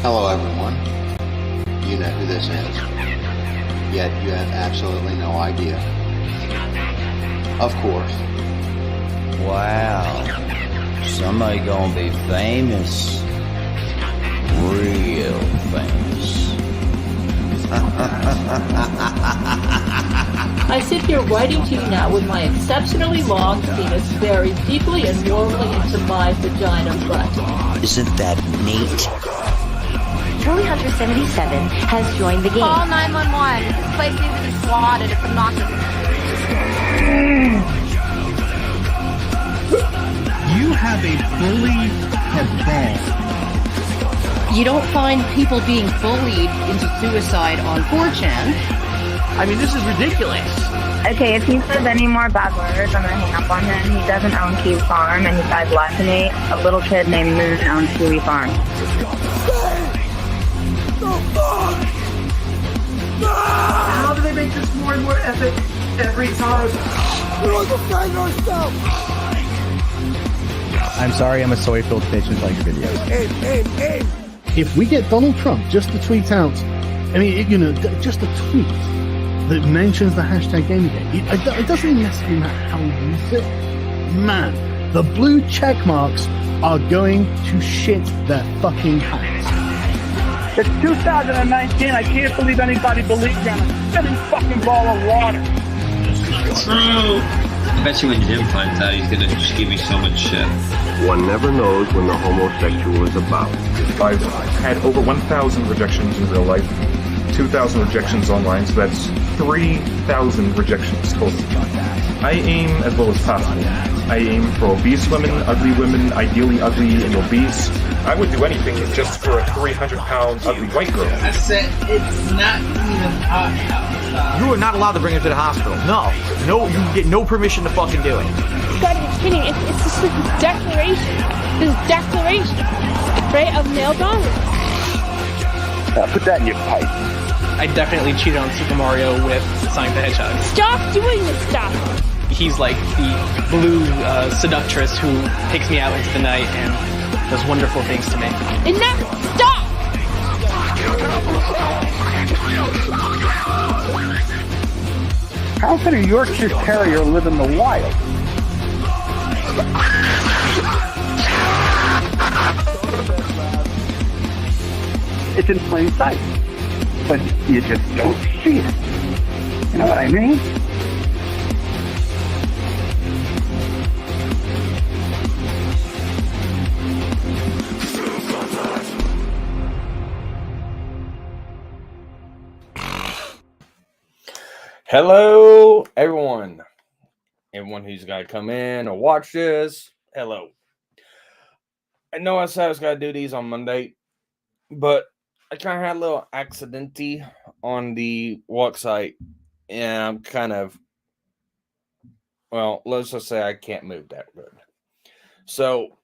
Hello everyone, you know who this is, yet you have absolutely no idea. Of course. Wow, somebody gonna be famous, real famous. I sit here writing to you now with my exceptionally long penis buried deeply and warmly into my vagina butt. Isn't that neat? Julie Hunter 77 has joined the game. Call 911. This place needs to be swatted. It's obnoxious. You have a bully cabal. You don't find people being bullied into suicide on 4chan. I mean, this is ridiculous. Okay, if he says any more bad words, I'm gonna hang up on him. He doesn't own Kiwi Farm, and he died last me. A little kid named Moon owns Kiwi Farm. How do they make this more and more epic every time? We want to find ourselves. I'm sorry, I'm a soy-filled bitch and like videos. Aim. If we get Donald Trump just to tweet out, I mean, just a tweet that mentions the hashtag Gamergate, it doesn't necessarily matter how we use it. Man, the blue check marks are going to shit their fucking pants. It's 2019. I can't believe anybody believes in a spinning fucking ball of water. True. I bet you when Jim finds out, he's gonna just give me so much shit. One never knows when the homosexual is about. I've had over 1,000 rejections in real life, 2,000 rejections online, so that's 3,000 rejections total. I aim as low as possible. I aim for obese women, ideally ugly and obese. I would do anything just for a 300-pound ugly white girl. I said it's not even You are not allowed to bring her to the hospital. No, you get no permission to fucking do it. You gotta be kidding. It's just this declaration, right, of male dominance. Put that in your pipe. I definitely cheated on Super Mario with Sonic the Hedgehog. Stop doing this stuff. He's like the blue seductress who takes me out into the night and does wonderful things to me. Enough! Stop! How can a Yorkshire Terrier live in the wild? It's in plain sight, but you just don't see it. You know what I mean? Hello, everyone who's got to come in or watch this. Hello. I know I said I was going to do these on Monday, but I kind of had a little accidenty on the work site, and I'm kind of, well, let's just say I can't move that good. So,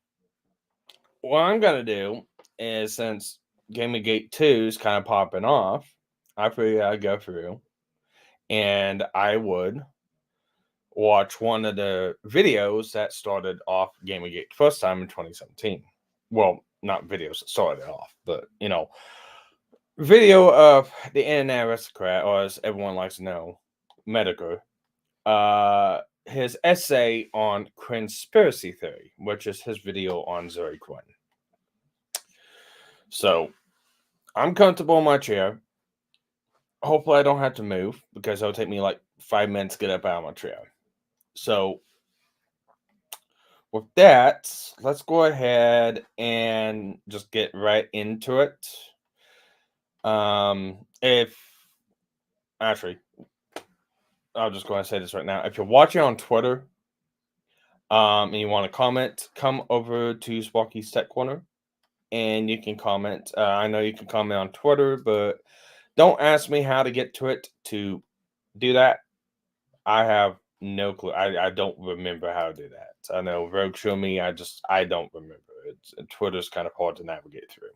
what I'm going to do is, since Gamergate 2 is kind of popping off, I figured I'd go through and I would watch one of the videos that started off Gamergate the first time in 2017. Well, not videos that started it off, but, video of the internet aristocrat, or as everyone likes to know, Metokur, his essay on Quinnspiracy theory, which is his video on Zoe Quinn. So, I'm comfortable in my chair. Hopefully I don't have to move, because it'll take me like 5 minutes to get up out of my chair. So, with that, let's go ahead and just get right into it. I'll just go ahead and say this right now. If you're watching on Twitter, and you want to comment, come over to Sparky's Tech Corner, and you can comment. I know you can comment on Twitter, but don't ask me how to get to it to do that. I have no clue. I don't remember how to do that. I know Rogue showed me. I don't remember. Twitter's kind of hard to navigate through.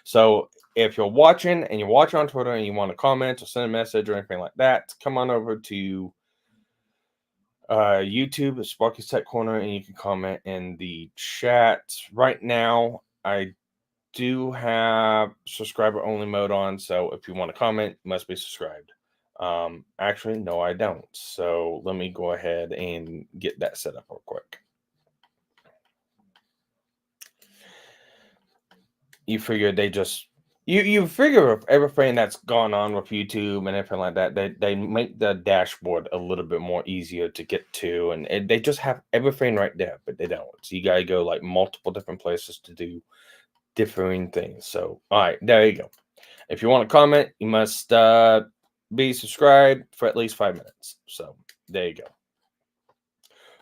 So if you're watching and you're watching on Twitter and you want to comment or send a message or anything like that, come on over to YouTube, Sparky's Tech Corner, and you can comment in the chat. Right now, I do have subscriber only mode on, so if you want to comment, you must be subscribed. Actually, no, I don't. So let me go ahead and get that set up real quick. You figure they just you figure with everything that's gone on with YouTube and everything like that, they make the dashboard a little bit more easier to get to, and they just have everything right there, but they don't. So you gotta go like multiple different places to do differing things. So all right, there you go. If you want to comment, you must be subscribed for at least 5 minutes. So there you go.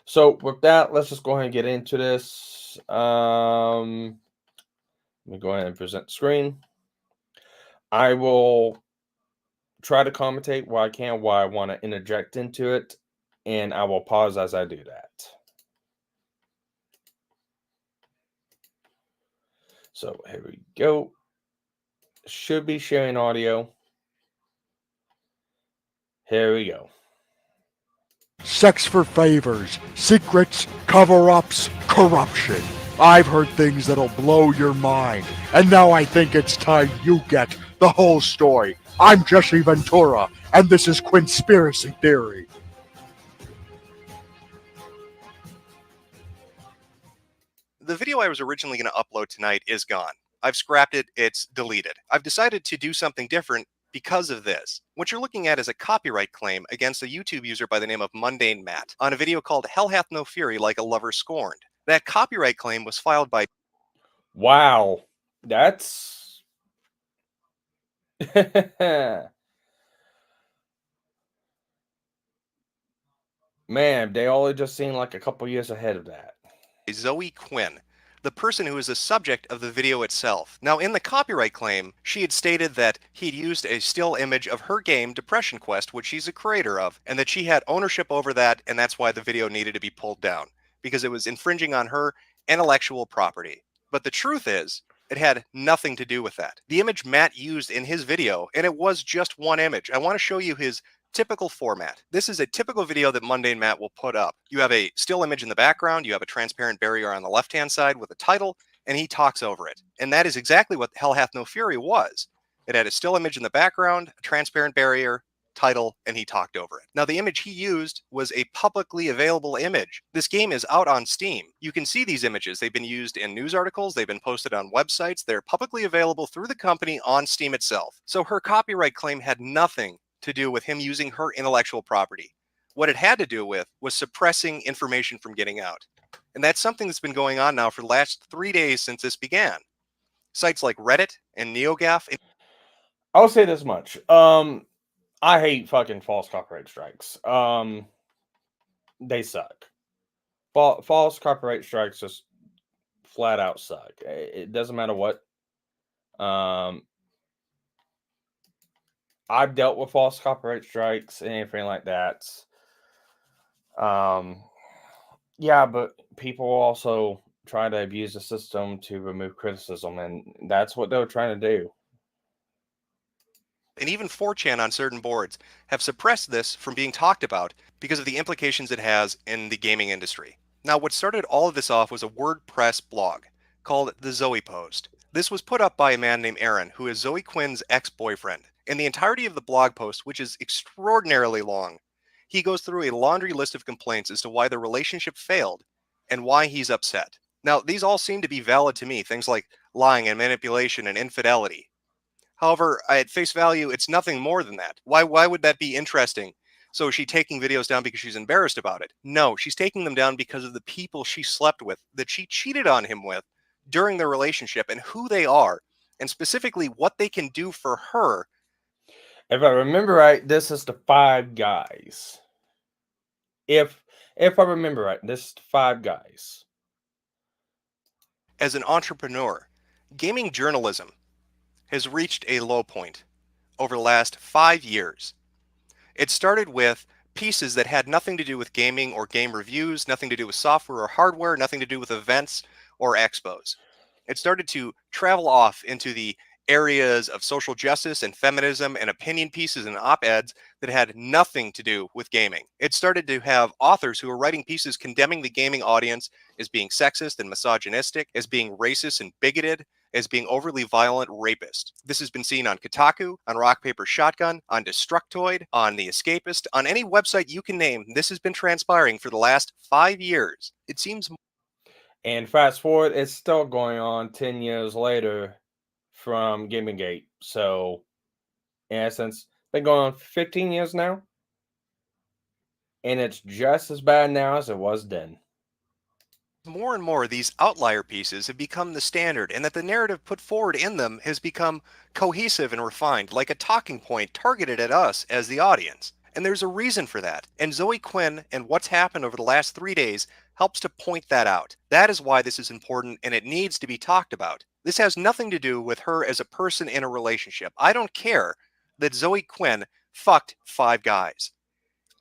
So with that, let's just go ahead and get into this. Let me go ahead and present the screen. I will try to commentate where I can, why I want to interject into it, and I will pause as I do that. So here we go. Should be sharing audio. Here we go. Sex for favors, secrets, cover-ups, corruption. I've heard things that'll blow your mind, and now I think it's time you get the whole story. I'm Jesse Ventura, and this is Quinnspiracy Theory. The video I was originally going to upload tonight is gone. I've scrapped it, it's deleted. I've decided to do something different because of this. What you're looking at is a copyright claim against a YouTube user by the name of Mundane Matt on a video called Hell Hath No Fury Like a Lover Scorned. That copyright claim was filed by... Wow, that's... Man, they all just seem like a couple years ahead of that. Zoe Quinn, the person who is the subject of the video itself. Now, in the copyright claim, she had stated that he'd used a still image of her game, Depression Quest, which she's a creator of, and that she had ownership over that, and that's why the video needed to be pulled down, because it was infringing on her intellectual property. But the truth is, it had nothing to do with that. The image Matt used in his video, and it was just one image. I want to show you his typical format. This is a typical video that Mundane Matt will put up. You have a still image in the background, you have a transparent barrier on the left-hand side with a title, and he talks over it. And that is exactly what Hell Hath No Fury was. It had a still image in the background, a transparent barrier, title, and he talked over it. Now, the image he used was a publicly available image. This game is out on Steam. You can see these images. They've been used in news articles. They've been posted on websites. They're publicly available through the company on Steam itself. So her copyright claim had nothing to do with him using her intellectual property. What it had to do with was suppressing information from getting out. And that's something that's been going on now for the last 3 days since this began. Sites like Reddit and NeoGAF. I'll say this much. I hate fucking false copyright strikes. They suck. False copyright strikes just flat out suck. It doesn't matter what. I've dealt with false copyright strikes and anything like that. Yeah, but people also try to abuse the system to remove criticism, and that's what they're trying to do. And even 4chan on certain boards have suppressed this from being talked about because of the implications it has in the gaming industry. Now, what started all of this off was a WordPress blog called The Zoe Post. This was put up by a man named Aaron, who is Zoe Quinn's ex-boyfriend. In the entirety of the blog post, which is extraordinarily long, he goes through a laundry list of complaints as to why the relationship failed and why he's upset. Now, these all seem to be valid to me, things like lying and manipulation and infidelity. However, at face value, it's nothing more than that. Why would that be interesting? So is she taking videos down because she's embarrassed about it? No, she's taking them down because of the people she slept with, that she cheated on him with during their relationship, and who they are, and specifically what they can do for her. If I remember right, this is the 5 guys. If I remember right, this is the 5 guys. As an entrepreneur, gaming journalism has reached a low point over the last 5 years. It started with pieces that had nothing to do with gaming or game reviews, nothing to do with software or hardware, nothing to do with events or expos. It started to travel off into the areas of social justice and feminism and opinion pieces and op-eds that had nothing to do with gaming. It started to have authors who were writing pieces condemning the gaming audience as being sexist and misogynistic, as being racist and bigoted, as being overly violent rapist. This has been seen on Kotaku, on Rock Paper Shotgun, on Destructoid, on The Escapist, on any website you can name. This has been transpiring for the last 5 years. It seems. And fast forward, it's still going on 10 years later from Gamergate. So, in essence, it's been going on 15 years now. And it's just as bad now as it was then. More and more, these outlier pieces have become the standard, and that the narrative put forward in them has become cohesive and refined, like a talking point targeted at us as the audience. And there's a reason for that. And Zoe Quinn and what's happened over the last 3 days helps to point that out. That is why this is important, and it needs to be talked about. This has nothing to do with her as a person in a relationship. I don't care that Zoe Quinn fucked 5 guys.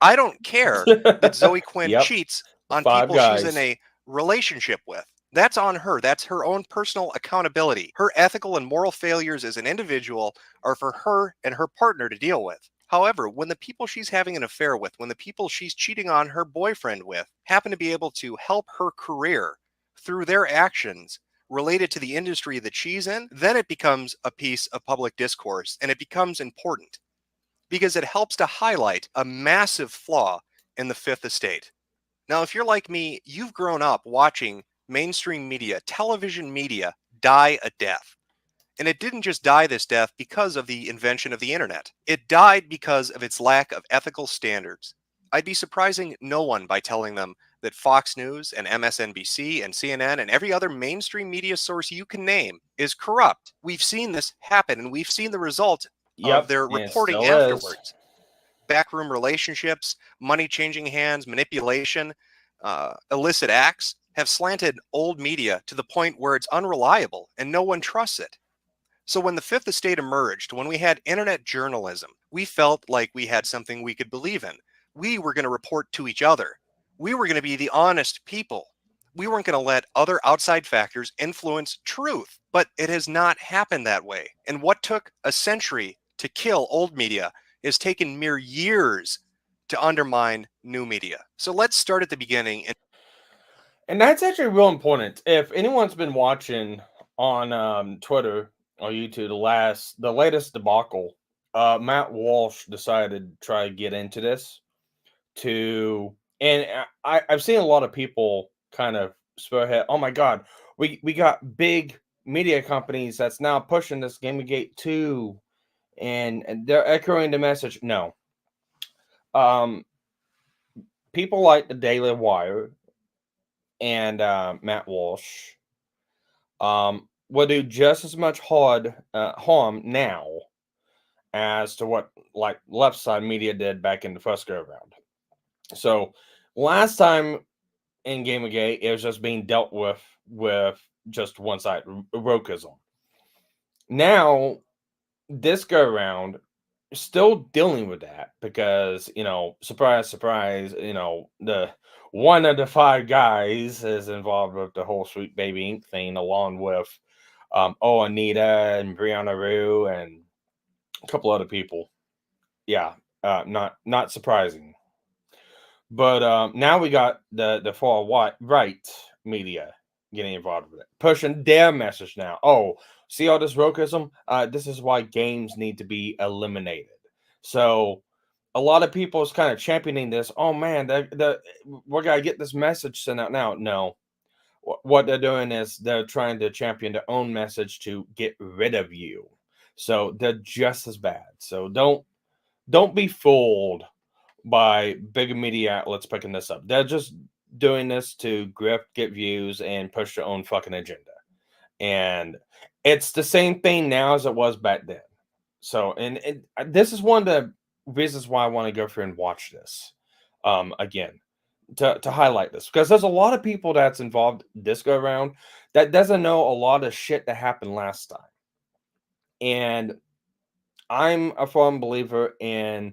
I don't care that Zoe Quinn cheats on 5 people guys. she's in a relationship with. That's on her. That's her own personal accountability. Her ethical and moral failures as an individual are for her and her partner to deal with. However, when the people she's having an affair with, when the people she's cheating on her boyfriend with, happen to be able to help her career through their actions related to the industry that she's in, then it becomes a piece of public discourse, and it becomes important because it helps to highlight a massive flaw in the Fifth Estate. Now, if you're like me, you've grown up watching mainstream media, television media, die a death. And it didn't just die this death because of the invention of the internet. It died because of its lack of ethical standards. I'd be surprising no one by telling them that Fox News and MSNBC and CNN and every other mainstream media source you can name is corrupt. We've seen this happen, and we've seen the result of their reporting afterwards. Backroom relationships, money changing hands, manipulation, illicit acts have slanted old media to the point where it's unreliable and no one trusts it. So when the Fifth Estate emerged, when we had internet journalism, we felt like we had something we could believe in. We were going to report to each other. We were going to be the honest people. We weren't going to let other outside factors influence truth. But it has not happened that way. And what took a century to kill old media has taken mere years to undermine new media. So let's start at the beginning. And that's actually real important. If anyone's been watching on Twitter or YouTube the latest debacle, Matt Walsh decided to try to get into this and I've seen a lot of people kind of spearhead. Oh my God, we got big media companies that's now pushing this Gamergate 2, and they're echoing the message. No, people like the Daily Wire and Matt Walsh will do just as much harm now as to what like left side media did back in the first go around. So last time in Gamergate, it was just being dealt with just one side, wokeism. Now, this go around, still dealing with that because, surprise, surprise, the one of the 5 guys is involved with the whole Sweet Baby Inc. thing, along with Anita and Brianna Rue and a couple other people. Yeah, not surprising. But now we got the far right media getting involved with it, pushing their message now. Oh, see all this wokeism? This is why games need to be eliminated. So a lot of people is kind of championing this. Oh man, we're gonna get this message sent out now. No, what they're doing is they're trying to champion their own message to get rid of you. So they're just as bad. So don't be fooled by big media outlets picking this up. They're just doing this to get views and push their own fucking agenda. And it's the same thing now as it was back then. So, and this is one of the reasons why I want to go through and watch this again to highlight this, because there's a lot of people that's involved this go around that doesn't know a lot of shit that happened last time. And I'm a firm believer in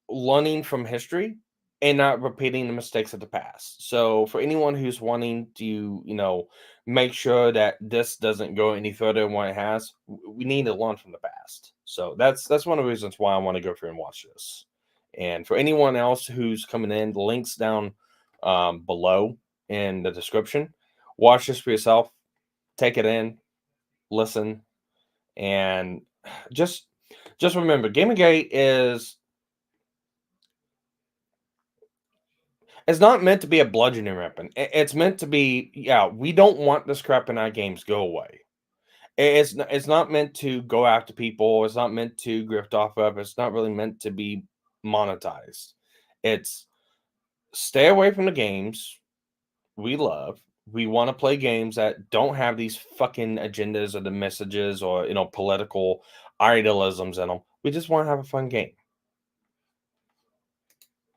learning from history and not repeating the mistakes of the past. So for anyone who's wanting to, make sure that this doesn't go any further than what it has, we need to learn from the past. So that's one of the reasons why I want to go through and watch this. And for anyone else who's coming in, the links down below in the description. Watch this for yourself. Take it in. listen, and just remember, Gamergate is it's not meant to be a bludgeoning weapon. It's meant to be, yeah, we don't want this crap in our games. Go away. It's not meant to go after people. It's not meant to grift off of. It's not really meant to be monetized. It's stay away from the games we love. We want to play games that don't have these fucking agendas or the messages or political idealisms in them. We just want to have a fun game.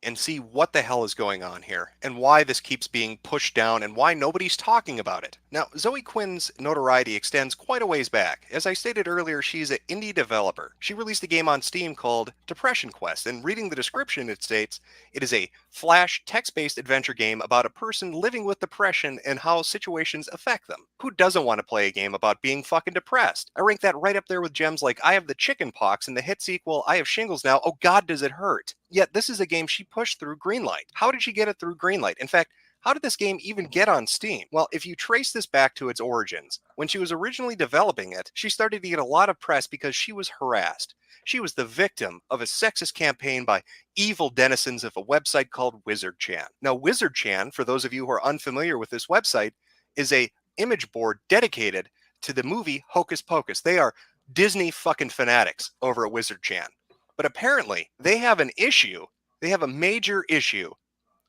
And see what the hell is going on here, and why this keeps being pushed down, and why nobody's talking about it. Now, Zoe Quinn's notoriety extends quite a ways back. As I stated earlier, she's an indie developer. She released a game on Steam called Depression Quest, and reading the description, it states, it is a flash, text-based adventure game about a person living with depression and how situations affect them. Who doesn't want to play a game about being fucking depressed? I rank that right up there with gems like I have the chicken pox and the hit sequel I have shingles now, oh god does it hurt. Yet this is a game she pushed through Greenlight. How did she get it through Greenlight? In fact, how did this game even get on Steam? Well, if you trace this back to its origins, when she was originally developing it, she started to get a lot of press because she was harassed. She was the victim of a sexist campaign by evil denizens of a website called WizardChan. Now, WizardChan, for those of you who are unfamiliar with this website, is a image board dedicated to the movie Hocus Pocus. They are Disney fucking fanatics over at WizardChan. But apparently, they have an issue. They have a major issue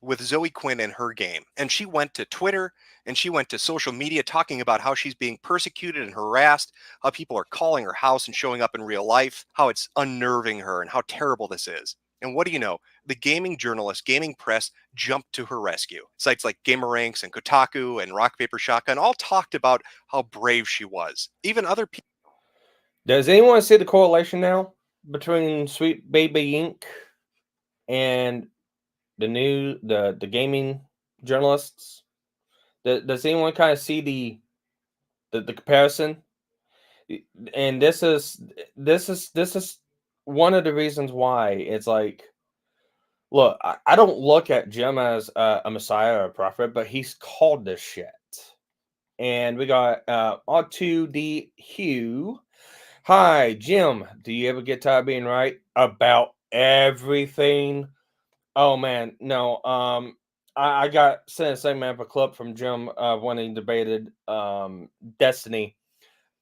with Zoe Quinn and her game. And she went to Twitter and she went to social media talking about how she's being persecuted and harassed, how people are calling her house and showing up in real life, how it's unnerving her and how terrible this is. And what do you know? The gaming journalists, gaming press jumped to her rescue. Sites like Gameranks and Kotaku and Rock Paper Shotgun all talked about how brave she was. Even other people. Does anyone see the correlation now between Sweet Baby Inc. and the gaming journalists? Does anyone kind of see the comparison? And this is one of the reasons why it's like, look, I don't look at Jim as a messiah or a prophet, but he's called this shit. And we got R2D Hugh. Hi, Jim. Do you ever get tired of being right about everything? Oh man, no. I got sent a segment of a clip from Jim when he debated Destiny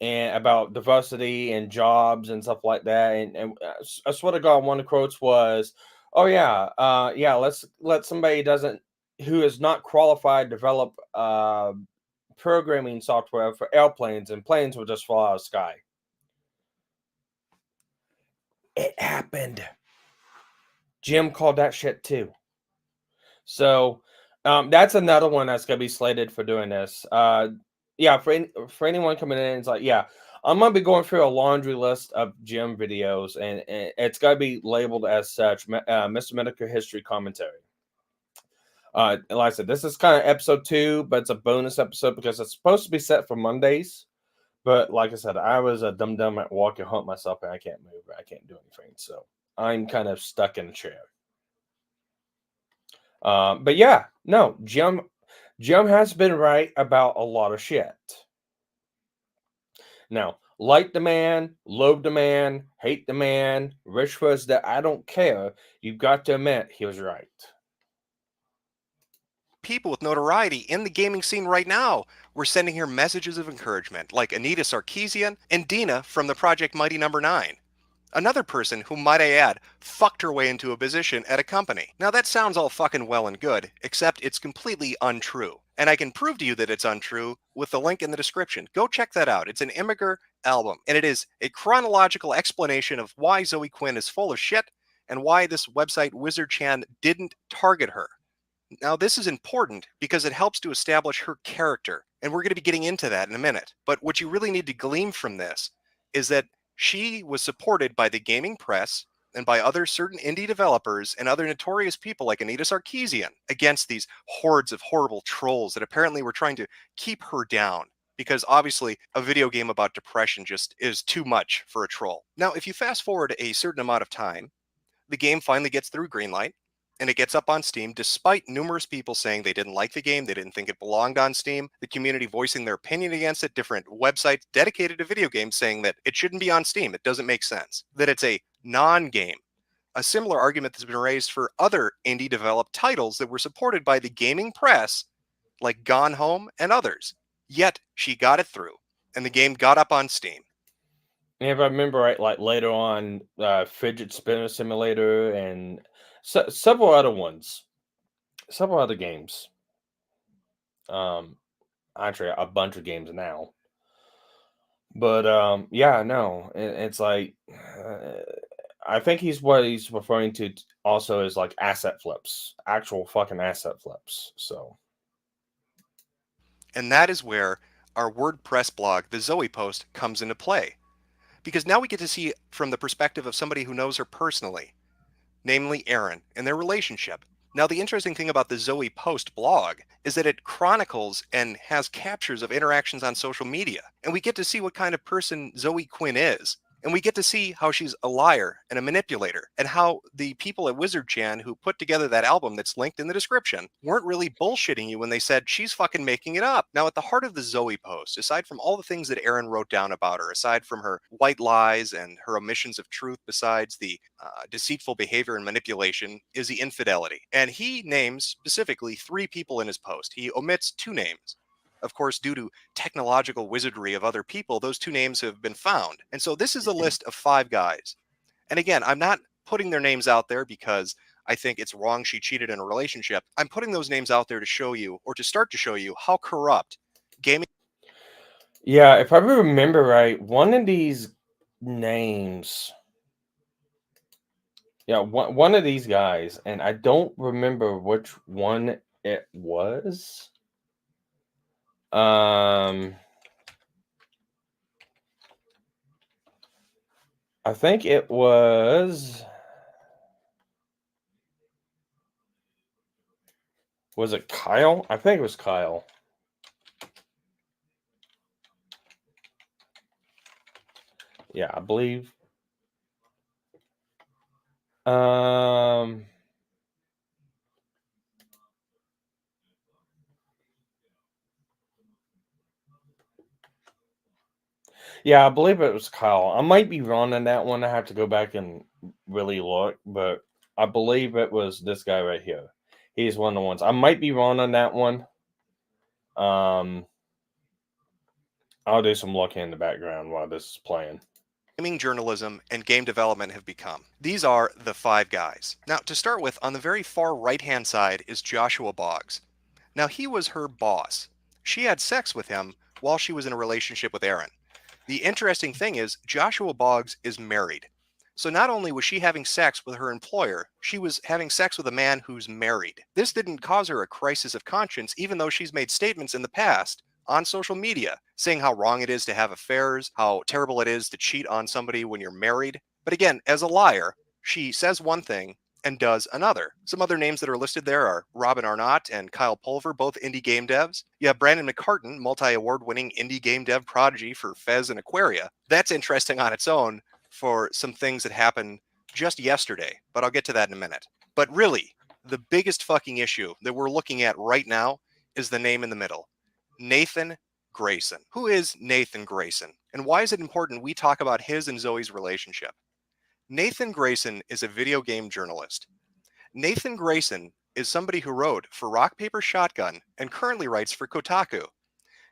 and about diversity and jobs and stuff like that. And I swear to God, one of the quotes was, "Oh yeah, let's let somebody who is not qualified develop programming software for airplanes, and planes will just fall out of the sky." It happened. Jim called that shit too. So that's another one that's gonna be slated for doing this. Yeah, for anyone coming in, it's like, yeah, I'm gonna be going through a laundry list of Jim videos, and it's gotta be labeled as such, MisterMetokur history commentary. Like I said, this is kind of episode 2, but it's a bonus episode because it's supposed to be set for Mondays. But like I said, I was a dum-dum at walk and hunt myself, and I can't move. I can't do anything. So I'm kind of stuck in a chair. But yeah, no, Jim has been right about a lot of shit. Now, like the man, loathe the man, hate the man, rich was that I don't care. You've got to admit he was right. People with notoriety in the gaming scene right now were sending her messages of encouragement, like Anita Sarkeesian and Dina from the Project Mighty No. 9. Another person who, might I add, fucked her way into a position at a company. Now that sounds all fucking well and good, except it's completely untrue. And I can prove to you that it's untrue with the link in the description. Go check that out. It's an Immigrant album, and it is a chronological explanation of why Zoe Quinn is full of shit and why this website WizardChan didn't target her. Now, this is important because it helps to establish her character, and we're going to be getting into that in a minute. But what you really need to glean from this is that she was supported by the gaming press and by other certain indie developers and other notorious people like Anita Sarkeesian against these hordes of horrible trolls that apparently were trying to keep her down, because obviously a video game about depression just is too much for a troll. Now, if you fast forward a certain amount of time, the game finally gets through Greenlight. and it gets up on Steam despite numerous people saying they didn't like the game, they didn't think it belonged on Steam, the community voicing their opinion against it, different websites dedicated to video games saying that it shouldn't be on Steam, it doesn't make sense, that it's a non-game. A similar argument that's been raised for other indie developed titles that were supported by the gaming press, like Gone Home and others. Yet she got it through, and the game got up on Steam. And if I remember right, like later on, Fidget Spinner Simulator and several other ones, several other games. Actually, a bunch of games now. But yeah, no, it's like I think what he's referring to also is like asset flips, actual fucking asset flips. So, and that is where our WordPress blog, the Zoe Post, comes into play. Because now we get to see from the perspective of somebody who knows her personally, namely Erin, and their relationship. Now, the interesting thing about the Zoe Post blog is that it chronicles and has captures of interactions on social media. And we get to see what kind of person Zoe Quinn is. And we get to see how she's a liar and a manipulator, and how the people at Wizard Chan who put together that album that's linked in the description weren't really bullshitting you when they said she's fucking making it up. Now, at the heart of the Zoe Post, aside from all the things that Erin wrote down about her, aside from her white lies and her omissions of truth, besides the deceitful behavior and manipulation, is the infidelity. And he names specifically 3 people in his post. He omits 2 names. Of course, due to technological wizardry of other people, those 2 names have been found. And so this is a list of 5 guys. And again, I'm not putting their names out there because I think it's wrong she cheated in a relationship. I'm putting those names out there to show you, or to start to show you, how corrupt gaming. Yeah, if I remember right, one of these names. Yeah, one of these guys, and I don't remember which one it was. I think it was it Kyle? I think it was Kyle. Yeah, I believe. Yeah, I believe it was Kyle. I might be wrong on that one. I have to go back and really look, but I believe it was this guy right here. He's one of the ones. I might be wrong on that one. I'll do some looking in the background while this is playing. Gaming journalism and game development have become. These are the 5 guys. Now, to start with, on the very far right-hand side is Joshua Boggs. Now, he was her boss. She had sex with him while she was in a relationship with Erin. The interesting thing is, Joshua Boggs is married. So not only was she having sex with her employer, she was having sex with a man who's married. This didn't cause her a crisis of conscience, even though she's made statements in the past on social media saying how wrong it is to have affairs, how terrible it is to cheat on somebody when you're married. But again, as a liar, she says one thing and does another. Some other names that are listed there are Robin Arnott and Kyle Pulver, both indie game devs. You have Brandon McCartan, multi-award-winning indie game dev prodigy for Fez and Aquaria. That's interesting on its own for some things that happened just yesterday, but I'll get to that in a minute. But really, the biggest fucking issue that we're looking at right now is the name in the middle, Nathan Grayson. Who is Nathan Grayson? And why is it important we talk about his and Zoe's relationship? Nathan Grayson is a video game journalist. Nathan Grayson is somebody who wrote for Rock Paper Shotgun and currently writes for Kotaku.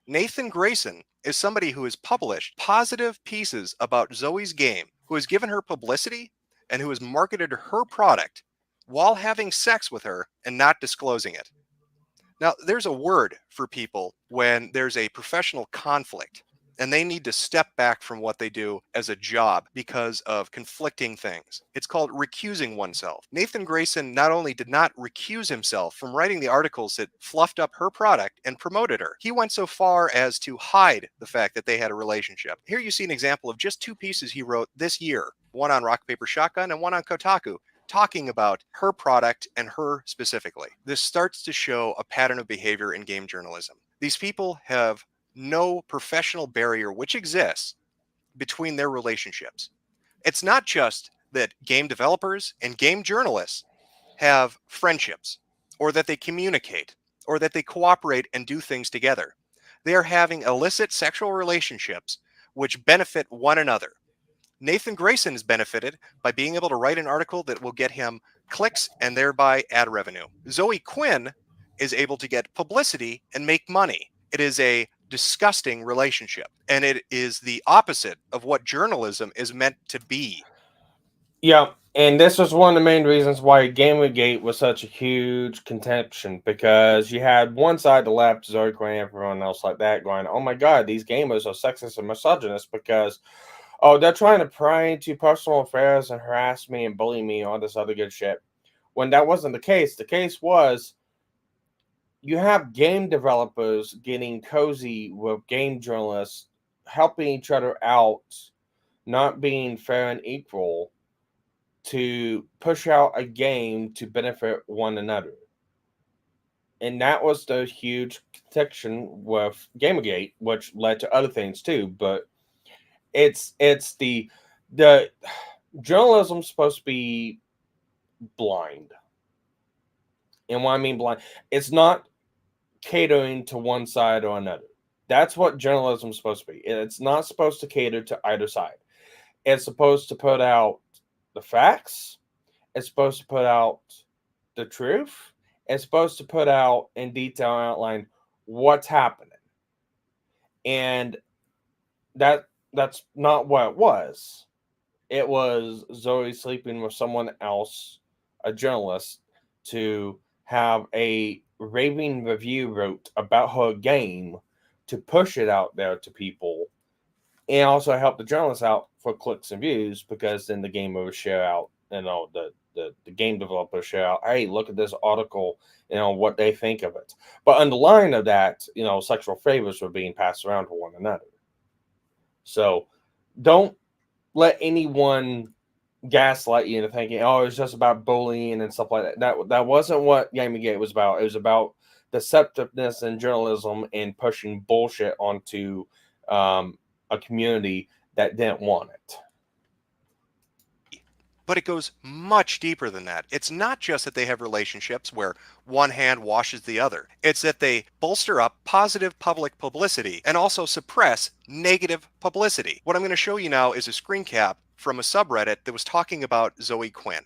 Nathan Grayson is somebody who has published positive pieces about Zoe's game, who has given her publicity, and who has marketed her product while having sex with her and not disclosing it. Now, there's a word for people when there's a professional conflict and they need to step back from what they do as a job because of conflicting things. It's called recusing oneself. Nathan Grayson not only did not recuse himself from writing the articles that fluffed up her product and promoted her, he went so far as to hide the fact that they had a relationship. Here you see an example of just 2 pieces he wrote this year, one on Rock Paper Shotgun and one on Kotaku, talking about her product and her specifically. This starts to show a pattern of behavior in game journalism. These people have no professional barrier which exists between their relationships. It's not just that game developers and game journalists have friendships, or that they communicate, or that they cooperate and do things together. They are having illicit sexual relationships which benefit one another. Nathan Grayson is benefited by being able to write an article that will get him clicks and thereby ad revenue. Zoe Quinn is able to get publicity and make money. It is a disgusting relationship, and it is the opposite of what journalism is meant to be. Yeah, and this was one of the main reasons why Gamergate was such a huge contention, because you had one side, the left, Zoe Quinn, everyone else like that, going, oh my god, these gamers are sexist and misogynist because, oh, they're trying to pry into personal affairs and harass me and bully me, all this other good shit. When that wasn't the case. The case was, you have game developers getting cozy with game journalists, helping each other out, not being fair and equal, to push out a game to benefit one another. And that was the huge contention with Gamergate, which led to other things too. But it's the journalism's supposed to be blind. And what I mean blind, it's not catering to one side or another. That's what journalism's supposed to be. It's not supposed to cater to either side. It's supposed to put out the facts. It's supposed to put out the truth. It's supposed to put out in detail and outline what's happening. And that's not what it was. It was Zoe sleeping with someone else, a journalist, to have a raving review wrote about her game to push it out there to people, and also help the journalists out for clicks and views, because then the game will share out, the game developers share out, hey, look at this article, what they think of it. But underlying of that, sexual favors were being passed around to one another. So don't let anyone gaslight you into thinking, oh, it's just about bullying and stuff like that. That wasn't what Gamergate was about. It was about deceptiveness in journalism and pushing bullshit onto a community that didn't want it. But it goes much deeper than that. It's not just that they have relationships where one hand washes the other. It's that they bolster up positive public publicity and also suppress negative publicity. What I'm going to show you now is a screen cap from a subreddit that was talking about Zoe Quinn.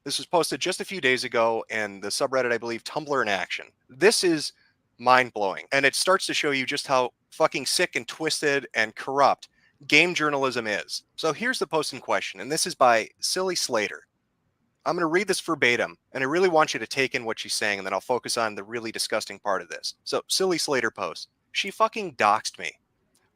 This was posted just a few days ago, and the subreddit, I believe, Tumblr in Action. This is mind-blowing, and it starts to show you just how fucking sick and twisted and corrupt game journalism is. So here's the post in question, and this is by Silly Slater. I'm going to read this verbatim, and I really want you to take in what she's saying, and then I'll focus on the really disgusting part of this. So Silly Slater posts, she fucking doxed me.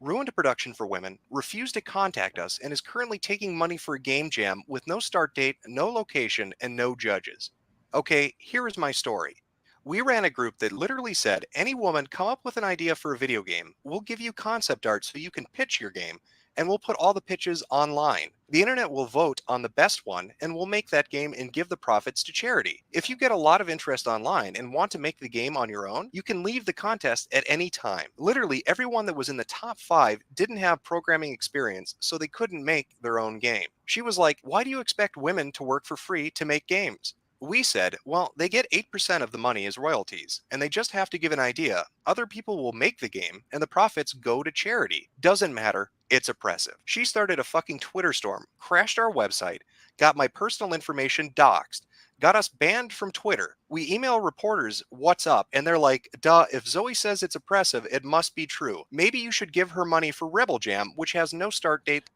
Ruined a production for women, refused to contact us, and is currently taking money for a game jam with no start date, no location, and no judges. Okay, here is my story. We ran a group that literally said, any woman come up with an idea for a video game, we'll give you concept art so you can pitch your game, and we'll put all the pitches online. The internet will vote on the best one, and we'll make that game and give the profits to charity. If you get a lot of interest online and want to make the game on your own, you can leave the contest at any time. Literally, everyone that was in the top 5 didn't have programming experience, so they couldn't make their own game. She was like, why do you expect women to work for free to make games? We said, well, they get 8% of the money as royalties, and they just have to give an idea. Other people will make the game, and the profits go to charity. Doesn't matter. It's oppressive. She started a fucking Twitter storm, crashed our website, got my personal information doxxed, got us banned from Twitter. We email reporters what's up, and they're like, duh, if Zoe says it's oppressive, it must be true. Maybe you should give her money for Rebel Jam, which has no start date.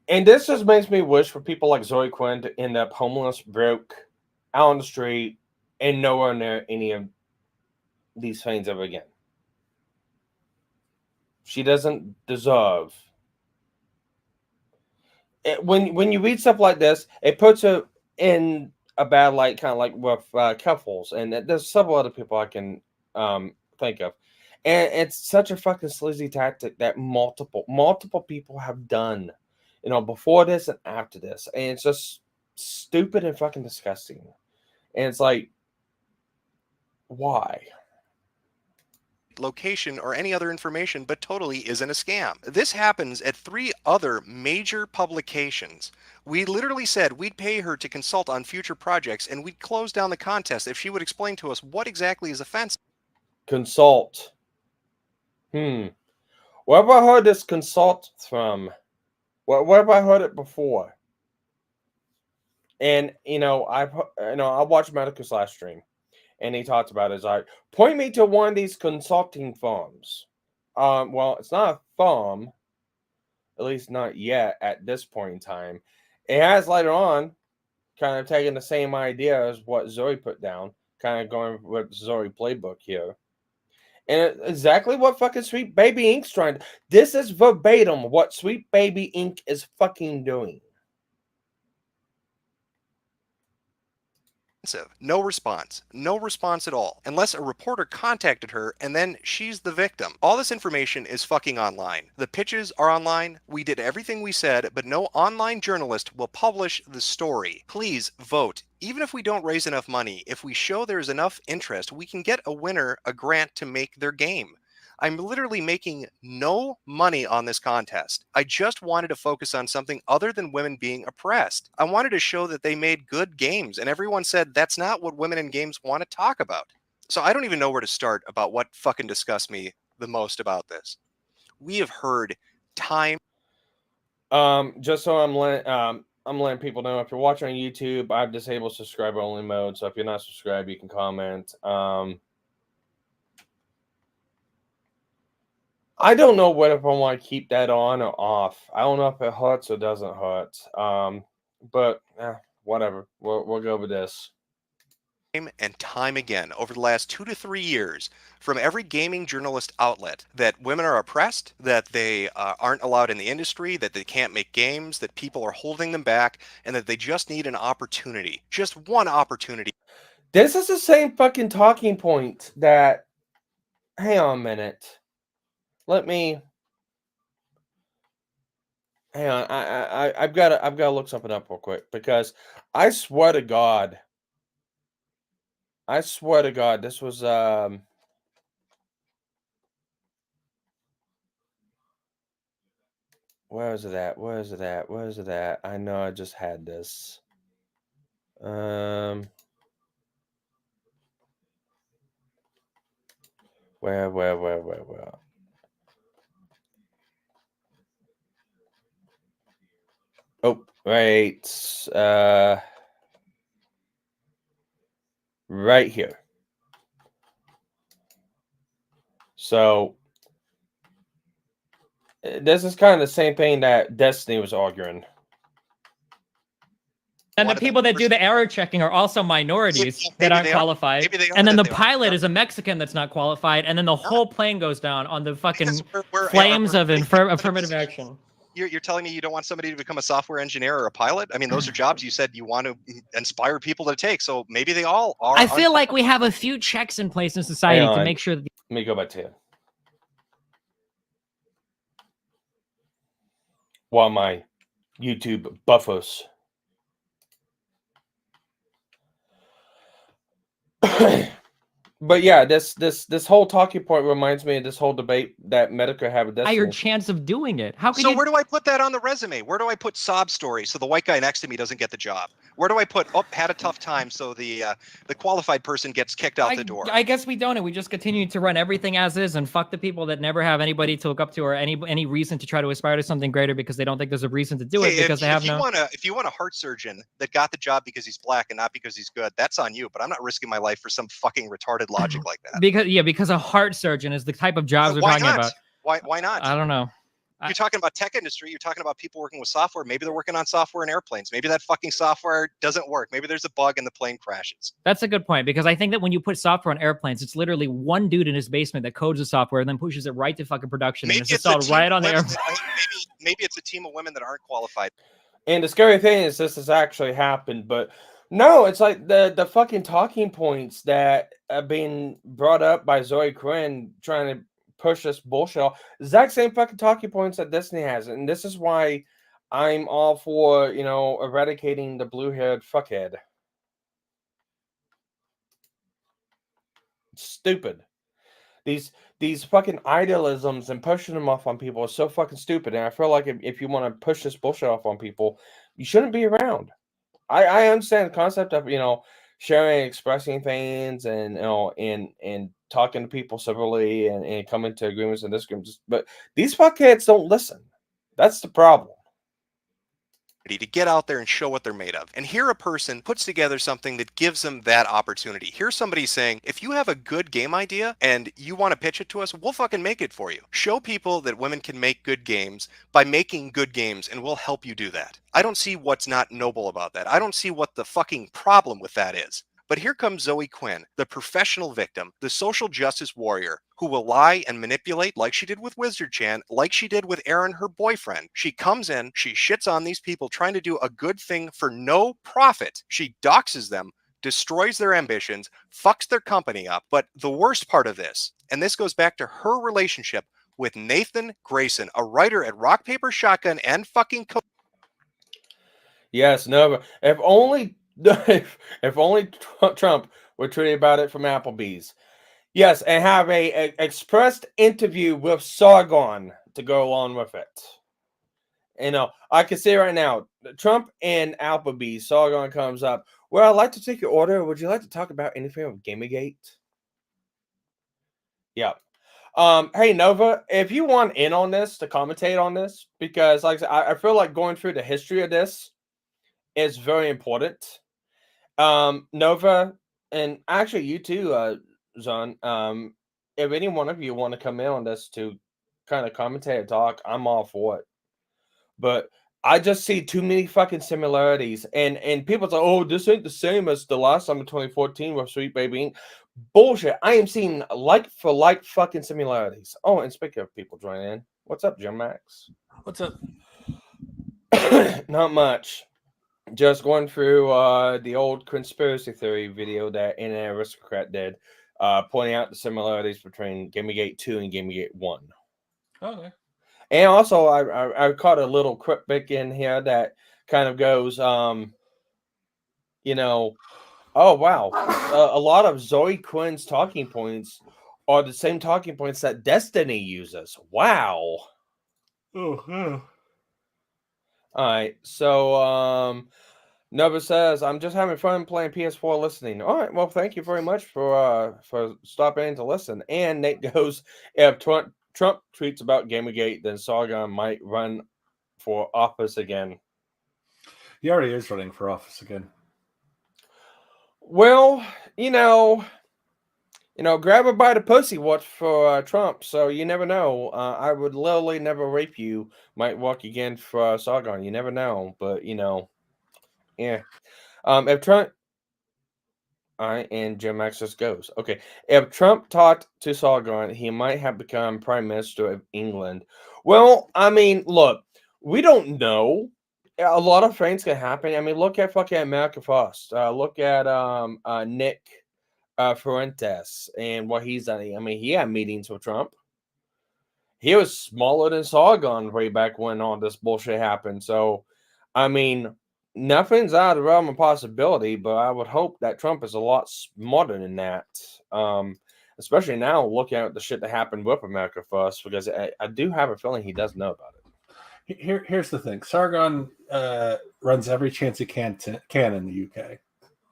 And this just makes me wish for people like Zoe Quinn to end up homeless, broke, out on the street, and nowhere near any of these things ever again. She doesn't deserve it. When you read stuff like this, it puts her in a bad light, kind of like with couples, and there's several other people I can think of. And it's such a fucking sleazy tactic that multiple people have done, before this and after this, and it's just stupid and fucking disgusting. And it's like, why? location or any other information, but totally isn't a scam. This happens at 3 other major publications. We literally said we'd pay her to consult on future projects, and we'd close down the contest if she would explain to us what exactly is offensive. Consult. Where have I heard this consult from? Where have I heard it before? And I watched Metokur's last stream, and he talked about it. It's like, point me to one of these consulting firms. Well, it's not a firm, at least not yet at this point in time. It has later on kind of taken the same idea as what Zoe put down, kind of going with Zoe playbook here. And exactly what fucking Sweet Baby Inc.'s trying to. This is verbatim what Sweet Baby Inc. is fucking doing. No response. No response at all. Unless a reporter contacted her and then she's the victim. All this information is fucking online. The pitches are online. We did everything we said, but no online journalist will publish the story. Please vote. Even if we don't raise enough money, if we show there's enough interest, we can get a winner a grant to make their game. I'm literally making no money on this contest. I just wanted to focus on something other than women being oppressed. I wanted to show that they made good games, and everyone said that's not what women in games want to talk about. So I don't even know where to start about what fucking disgusts me the most about this. We have heard time. Just so I'm letting people know, if you're watching on YouTube, I've disabled subscriber only mode. So if you're not subscribed, you can comment. I don't know whether I want to keep that on or off. I don't know if it hurts or doesn't hurt. But whatever. We'll go with this. And time again over the last 2 to 3 years from every gaming journalist outlet that women are oppressed, that they aren't allowed in the industry, that they can't make games, that people are holding them back, and that they just need an opportunity. Just one opportunity. This is the same fucking talking point that. Hang on a minute. Let me. Hang on. I've got to look something up real quick, because I swear to God. This was where is it at? I know I just had this. Where? Oh, right. Right here. So this is kind of the same thing that Destiny was arguing. And the people that do the error checking are also minorities that aren't qualified. And then the pilot is a Mexican that's not qualified. And then the whole plane goes down on the fucking flames of affirmative action. You're telling me you don't want somebody to become a software engineer or a pilot? I mean, those are jobs you said you want to inspire people to take. So maybe they all are. I feel like we have a few checks in place in society to make sure that. Let me go back to you. While my YouTube buffers. But yeah, this whole talking point reminds me of this whole debate that Metokur had with Destiny. Higher chance of doing it. How so where do I put that on the resume? Where do I put sob story so the white guy next to me doesn't get the job? Where do I put had a tough time so the qualified person gets kicked out the door? I guess we don't, and we just continue to run everything as is and fuck the people that never have anybody to look up to or any reason to try to aspire to something greater because they don't think there's a reason to do it because they have no. If you want a heart surgeon that got the job because he's black and not because he's good, that's on you. But I'm not risking my life for some fucking retarded logic like that. Because a heart surgeon is the type of jobs we're talking about. Why not? I don't know. You're talking about tech industry. You're talking about people working with software. Maybe they're working on software in airplanes. Maybe that fucking software doesn't work. Maybe there's a bug and the plane crashes. That's a good point, because I think that when you put software on airplanes, it's literally one dude in his basement that codes the software and then pushes it right to fucking production. Maybe and it's installed right on the airplane. Maybe it's a team of women that aren't qualified. And the scary thing is this has actually happened, but no, it's like the fucking talking points that are being brought up by Zoe Quinn trying to push this bullshit off. Exact same fucking talking points that Destiny has. And this is why I'm all for, eradicating the blue-haired fuckhead. Stupid. these fucking idealisms and pushing them off on people is so fucking stupid. And I feel like if you want to push this bullshit off on people, you shouldn't be around. I understand the concept of sharing, expressing things, and and talking to people civilly and coming to agreements and disagreements. But these fuckheads don't listen. That's the problem. To get out there and show what they're made of. And here a person puts together something that gives them that opportunity. Here's somebody saying, if you have a good game idea and you want to pitch it to us, we'll fucking make it for you. Show people that women can make good games by making good games, and we'll help you do that. I don't see what's not noble about that. I don't see what the fucking problem with that is. But here comes Zoe Quinn, the professional victim, the social justice warrior, who will lie and manipulate like she did with Wizard Chan, like she did with Aaron, her boyfriend. She comes in, she shits on these people trying to do a good thing for no profit. She doxes them, destroys their ambitions, fucks their company up. But the worst part of this, and this goes back to her relationship with Nathan Grayson, a writer at Rock, Paper, Shotgun and fucking Yes, no, if only Trump would tweet about it from Applebee's. Yes, and have a expressed interview with Sargon to go along with it. I can see right now, Trump and Applebee's, Sargon comes up. Well, I'd like to take your order. Would you like to talk about anything with Gamergate? Yeah. Hey, Nova, if you want in on this, to commentate on this, because like I feel like going through the history of this is very important. Nova, and actually you too, Zon, if any one of you want to come in on this to kind of commentate and talk, I'm all for it. But I just see too many fucking similarities, and people say, "Oh, this ain't the same as the last time in 2014 with Sweet Baby Inc." Bullshit. I am seeing like for like fucking similarities. Oh, and speaking of people joining in, what's up, Jim Max? What's up? Not much. Just going through the old conspiracy theory video that an Aristocrat did, pointing out the similarities between Gamergate 2 and Gamergate 1. Okay. And also, I caught a little cryptic in here that kind of goes, oh, wow. A lot of Zoe Quinn's talking points are the same talking points that Destiny uses. Wow. Oh, yeah. All right, so Nova says, "I'm just having fun playing PS4 listening." All right, well, thank you very much for stopping in to listen. And Nate goes, "If Trump tweets about Gamergate, then Sargon might run for office again." He already is running for office again. Well, grab her by the pussy watch for Trump, so you never know. I would literally never rape you. Might walk again for Sargon. You never know, but yeah. If Trump, all right, and Jim Max just goes. Okay, if Trump talked to Sargon, he might have become Prime Minister of England. Well, I mean, look, we don't know. A lot of things can happen. I mean, look at fucking America First. Look at Nick Fuentes and what he's done. I mean, he had meetings with Trump. He was smaller than Sargon way back when all this bullshit happened. So, I mean, nothing's out of the realm of possibility, but I would hope that Trump is a lot smarter than that. Especially now, looking at the shit that happened with America First, because I do have a feeling he does know about it. Here's the thing: Sargon runs every chance he can in the UK.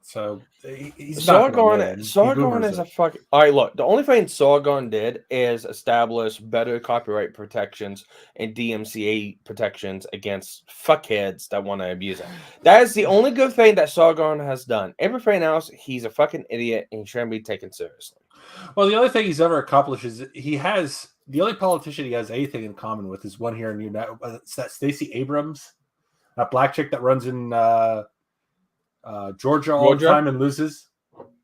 So he's Sargon is a fucking. All right, look. The only thing Sargon did is establish better copyright protections and DMCA protections against fuckheads that want to abuse it. That is the only good thing that Sargon has done. Everything else, he's a fucking idiot and he shouldn't be taken seriously. Well, the only thing he's ever accomplished is the only politician he has anything in common with is one here in United. It's that Stacey Abrams, that black chick that runs in Georgia all the time and loses.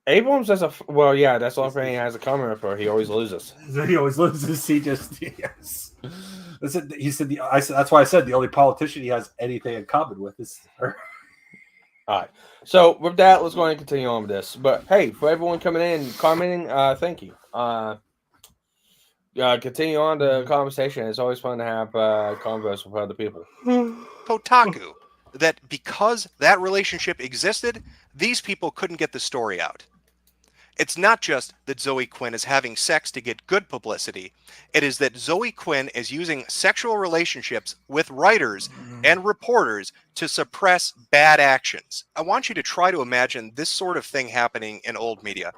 Abrams has that's the only thing he has a comment for. He always loses. He always loses. He just yes. He said that's why I said the only politician he has anything in common with is her. All right. So with that, let's go ahead and continue on with this. But hey, for everyone coming in and commenting, thank you. Continue on the conversation. It's always fun to have converse with other people. Kotaku. That because that relationship existed, these people couldn't get the story out. It's not just that Zoe Quinn is having sex to get good publicity. It is that Zoe Quinn is using sexual relationships with writers and reporters to suppress bad actions. I want you to try to imagine this sort of thing happening in old media.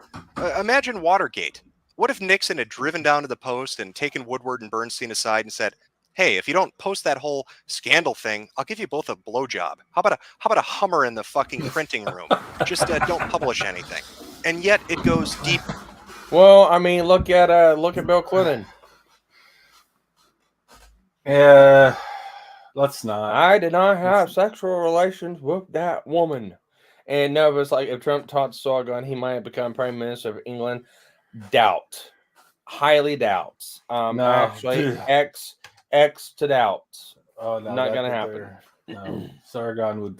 Imagine Watergate. What if Nixon had driven down to the Post and taken Woodward and Bernstein aside and said, hey, if you don't post that whole scandal thing, I'll give you both a blowjob. How about a Hummer in the fucking printing room? Just don't publish anything. And yet it goes deep. Well, I mean, look at Bill Clinton. Yeah, let's not. I did not have sexual relations with that woman. And no, it's like if Trump taught Sargon, he might have become Prime Minister of England. Doubt. Highly doubts. No. Actually, X to doubt. Oh, no. Not going to happen. No. Sargon would...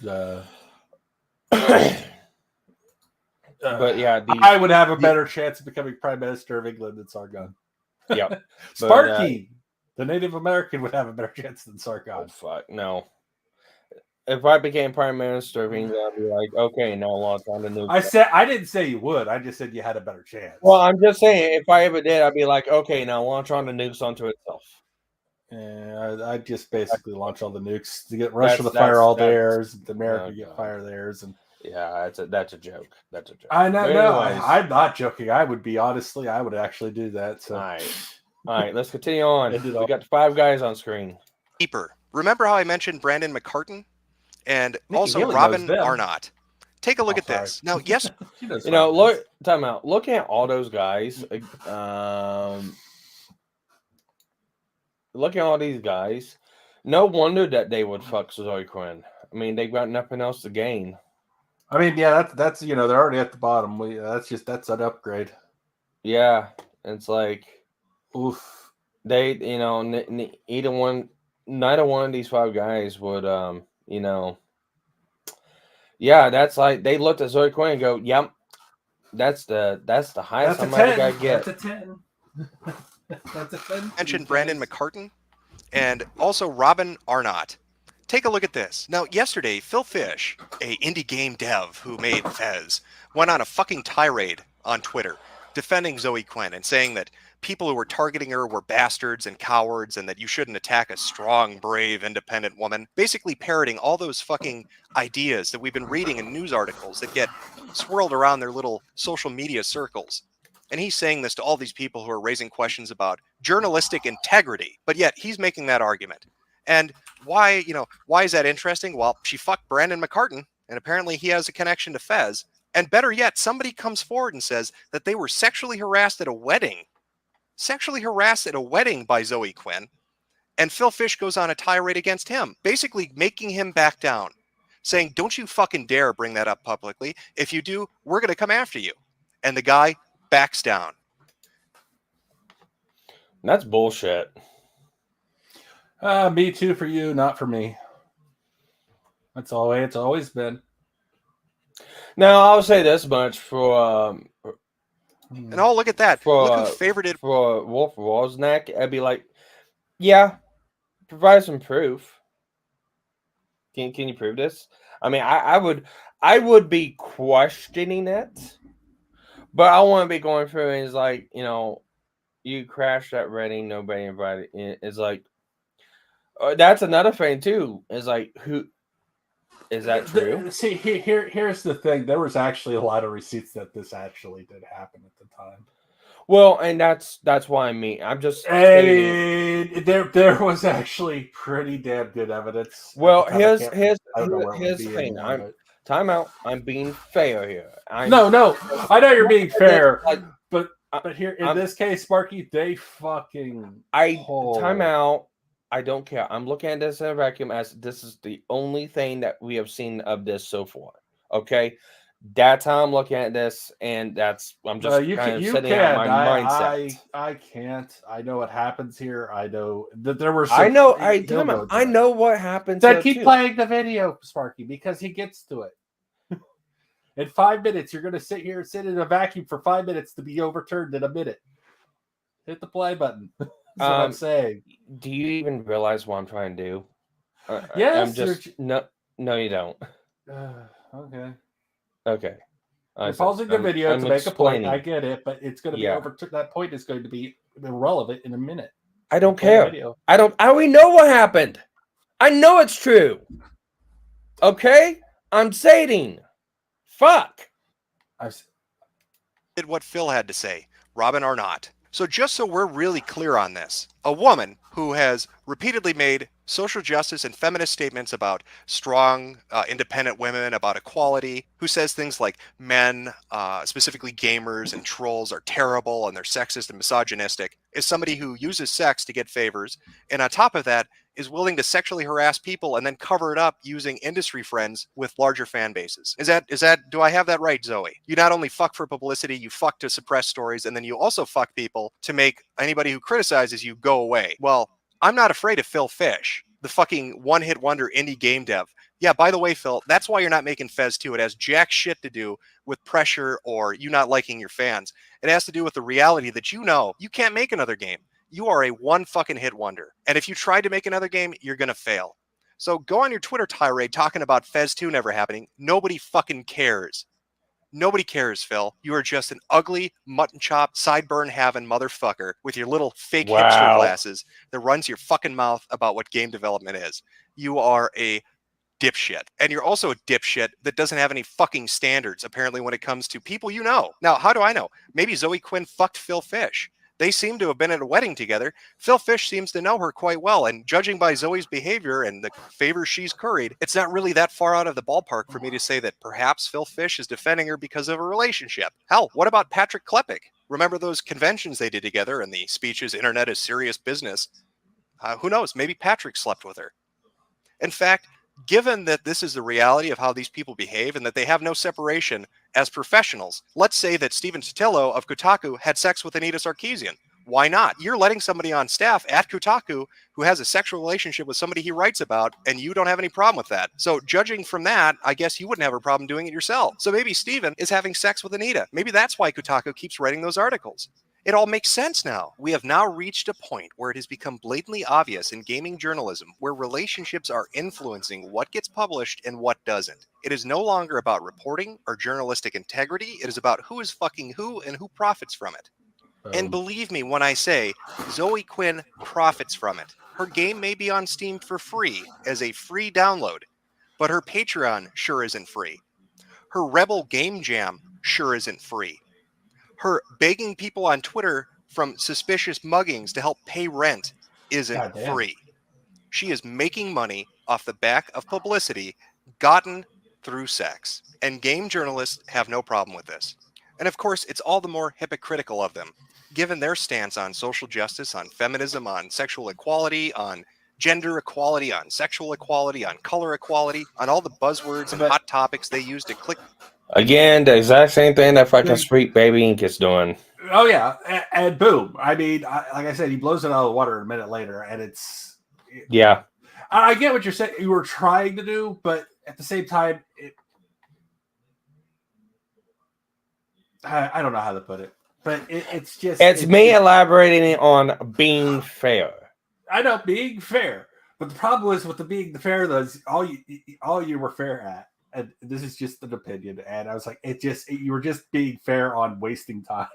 but yeah, I would have a better chance of becoming Prime Minister of England than Sargon. Yep. Sparky, the Native American, would have a better chance than Sargon. Oh, fuck, no. If I became Prime Minister of England, I'd be like, okay, now launch on the new. I didn't say you would. I just said you had a better chance. Well, I'm just saying, if I ever did, I'd be like, okay, now launch on the nukes onto itself. Yeah, I'd just basically launch all the nukes to get Russia to fire all theirs, America get fire theirs, and yeah, that's a joke. That's a joke. I know. No, I'm not joking. I would actually do that. So. All right. Let's continue on. We got 5 guys on screen. Deeper. Remember how I mentioned Brandon McCartan and Nikki also Haley Robin knows them. Arnott? Take a look at this. Now, yes, look. Time out. Looking at all those guys. Looking at all these guys. No wonder that they would fuck Zoe Quinn. I mean, they've got nothing else to gain. I mean, yeah, that's they're already at the bottom. That's an upgrade. Yeah, it's like, oof. They, neither one of these 5 guys would, yeah, that's like they looked at Zoe Quinn and go, yep, that's the highest I might gotta get. That's a 10. That's a 10. Mentioned Brandon McCartan and also Robin Arnott. Take a look at this. Now, yesterday, Phil Fish, a indie game dev who made Fez, went on a fucking tirade on Twitter defending Zoe Quinn and saying that people who were targeting her were bastards and cowards and that you shouldn't attack a strong, brave, independent woman. Basically parroting all those fucking ideas that we've been reading in news articles that get swirled around their little social media circles. And he's saying this to all these people who are raising questions about journalistic integrity. But yet he's making that argument. And why is that interesting? Well, she fucked Brandon McCartan, and apparently he has a connection to Fez. And better yet, somebody comes forward and says that they were sexually harassed at a wedding. Sexually harassed at a wedding by Zoe Quinn. And Phil Fish goes on a tirade against him, basically making him back down, saying, don't you fucking dare bring that up publicly. If you do, we're going to come after you. And the guy backs down. That's bullshit. Me too for you, not for me. That's all the way it's always been. Now, I'll say this much for... and oh, look at that. Look who favorited... For Wolf Wozniak, I'd be like, yeah, provide some proof. Can you prove this? I mean, I would be questioning it, but I want to be going through and it's like, you crashed that wedding, nobody invited. It's like, that's another thing too. Is like, who is that true? See, here's the thing. There was actually a lot of receipts that this actually did happen at the time. Well, and that's why I'm just. There was actually pretty damn good evidence. Well, here's the thing. Time out. I'm being fair here. No. I know you're being fair, but here in this case, Sparky, they fucking. Time out. I don't care. I'm looking at this in a vacuum as this is the only thing that we have seen of this so far. Okay, that's how I'm looking at this, and I'm just setting out my mindset. I can't. I know what happens here. I know that there were. I know what happens. Then keep playing the video, Sparky, because he gets to it. In 5 minutes, you're going to sit here and sit in a vacuum for 5 minutes to be overturned in a minute. Hit the play button. That's what I'm saying. Do you even realize what I'm trying to do? Yes. No, you don't. Okay. Okay. You're pausing the video to make a point. I get it, but it's going to be over. That point is going to be irrelevant in a minute. I don't care. I already know what happened. I know it's true. Okay? I'm stating. Fuck. I did what Phil had to say. Robin are not. So just so we're really clear on this, a woman who has repeatedly made social justice and feminist statements about strong, independent women, about equality, who says things like men, specifically gamers and trolls, are terrible and they're sexist and misogynistic, is somebody who uses sex to get favors, and on top of that, is willing to sexually harass people and then cover it up using industry friends with larger fan bases. Do I have that right, Zoe? You not only fuck for publicity, you fuck to suppress stories, and then you also fuck people to make anybody who criticizes you go away. Well, I'm not afraid of Phil Fish, the fucking one-hit wonder indie game dev. Yeah, by the way, Phil, that's why you're not making Fez 2. It has jack shit to do with pressure or you not liking your fans. It has to do with the reality that you know you can't make another game. You are a one fucking hit wonder. And if you tried to make another game, you're going to fail. So go on your Twitter tirade talking about Fez 2 never happening. Nobody fucking cares. Nobody cares, Phil. You are just an ugly, mutton chop, sideburn having motherfucker with your little fake hipster glasses that runs your fucking mouth about what game development is. You are a dipshit. And you're also a dipshit that doesn't have any fucking standards, apparently, when it comes to people you know. Now, how do I know? Maybe Zoe Quinn fucked Phil Fish. They seem to have been at a wedding together. Phil Fish seems to know her quite well, and judging by Zoe's behavior and the favors she's curried, it's not really that far out of the ballpark for me to say that perhaps Phil Fish is defending her because of a relationship. Hell, what about Patrick Klepek? Remember those conventions they did together and the speeches, internet is serious business? Who knows? Maybe Patrick slept with her. In fact, given that this is the reality of how these people behave and that they have no separation as professionals, let's say that Steven Sotillo of Kotaku had sex with Anita Sarkeesian. Why not? You're letting somebody on staff at Kotaku who has a sexual relationship with somebody he writes about, and you don't have any problem with that. So judging from that, I guess you wouldn't have a problem doing it yourself. So maybe Steven is having sex with Anita. Maybe that's why Kotaku keeps writing those articles. It all makes sense now. We have now reached a point where it has become blatantly obvious in gaming journalism where relationships are influencing what gets published and what doesn't. It is no longer about reporting or journalistic integrity. It is about who is fucking who and who profits from it. And believe me when I say Zoe Quinn profits from it. Her game may be on Steam for free as a free download, but her Patreon sure isn't free. Her Rebel Game Jam sure isn't free. Her begging people on Twitter from suspicious muggings to help pay rent isn't free. She is making money off the back of publicity gotten through sex. And game journalists have no problem with this. And of course, it's all the more hypocritical of them, given their stance on social justice, on feminism, on sexual equality, on gender equality, on sexual equality, on color equality, on all the buzzwords and hot topics they use to click. Again, the exact same thing that fucking Street Baby Inc. is doing. Oh, yeah. And boom. I mean, like I said, he blows it out of the water a minute later, and it's... Yeah. I get what you're saying. You were trying to do, but at the same time, I don't know how to put it, but it's just... It's me elaborating on being fair. I know, being fair. But the problem is with the being fair, though, is all you were fair at. And this is just an opinion, and I was like, you were just being fair on wasting time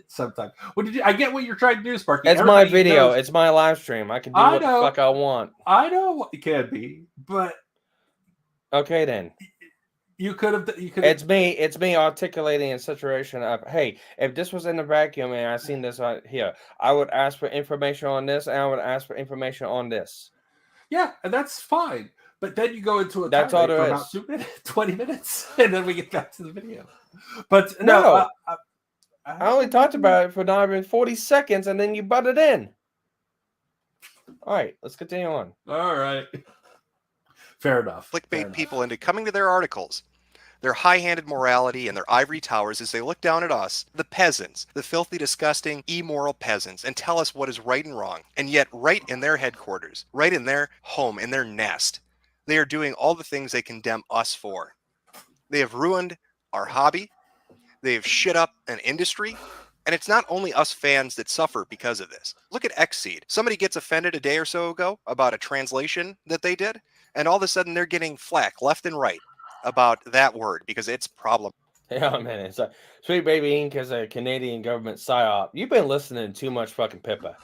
sometimes. I get what you're trying to do, Sparky. It's my video. It's my live stream. I can do what the fuck I want. I know what it can be, but okay then. You could have. It's me articulating a situation of, hey, if this was in the vacuum and I seen this right here, I would ask for information on this, and I would ask for information on this. Yeah, and that's fine. But then you go into a that's all there for about 20 minutes, and then we get back to the video. But no, I only talked about it for not even 40 seconds, and then you butted in. All right, let's continue on. All right. Fair enough. Clickbait people into coming to their articles. Their high-handed morality and their ivory towers as they look down at us, the peasants, the filthy, disgusting, immoral peasants, and tell us what is right and wrong. And yet, right in their headquarters, right in their home, in their nest, they are doing all the things they condemn us for. They have ruined our hobby. They have shit up an industry. And it's not only us fans that suffer because of this. Look at Xseed. Somebody gets offended a day or so ago about a translation that they did, and all of a sudden they're getting flack left and right about that word because it's problem. Yeah, man. It's like Sweet Baby Inc. is a Canadian government psyop. You've been listening to too much fucking Pippa.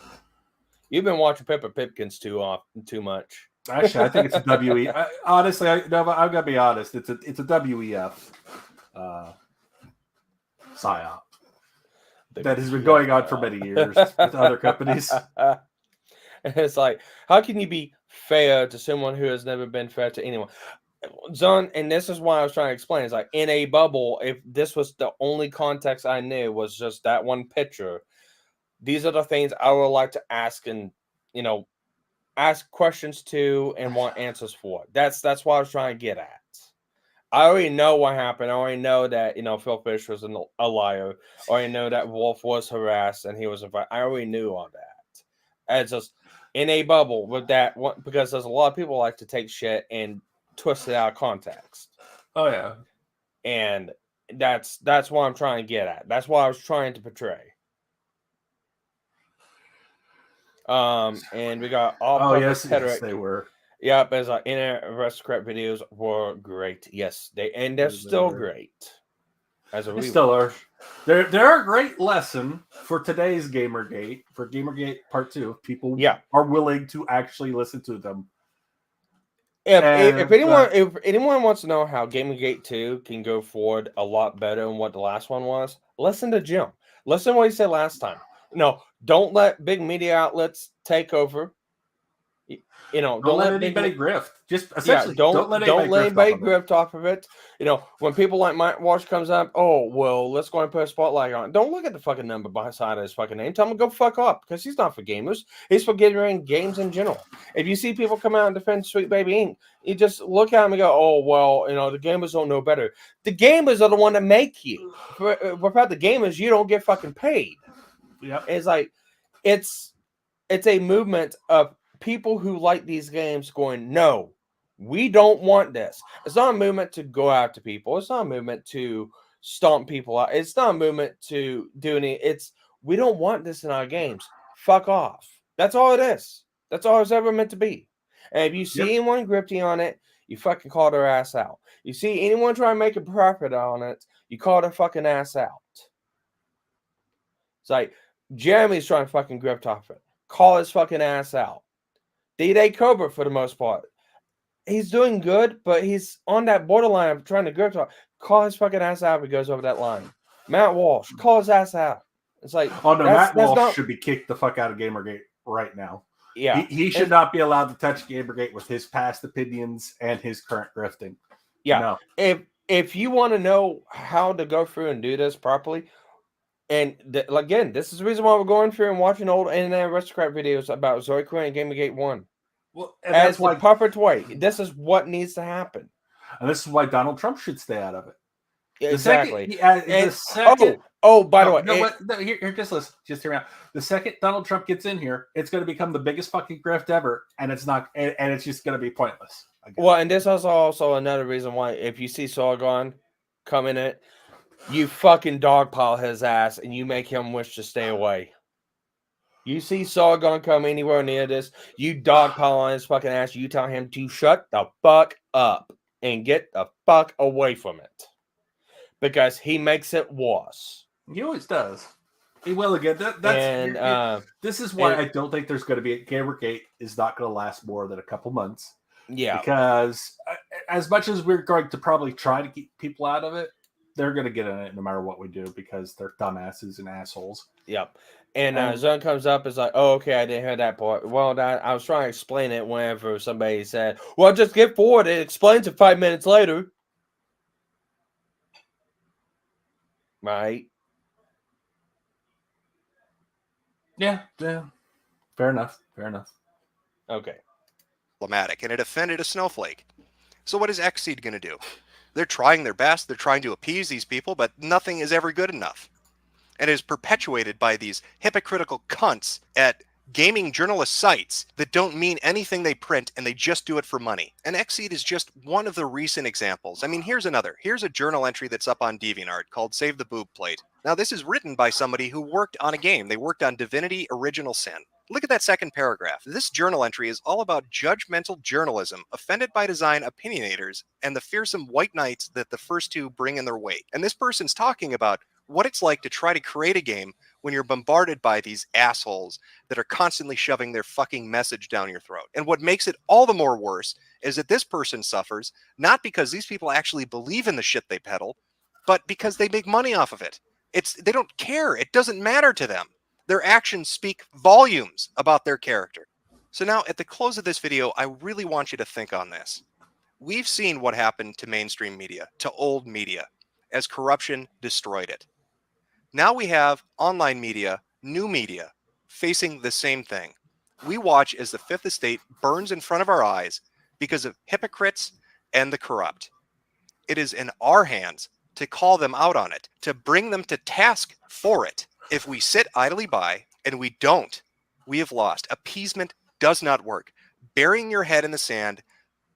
You've been watching Pippa Pipkins too much. Actually, I think it's a WE. Honestly, I'm gonna be honest. It's a WEF psyop that has been going on for many years with other companies. It's like, how can you be fair to someone who has never been fair to anyone? Zon, and this is why I was trying to explain. It's like, in a bubble, if this was the only context I knew was just that one picture, these are the things I would like to ask and, ask questions to and want answers for. That's what I was trying to get at. I already know what happened. I already know that, Phil Fish was a liar. I already know that Wolf was harassed and he was invited. I already knew all that. It's just in a bubble with that one, because there's a lot of people like to take shit and twist it out of context. Oh yeah. And that's what I'm trying to get at. That's what I was trying to portray. And we got all yes, they were. Yep, as our inner Aristocrat videos were great. Yes, they're still great. They still are. They're a great lesson for today's Gamergate, for Gamergate Part 2. If people are willing to actually listen to them. If anyone wants to know how Gamergate 2 can go forward a lot better than what the last one was, listen to Jim. Listen to what he said last time. Don't let big media outlets take over. Don't let anybody grift. Just essentially, don't let anybody grift off of it. When people like Mike Walsh comes up, let's go and put a spotlight on it. Don't look at the fucking number beside his fucking name. Tell him to go fuck up, because he's not for gamers. He's for getting games in general. If you see people come out and defend Sweet Baby Inc., you just look at them and go, the gamers don't know better. The gamers are the one that make you. Without the gamers, you don't get fucking paid. Yep. It's like it's a movement of people who like these games going, no, we don't want this. It's not a movement to go after people. It's not a movement to stomp people out. It's not a movement to do any. We don't want this in our games. Fuck off. That's all it is. That's all it's ever meant to be. And if you see anyone grifting on it, you fucking call their ass out. You see anyone trying to make a profit on it, you call their fucking ass out. It's like Jeremy's trying to fucking grift off it. Call his fucking ass out. D-Day Cobra, for the most part, he's doing good, but he's on that borderline of trying to grift off. Call his fucking ass out if he goes over that line. Matt Walsh, call his ass out. It's like, Matt Walsh should be kicked the fuck out of Gamergate right now. Yeah, he should not be allowed to touch Gamergate with his past opinions and his current grifting. Yeah, no. If you want to know how to go through and do this properly. And again, this is the reason why we're going through and watching old internet Aristocrat videos about Zoe Quinn and Gamergate 1. Well, as the perfect way. This is what needs to happen. And this is why Donald Trump should stay out of it. Exactly. By the way, here, just listen. Just hear me out. The second Donald Trump gets in here, it's going to become the biggest fucking grift ever, and it's not, and it's just going to be pointless. Well, and this is also another reason why, if you see Sargon come in it, you fucking dogpile his ass and you make him wish to stay away. You see Sargon come anywhere near this, you dogpile on his fucking ass. You tell him to shut the fuck up and get the fuck away from it, because he makes it worse. He always does. He will again. This is why I don't think there's going to be Gamergate is not going to last more than a couple months. Yeah, because as much as we're going to probably try to keep people out of it, they're going to get in it no matter what we do, because they're dumbasses and assholes. Yep. And Zone comes up, is like, oh, okay, I didn't hear that part. Well, I was trying to explain it whenever somebody said, well, just get forward. It explains it 5 minutes later. Right? Yeah. Fair enough. Okay. Problematic, and it offended a snowflake. So what is Xseed going to do? They're trying their best. They're trying to appease these people, but nothing is ever good enough. And it is perpetuated by these hypocritical cunts at gaming journalist sites that don't mean anything they print and they just do it for money. And Xseed is just one of the recent examples. I mean, here's another. Here's a journal entry that's up on DeviantArt called Save the Boob Plate. Now, this is written by somebody who worked on a game. They worked on Divinity Original Sin. Look at that second paragraph. This journal entry is all about judgmental journalism, offended by design opinionators, and the fearsome white knights that the first two bring in their wake. And this person's talking about what it's like to try to create a game when you're bombarded by these assholes that are constantly shoving their fucking message down your throat. And what makes it all the more worse is that this person suffers not because these people actually believe in the shit they peddle, but because they make money off of it. They don't care. It doesn't matter to them. Their actions speak volumes about their character. So now at the close of this video, I really want you to think on this. We've seen what happened to mainstream media, to old media, as corruption destroyed it. Now we have online media, new media, facing the same thing. We watch as the Fifth Estate burns in front of our eyes because of hypocrites and the corrupt. It is in our hands to call them out on it, to bring them to task for it. If we sit idly by and we don't, we have lost. Appeasement does not work. Burying your head in the sand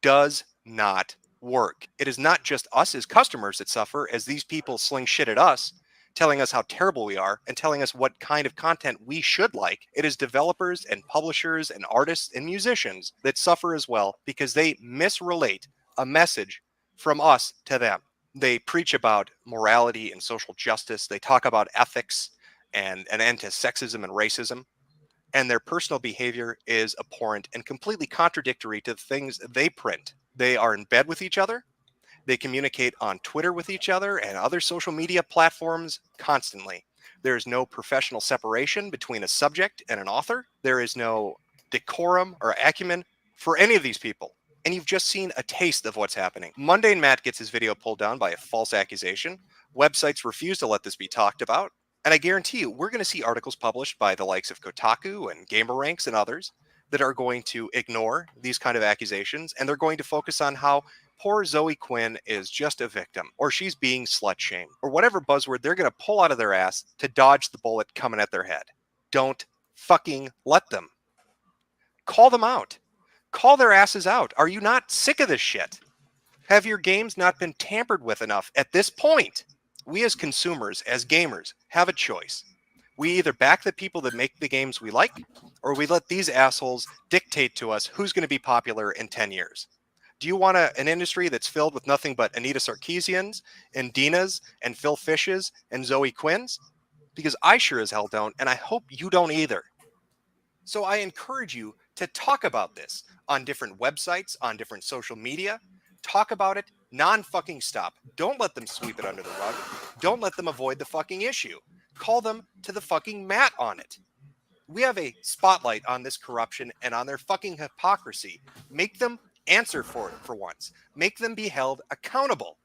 does not work. It is not just us as customers that suffer as these people sling shit at us, telling us how terrible we are and telling us what kind of content we should like. It is developers and publishers and artists and musicians that suffer as well because they misrelate a message from us to them. They preach about morality and social justice. They talk about ethics and an end to sexism and racism. And their personal behavior is abhorrent and completely contradictory to the things they print. They are in bed with each other. They communicate on Twitter with each other and other social media platforms constantly. There is no professional separation between a subject and an author. There is no decorum or acumen for any of these people. And you've just seen a taste of what's happening. Mundane Matt gets his video pulled down by a false accusation. Websites refuse to let this be talked about. And I guarantee you, we're going to see articles published by the likes of Kotaku and GamerRanks and others that are going to ignore these kind of accusations. And they're going to focus on how poor Zoe Quinn is just a victim, or she's being slut-shamed, or whatever buzzword they're going to pull out of their ass to dodge the bullet coming at their head. Don't fucking let them. Call them out. Call their asses out. Are you not sick of this shit? Have your games not been tampered with enough at this point? We as consumers, as gamers, have a choice. We either back the people that make the games we like, or we let these assholes dictate to us who's going to be popular in 10 years. Do you want an industry that's filled with nothing but Anita Sarkeesians and Dinas and Phil Fishes and Zoe Quinns? Because I sure as hell don't, and I hope you don't either. So I encourage you to talk about this on different websites, on different social media. Talk about it non-fucking stop. Don't let them sweep it under the rug. Don't let them avoid the fucking issue. Call them to the fucking mat on it. We have a spotlight on this corruption and on their fucking hypocrisy. Make them answer for it for once. Make them be held accountable.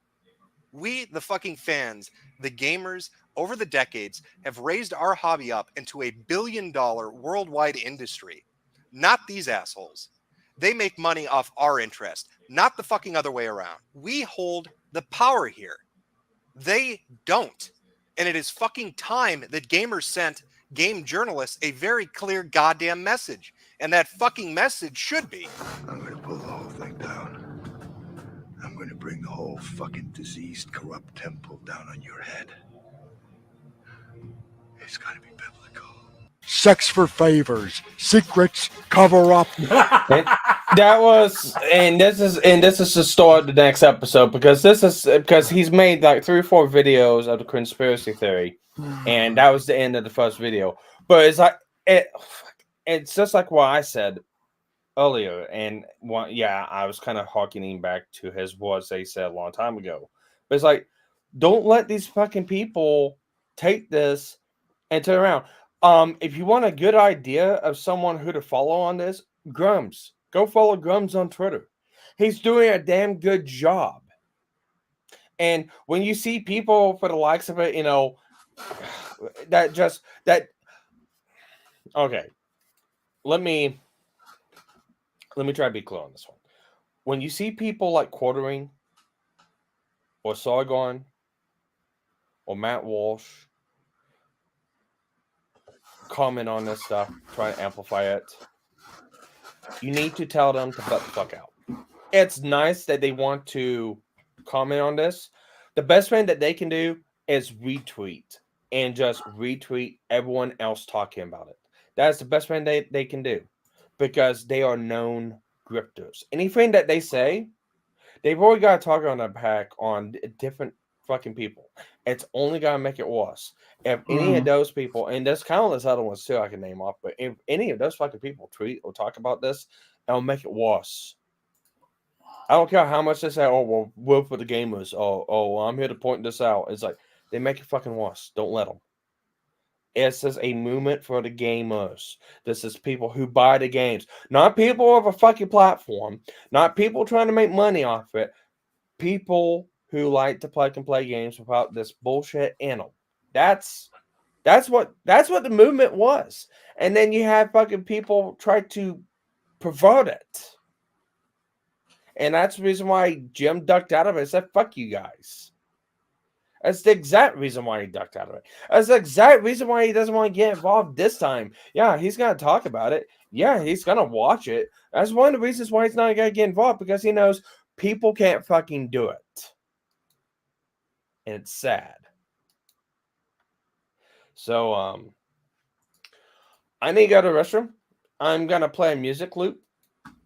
We, the fucking fans, the gamers, over the decades, have raised our hobby up into a billion-dollar worldwide industry. Not these assholes. They make money off our interest, not the fucking other way around. We hold the power here. They don't. And it is fucking time that gamers sent game journalists a very clear goddamn message. And that fucking message should be, I'm going to pull the whole thing down. I'm going to bring the whole fucking diseased, corrupt temple down on your head. It's got to be biblical. Sex for favors, secrets, cover up. This is the start of the next episode because he's made like 3 or 4 videos of the Quinnspiracy theory, and that was the end of the first video. But it's like it's just like what I said earlier, and I was kind of harkening back to his words they said a long time ago. But it's like, don't let these fucking people take this and turn around. If you want a good idea of someone who to follow on this, Grums. Go follow Grums on Twitter. He's doing a damn good job. And when you see people for the likes of it, okay. Let me try to be clear on this one. When you see people like Quartering or Sargon or Matt Walsh comment on this stuff, try to amplify it, you need to tell them to butt the fuck out. It's nice that they want to comment on this. The best thing that they can do is retweet and just retweet everyone else talking about it. That's the best thing they can do because they are known grifters. Anything that they say, they've already got to talk on their back on different fucking people. It's only going to make it worse. If any of those people, and there's countless other ones too I can name off, but if any of those fucking people tweet or talk about this, it'll make it worse. I don't care how much they say, oh, well, we're for the gamers. Oh, I'm here to point this out. It's like, they make it fucking worse. Don't let them. It's just a movement for the gamers. This is people who buy the games. Not people of a fucking platform. Not people trying to make money off it. People who like to play games without this bullshit in them. That's what the movement was. And then you have fucking people try to pervert it. And that's the reason why Jim ducked out of it. He said, fuck you guys. That's the exact reason why he ducked out of it. That's the exact reason why he doesn't want to get involved this time. Yeah, he's going to talk about it. Yeah, he's going to watch it. That's one of the reasons why he's not going to get involved, because he knows people can't fucking do it. And it's sad. So, I need to go to the restroom. I'm going to play a music loop.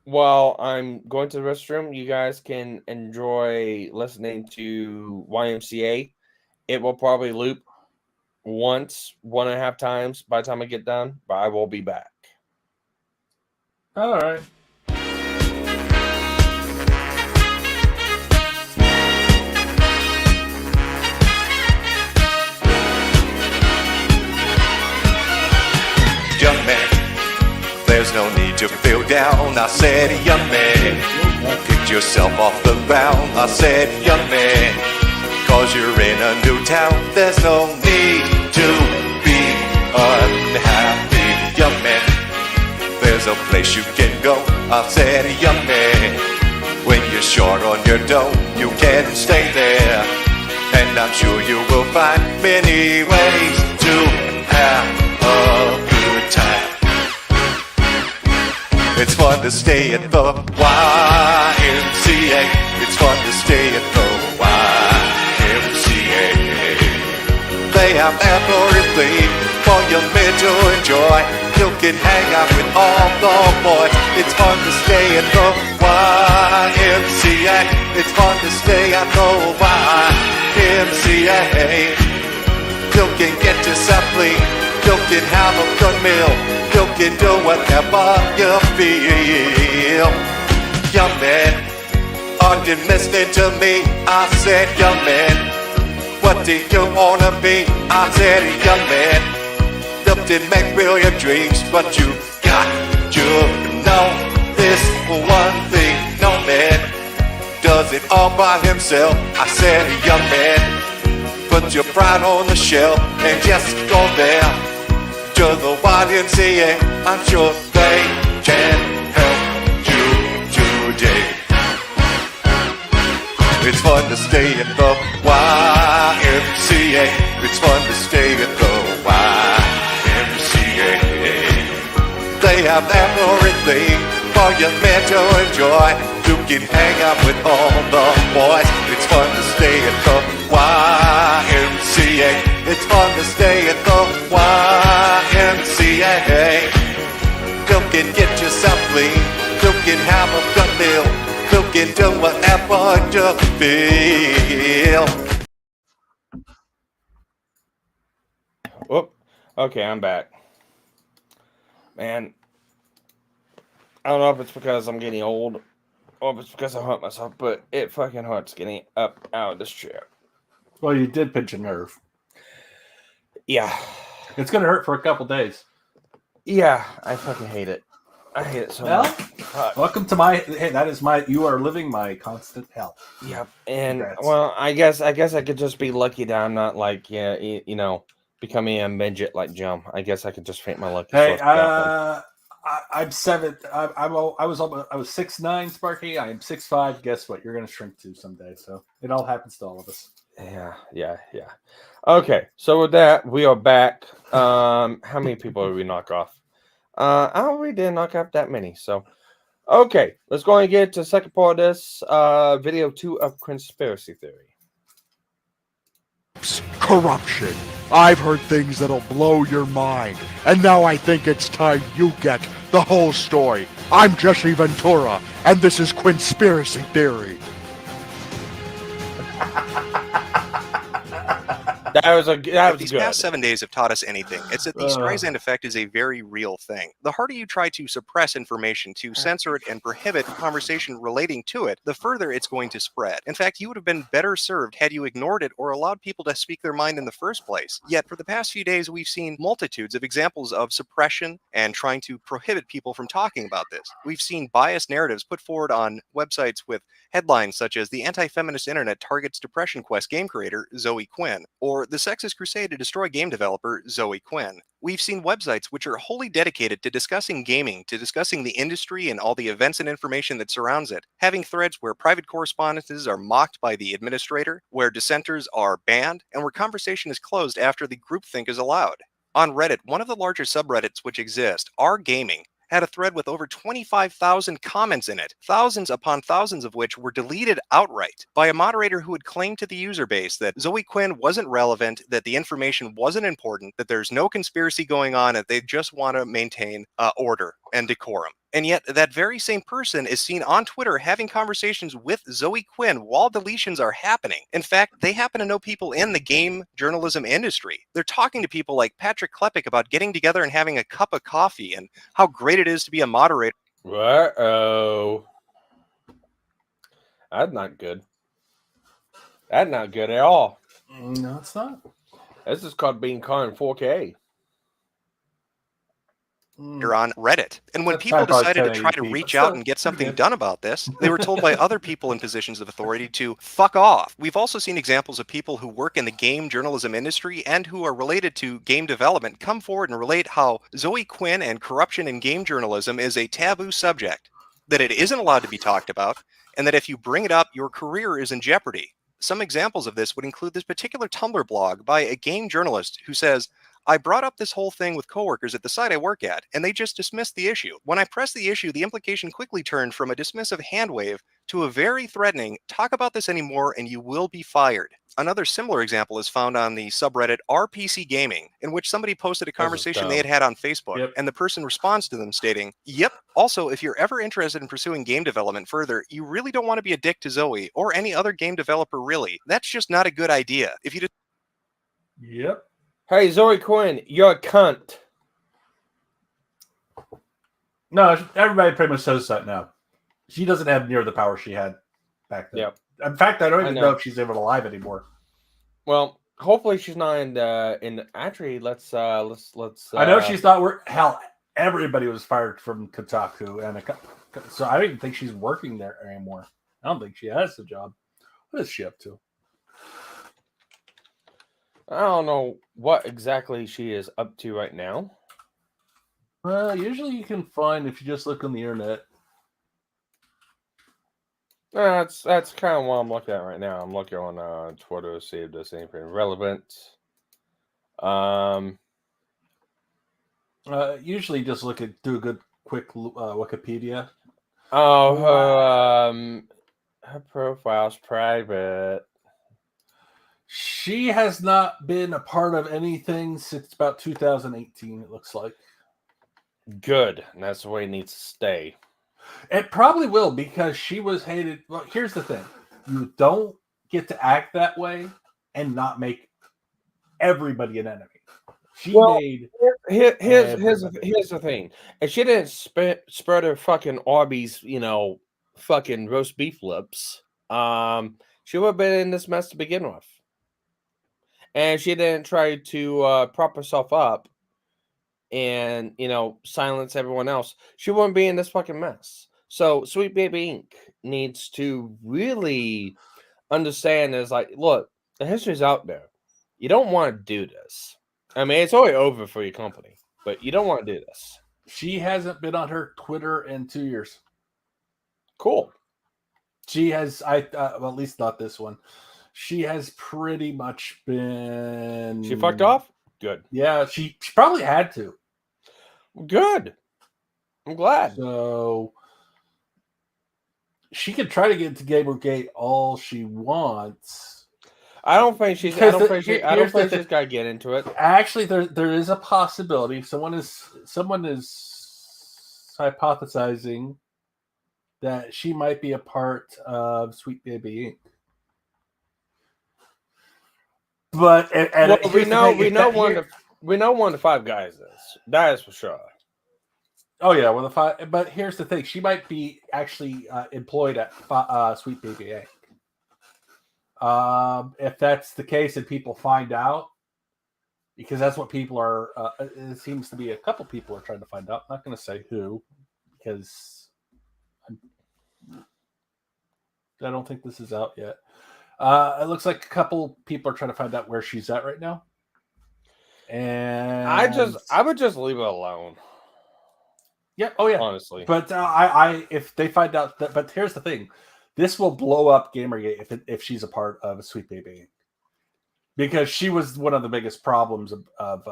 While I'm going to the restroom, you guys can enjoy listening to YMCA. It will probably loop once, 1.5 times by the time I get done, but I will be back. All right. Young man, there's no need to feel down. I said, young man, get yourself off the ground. I said, young man, cause you're in a new town. There's no need to be unhappy. Young man, there's a place you can go. I said, young man, when you're short on your dough, you can stay there. And I'm sure you will find many ways to have a good time. It's fun to stay at the YMCA. It's fun to stay at the YMCA. They have everything for your men to enjoy. You can hang out with all the boys. It's fun to stay at the YMCA. It's fun to stay at the YMCA. You can get yourself clean. You can have a good meal. You can do whatever you feel. Young man, are you listening to me? I said, young man, what do you wanna be? I said, young man, look to make real your dreams, but you got to know this one thing. No man does it all by himself. I said, young man, put your pride on the shelf and just go there to the YMCA. I'm sure they can help you today. It's fun to stay at the YMCA. It's fun to stay at the YMCA. They have everything for your man to enjoy. You can hang out with all the boys. It's fun to stay at the YMCA. It's fun to stay at the YMCA. You can get yourself clean. You can have a good meal. You can do whatever you feel. Whoop. Okay, I'm back. Man, I don't know if it's because I'm getting old or if it's because I hurt myself, but it fucking hurts getting up out of this chair. Well, you did pinch a nerve. Yeah. It's going to hurt for a couple days. Yeah, I fucking hate it. I hate it so much. Welcome to my... Hey, that is my... You are living my constant hell. Yep. And, Congrats. well, I guess I could just be lucky that I'm not, like, you know, becoming a midget like Jim. I guess I could just faint my lucky. Hey, I'm 7. I was 6'9", Sparky. I am 6'5". Guess what? You're going to shrink too someday. So it all happens to all of us. Yeah. Okay, so with that, we are back. How many people did we knock off? We didn't knock off that many. So, okay, let's go and get to the second part of this video 2 of Quinnspiracy theory. Corruption. I've heard things that'll blow your mind, and now I think it's time you get the whole story. I'm Jesse Ventura, and this is Quinnspiracy theory. That was These good. past 7 days have taught us anything. It's that the Streisand effect is a very real thing. The harder you try to suppress information, to censor it and prohibit conversation relating to it, the further it's going to spread. In fact, you would have been better served had you ignored it or allowed people to speak their mind in the first place. Yet, for the past few days, we've seen multitudes of examples of suppression and trying to prohibit people from talking about this. We've seen biased narratives put forward on websites with headlines such as "The Anti-Feminist Internet Targets Depression Quest Game Creator Zoe Quinn," or "The Sexist Crusade to Destroy Game Developer Zoe Quinn." We've seen websites which are wholly dedicated to discussing gaming, to discussing the industry and all the events and information that surrounds it, having threads where private correspondences are mocked by the administrator, where dissenters are banned, and where conversation is closed after the groupthink is allowed. On Reddit, one of the larger subreddits which exist, R Gaming, had a thread with over 25,000 comments in it, thousands upon thousands of which were deleted outright by a moderator who had claimed to the user base that Zoe Quinn wasn't relevant, that the information wasn't important, that there's no conspiracy going on, that they just want to maintain order and decorum. And yet that very same person is seen on Twitter having conversations with Zoe Quinn while deletions are happening. In fact, they happen to know people in the game journalism industry. They're talking to people like Patrick Klepek about getting together and having a cup of coffee and how great it is to be a moderator. Uh-oh. That's not good. That's not good at all. No, it's not. This is called being caught in 4K. You're on Reddit. And when people decided to try to reach out and get something done about this, they were told by other people in positions of authority to fuck off. We've also seen examples of people who work in the game journalism industry and who are related to game development come forward and relate how Zoe Quinn and corruption in game journalism is a taboo subject, that it isn't allowed to be talked about, and that if you bring it up, your career is in jeopardy. Some examples of this would include this particular Tumblr blog by a game journalist who says, "I brought up this whole thing with coworkers at the site I work at, and they just dismissed the issue. When I pressed the issue, the implication quickly turned from a dismissive hand wave to a very threatening, talk about this anymore and you will be fired." Another similar example is found on the subreddit RPC Gaming, in which somebody posted a conversation they had on Facebook, and the person responds to them stating, "Yep, also, if you're ever interested in pursuing game development further, you really don't want to be a dick to Zoe or any other game developer really. That's just not a good idea. If you Yep. Hey, Zoe Quinn, you're a cunt. No, everybody pretty much says that now. She doesn't have near the power she had back then. Yep. In fact, I don't even know if she's even alive anymore. Well, hopefully she's not in actually, let's I know she's not hell, everybody was fired from Kotaku, and so I don't even think she's working there anymore. I don't think she has the job. What is she up to? I don't know what exactly she is up to right now. Usually you can find if you just look on the internet. That's kind of what I'm looking at right now. I'm looking on Twitter to see if there's anything relevant. Usually just do a good quick Wikipedia. Oh, her profile's private. She has not been a part of anything since about 2018, it looks like. Good. And that's the way it needs to stay. It probably will, because she was hated. Well, here's the thing. You don't get to act that way and not make everybody an enemy. She made... Here's the thing. If she didn't spread her fucking Arby's, fucking roast beef lips, she would have been in this mess to begin with. And she didn't try to prop herself up and, silence everyone else. She wouldn't be in this fucking mess. So Sweet Baby Inc. needs to really understand is like, look, the history's out there. You don't want to do this. I mean, it's already over for your company, but you don't want to do this. She hasn't been on her Twitter in 2 years. Cool. She has, well, at least not this one. She has pretty much been. She fucked off? Good. Yeah, she probably had to. Good. I'm glad. So she can try to get into Gamergate all she wants. I don't think she's got to get into it. Actually, there is a possibility. Someone is hypothesizing that she might be a part of Sweet Baby Inc. But we know one of the five guys is. That is for sure. Oh yeah, well the five. But here's the thing: she might be actually employed at Sweet Baby Inc. If that's the case, and people find out, because that's what people are. It seems to be a couple people are trying to find out. I'm not going to say who, because I don't think this is out yet. It looks like a couple people are trying to find out where she's at right now. And I would just leave it alone. Yeah. Oh yeah. Honestly, but if they find out that, but here's the thing, this will blow up Gamergate if she's a part of a Sweet Baby, because she was one of the biggest problems of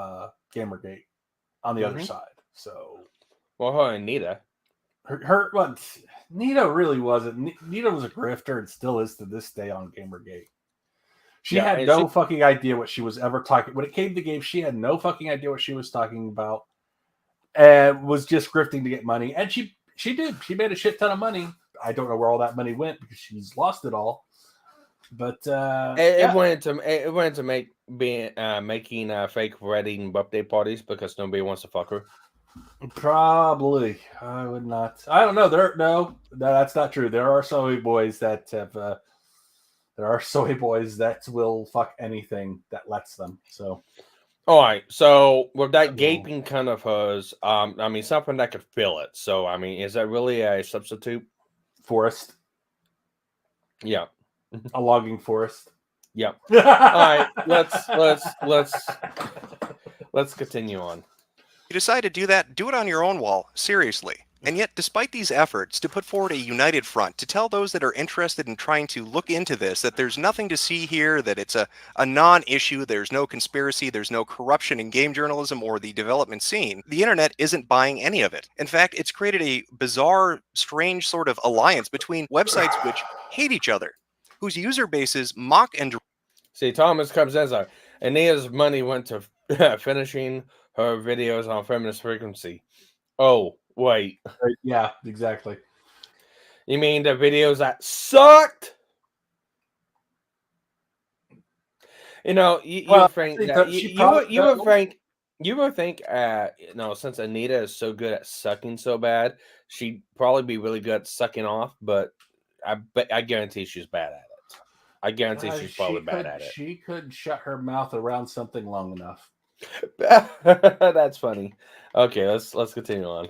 Gamergate on the other side. So, well, her and Nita. Nita really wasn't. Nita was a grifter and still is to this day on Gamergate. She had no fucking idea what she was ever talking. When it came to games, she had no fucking idea what she was talking about, and was just grifting to get money. And she did. She made a shit ton of money. I don't know where all that money went because she's lost it all. But it went to making fake wedding birthday parties because nobody wants to fuck her. Probably, I would not. I don't know. No, that's not true. There are soy boys that have. There are soy boys that will fuck anything that lets them. So, all right. So with that gaping cunt of hers, I mean something that could fill it. So I mean, is that really a substitute? Forest. Yeah, a logging forest. Yeah. All right. Let's continue on. You decide to do that, do it on your own wall, seriously. And yet, despite these efforts to put forward a united front, to tell those that are interested in trying to look into this, that there's nothing to see here, that it's a non-issue, there's no conspiracy, there's no corruption in game journalism or the development scene, the internet isn't buying any of it. In fact, it's created a bizarre, strange sort of alliance between websites which hate each other, whose user bases mock and... See, Thomas comes in, like, Ania's money went to finishing her videos on feminist frequency. Oh, wait. Yeah, exactly. You mean the videos that sucked? You know, you would think that you would think, since Anita is so good at sucking so bad, she'd probably be really good at sucking off. But I guarantee she's bad at it. I guarantee she's probably bad at it. She couldn't shut her mouth around something long enough. That's funny. Okay, let's continue on.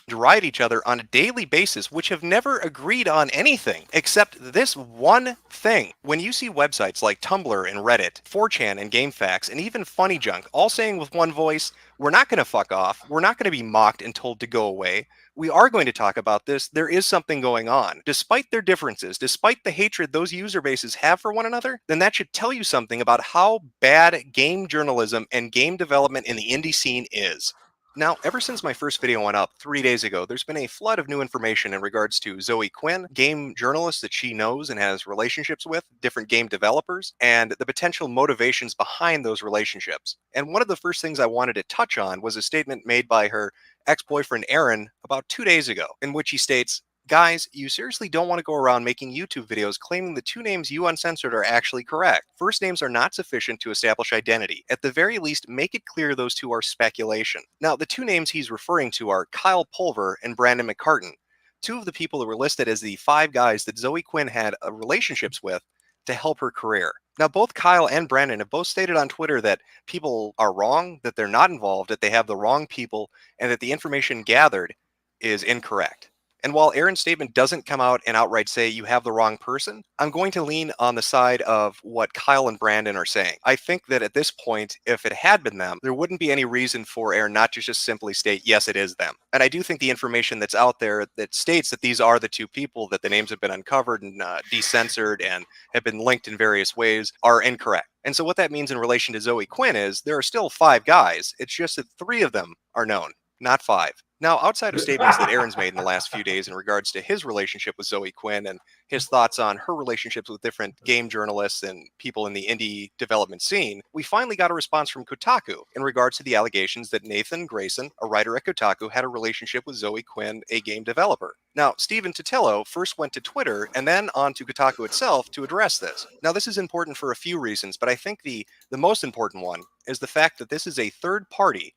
Deride each other on a daily basis, which have never agreed on anything except this one thing. When you see websites like Tumblr and Reddit, 4chan and GameFAQs, and even Funny Junk all saying with one voice, we're not going to fuck off, we're not going to be mocked and told to go away, we are going to talk about this, there is something going on. Despite their differences, despite the hatred those user bases have for one another, then that should tell you something about how bad game journalism and game development in the indie scene is. Now, ever since my first video went up 3 days ago, there's been a flood of new information in regards to Zoe Quinn, game journalists that she knows and has relationships with, different game developers, and the potential motivations behind those relationships. And one of the first things I wanted to touch on was a statement made by her ex-boyfriend Aaron about 2 days ago, in which he states, "Guys, you seriously don't want to go around making YouTube videos claiming the two names you uncensored are actually correct. First names are not sufficient to establish identity. At the very least, make it clear those two are speculation." Now, the two names he's referring to are Kyle Pulver and Brandon McCartan, two of the people that were listed as the 5 guys that Zoe Quinn had relationships with to help her career. Now, both Kyle and Brandon have both stated on Twitter that people are wrong, that they're not involved, that they have the wrong people, and that the information gathered is incorrect. And while Aaron's statement doesn't come out and outright say you have the wrong person, I'm going to lean on the side of what Kyle and Brandon are saying. I think that at this point, if it had been them, there wouldn't be any reason for Aaron not to just simply state, yes, it is them. And I do think the information that's out there that states that these are the two people, that the names have been uncovered and decensored and have been linked in various ways, are incorrect. And so what that means in relation to Zoe Quinn is there are still 5 guys. It's just that 3 of them are known, not 5. Now, outside of statements that Aaron's made in the last few days in regards to his relationship with Zoe Quinn and his thoughts on her relationships with different game journalists and people in the indie development scene, we finally got a response from Kotaku in regards to the allegations that Nathan Grayson, a writer at Kotaku, had a relationship with Zoe Quinn, a game developer. Now, Stephen Totilo first went to Twitter and then on to Kotaku itself to address this. Now, this is important for a few reasons, but I think the most important one is the fact that this is a third party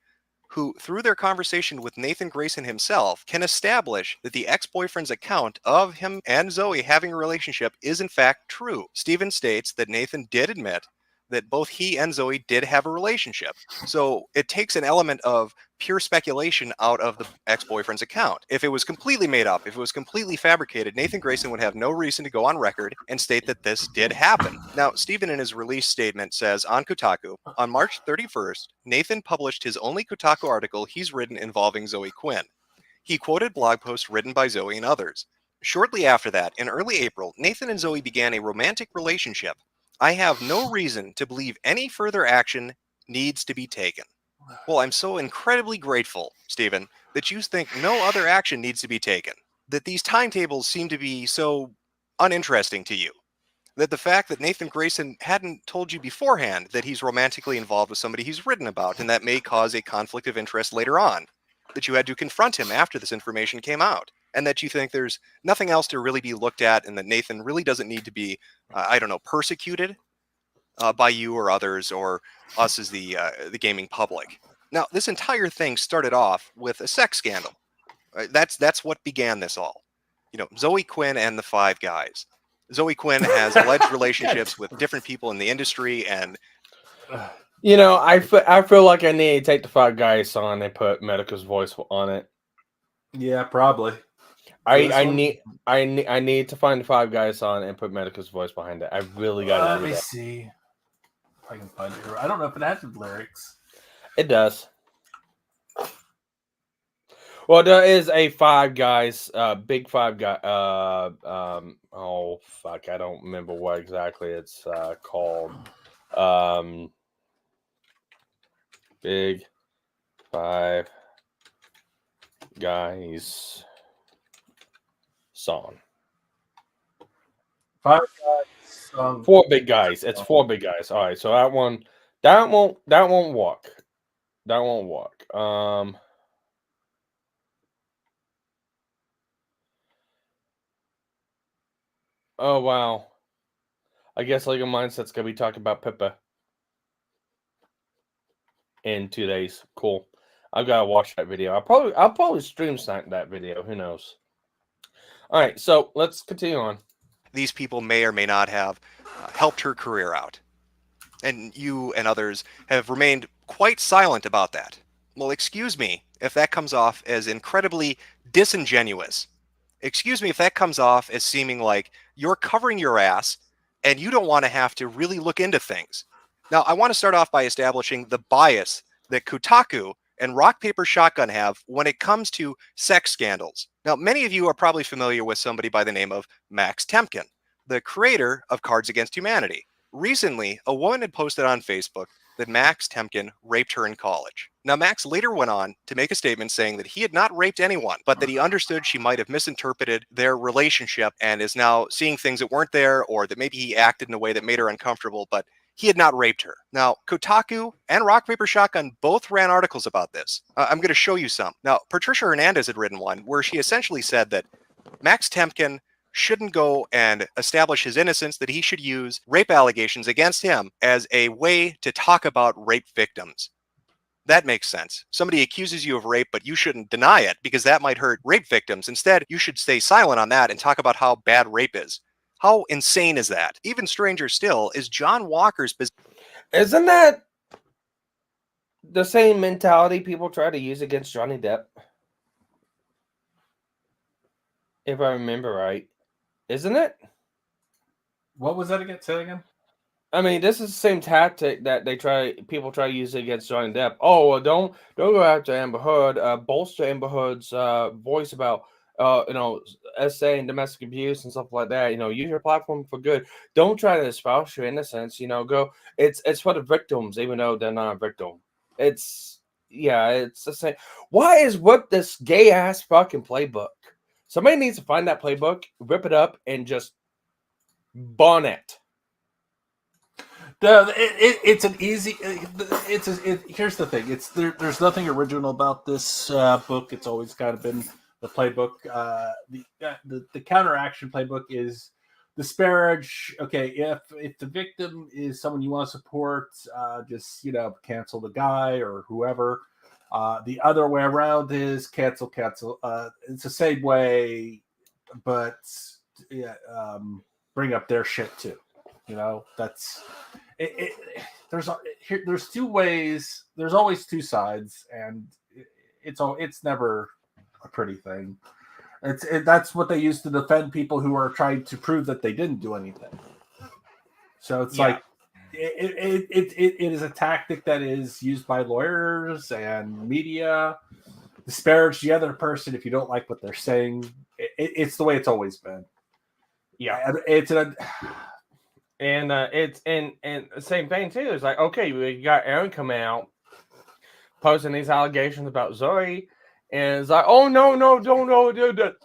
who, through their conversation with Nathan Grayson himself, can establish that the ex-boyfriend's account of him and Zoe having a relationship is in fact true. Stephen states that Nathan did admit that both he and Zoe did have a relationship. So it takes an element of pure speculation out of the ex-boyfriend's account. If it was completely made up, if it was completely fabricated, Nathan Grayson would have no reason to go on record and state that this did happen. Now, Stephen in his release statement says on Kotaku, on March 31st, Nathan published his only Kotaku article he's written involving Zoe Quinn. He quoted blog posts written by Zoe and others. Shortly after that, in early April, Nathan and Zoe began a romantic relationship. I have no reason to believe any further action needs to be taken. Well, I'm so incredibly grateful, Stephen, that you think no other action needs to be taken. That these timetables seem to be so uninteresting to you. That the fact that Nathan Grayson hadn't told you beforehand that he's romantically involved with somebody he's written about and that may cause a conflict of interest later on. That you had to confront him after this information came out. And that you think there's nothing else to really be looked at and that Nathan really doesn't need to be, persecuted by you or others or us as the gaming public. Now, this entire thing started off with a sex scandal. That's what began this all. Zoe Quinn and the 5 guys. Zoe Quinn has alleged relationships with different people in the industry and... I feel like I need to take the 5 guys song and put Metokur's voice on it. Yeah, probably. I need to find the 5 guys on and put Metokur's voice behind it. I really got to do that. Let me see if I can find it. I don't know if it has the lyrics. It does. Well, there is a 5 guys, big 5 guy. Oh fuck, I don't remember what exactly it's called. Big 5 guys song. 5 guys. 4 big guys. It's 4 big guys. All right, so that won't walk. That won't walk. Oh wow. I guess Lego Mindset's gonna be talking about Pippa in 2 days. Cool. I've got to watch that video. I'll probably stream snack that video. Who knows? All right, so let's continue on. These people may or may not have helped her career out. And you and others have remained quite silent about that. Well, excuse me if that comes off as incredibly disingenuous. Excuse me if that comes off as seeming like you're covering your ass and you don't want to have to really look into things. Now, I want to start off by establishing the bias that Kotaku and Rock, Paper, Shotgun have when it comes to sex scandals. Now, many of you are probably familiar with somebody by the name of Max Temkin, the creator of Cards Against Humanity. Recently, a woman had posted on Facebook that Max Temkin raped her in college. Now, Max later went on to make a statement saying that he had not raped anyone, but that he understood she might have misinterpreted their relationship and is now seeing things that weren't there, or that maybe he acted in a way that made her uncomfortable, but he had not raped her. Now, Kotaku and Rock, Paper, Shotgun both ran articles about this. I'm going to show you some. Now, Patricia Hernandez had written one where she essentially said that Max Temkin shouldn't go and establish his innocence, that he should use rape allegations against him as a way to talk about rape victims. That makes sense. Somebody accuses you of rape, but you shouldn't deny it because that might hurt rape victims. Instead, you should stay silent on that and talk about how bad rape is. How insane is that? Even stranger still is John Walker's business. Isn't that the same mentality people try to use against Johnny Depp? If I remember right, isn't it? What was that again? Say it again. I mean, this is the same tactic that people try to use against Johnny Depp. Oh, well, don't go after Amber Heard. Bolster Amber Heard's voice about SA and domestic abuse and stuff like that. Use your platform for good. Don't try to espouse your innocence. Go. It's for the victims, even though they're not a victim. It's the same. Why is with this gay ass fucking playbook? Somebody needs to find that playbook, rip it up, and just burn it. It's an easy. Here's the thing. There's nothing original about this book. It's always kind of been the playbook. The counteraction playbook is disparage. Okay, if the victim is someone you want to support, just cancel the guy or whoever. The other way around is cancel. It's the same way, but bring up their shit too. That's it. There's two ways. There's always two sides, and it's never a pretty thing. That's what they use to defend people who are trying to prove that they didn't do anything. So it's like it is a tactic that is used by lawyers and media. Disparage the other person if you don't like what they're saying. It's the way it's always been. Yeah, And it's and the same thing too. It's like, okay, we got Aaron coming out posting these allegations about Zoe, and it's like, oh no, don't do that.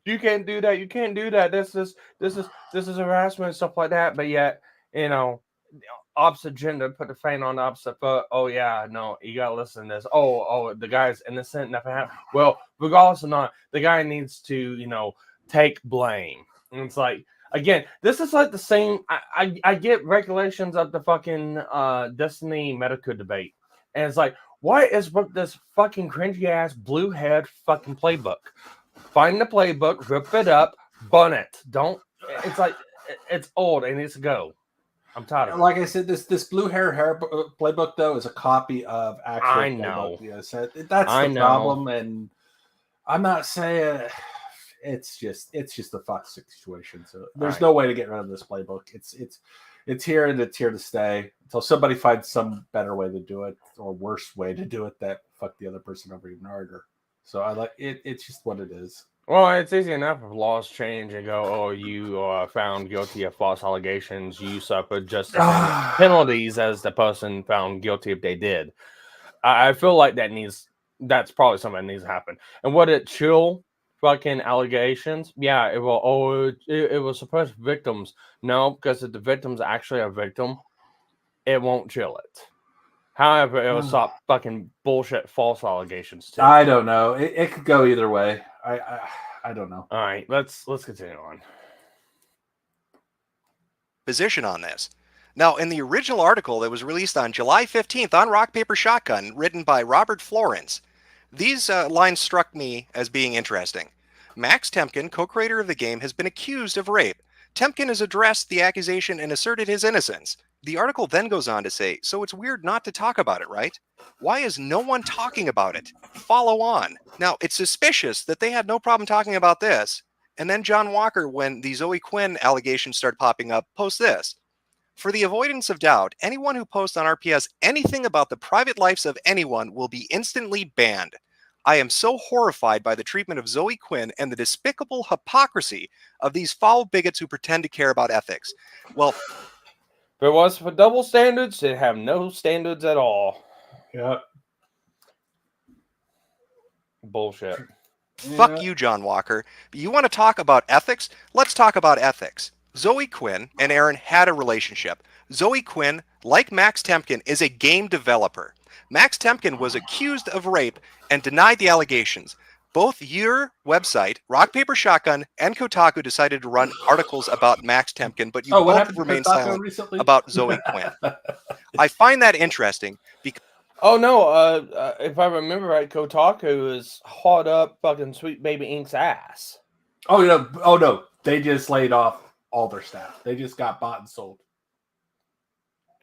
You can't do that. You can't do that. This is harassment and stuff like that. But yet, opposite gender put the fan on the opposite foot. Oh yeah, no, you gotta listen to this. Oh, the guy's innocent. Nothing happened. Well, regardless or not, the guy needs to take blame. And it's like, again, this is like the same. I get regulations of the fucking Destiny Metokur debate, and it's like, what is with this fucking cringy ass blue head fucking playbook? Find the playbook, rip it up, burn it. Don't. It's like it's old. It needs to go. I'm tired of it. Like I said, this blue hair playbook though is a copy of actual. I know. Playbook. Yes, that's the problem, and I'm not saying. It's just a fuck situation. So there's no way to get rid of this playbook. It's here and it's here to stay until somebody finds some better way to do it or worse way to do it that fuck the other person over even harder. So I like it. It's just what it is. Well, it's easy enough if laws change and go, oh, you are found guilty of false allegations. You suffered just the same penalties as the person found guilty if they did. I feel like that's probably something that needs to happen. And would it chill fucking allegations? Yeah, it will. Oh, it will suppress victims. No, because if the victim's actually a victim, it won't chill it. However, it will stop fucking bullshit false allegations too. I don't know. It could go either way. I don't know. All right, let's continue on. Position on this. Now, in the original article that was released on July 15th on Rock Paper Shotgun, written by Robert Florence, these lines struck me as being interesting. Max Temkin, co-creator of the game, has been accused of rape. Temkin has addressed the accusation and asserted his innocence. The article then goes on to say, so it's weird not to talk about it, right? Why is no one talking about it? Follow on. Now, it's suspicious that they had no problem talking about this. And then John Walker, when the Zoe Quinn allegations start popping up, posts this. For the avoidance of doubt, anyone who posts on RPS anything about the private lives of anyone will be instantly banned. I am so horrified by the treatment of Zoe Quinn and the despicable hypocrisy of these foul bigots who pretend to care about ethics. Well, if it was for double standards, they'd have no standards at all. Yeah. Bullshit. Fuck you, John Walker. You want to talk about ethics? Let's talk about ethics. Zoe Quinn and Aaron had a relationship. Zoe Quinn, like Max Temkin, is a game developer. Max Temkin was accused of rape and denied the allegations. Both your website, Rock Paper Shotgun, and Kotaku decided to run articles about Max Temkin, but you both remained silent about Zoe Quinn. I find that interesting because... Oh no, if I remember right, Kotaku is hot up fucking Sweet Baby Ink's ass. Oh no, they just laid off all their staff. They just got bought and sold.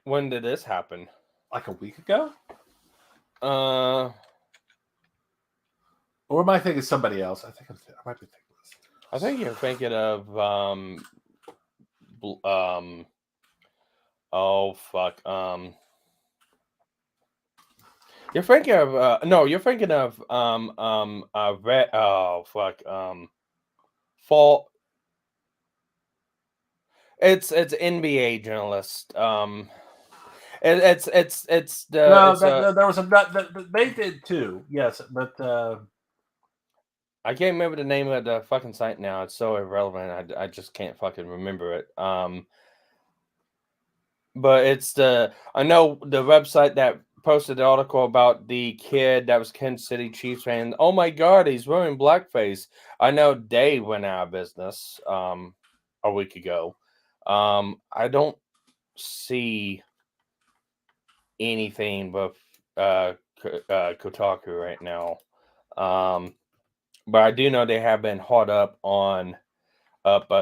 When did this happen? Like a week ago? Or am I thinking somebody else? I might be thinking this. I think you're thinking of oh fuck. You're thinking of no, you're thinking of fall. It's NBA journalist. It's the No, it's there was a they did too. Yes, but I can't remember the name of the fucking site now. It's so irrelevant. I just can't fucking remember it. But it's I know the website that posted the article about the kid that was Kansas City Chiefs fan. Oh my God, he's wearing blackface. I know they went out of business a week ago. I don't see anything but Kotaku right now. But I do know they have been hot up on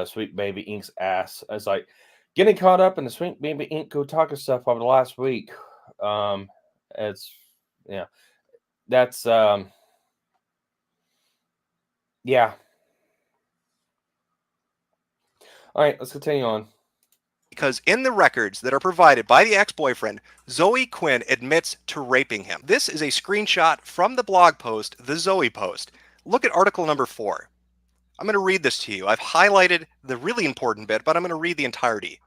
Sweet Baby Ink's ass. It's like getting caught up in the Sweet Baby Ink Kotaku stuff over the last week. It's that's yeah. All right, let's continue on. Because in the records that are provided by the ex-boyfriend, Zoe Quinn admits to raping him. This is a screenshot from the blog post, the Zoe post. Look at article number 4. I'm going to read this to you. I've highlighted the really important bit, but I'm going to read the entirety.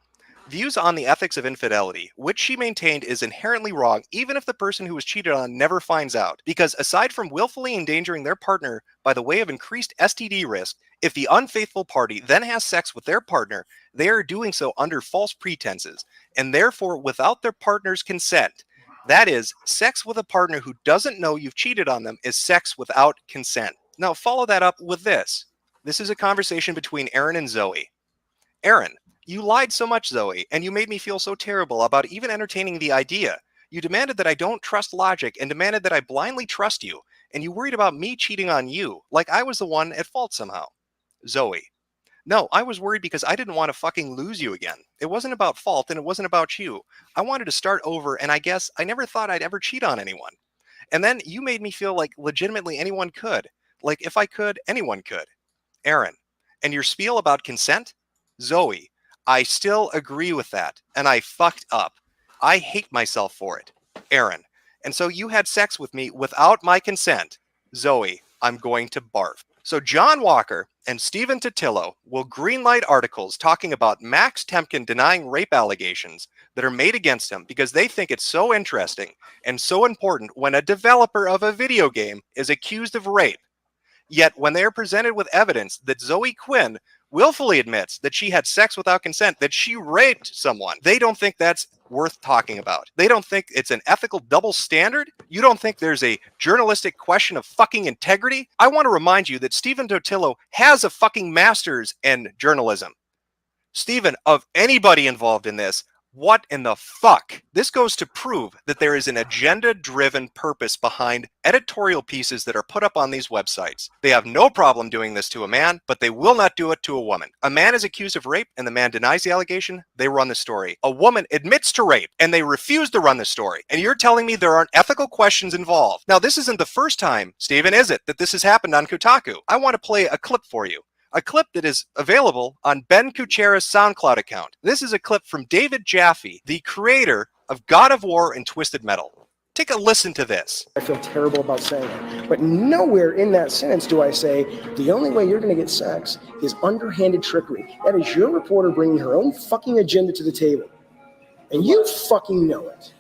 Views on the ethics of infidelity, which she maintained is inherently wrong, even if the person who was cheated on never finds out. Because aside from willfully endangering their partner by the way of increased STD risk, if the unfaithful party then has sex with their partner, they are doing so under false pretenses, and therefore without their partner's consent. That is, sex with a partner who doesn't know you've cheated on them is sex without consent. Now follow that up with this. This is a conversation between Aaron and Zoe. Aaron, you lied so much, Zoe, and you made me feel so terrible about even entertaining the idea. You demanded that I don't trust logic and demanded that I blindly trust you, and you worried about me cheating on you, like I was the one at fault somehow. Zoe. No, I was worried because I didn't want to fucking lose you again. It wasn't about fault and it wasn't about you. I wanted to start over, and I guess I never thought I'd ever cheat on anyone. And then you made me feel like legitimately anyone could. Like if I could, anyone could. Aaron. And your spiel about consent? Zoe. I still agree with that, and I fucked up. I hate myself for it. Aaron. And so you had sex with me without my consent. Zoe. I'm going to barf. So John Walker and Stephen Totillo will greenlight articles talking about Max Temkin denying rape allegations that are made against him because they think it's so interesting and so important when a developer of a video game is accused of rape. Yet when they are presented with evidence that Zoe Quinn willfully admits that she had sex without consent, that she raped someone, they don't think that's worth talking about. They don't think it's an ethical double standard. You don't think there's a journalistic question of fucking integrity? I want to remind you that Stephen Totillo has a fucking master's in journalism. Stephen, of anybody involved in this, what in the fuck? This goes to prove that there is an agenda-driven purpose behind editorial pieces that are put up on these websites. They have no problem doing this to a man, but they will not do it to a woman. A man is accused of rape and the man denies the allegation, they run the story. A woman admits to rape and they refuse to run the story. And you're telling me there aren't ethical questions involved. Now, this isn't the first time, Stephen, is it, that this has happened on Kotaku? I want to play a clip for you. A clip that is available on Ben Kuchera's SoundCloud account. This is a clip from David Jaffe, the creator of God of War and Twisted Metal. Take a listen to this. I feel terrible about saying it, but nowhere in that sentence do I say the only way you're going to get sex is underhanded trickery. That is your reporter bringing her own fucking agenda to the table, and you fucking know it.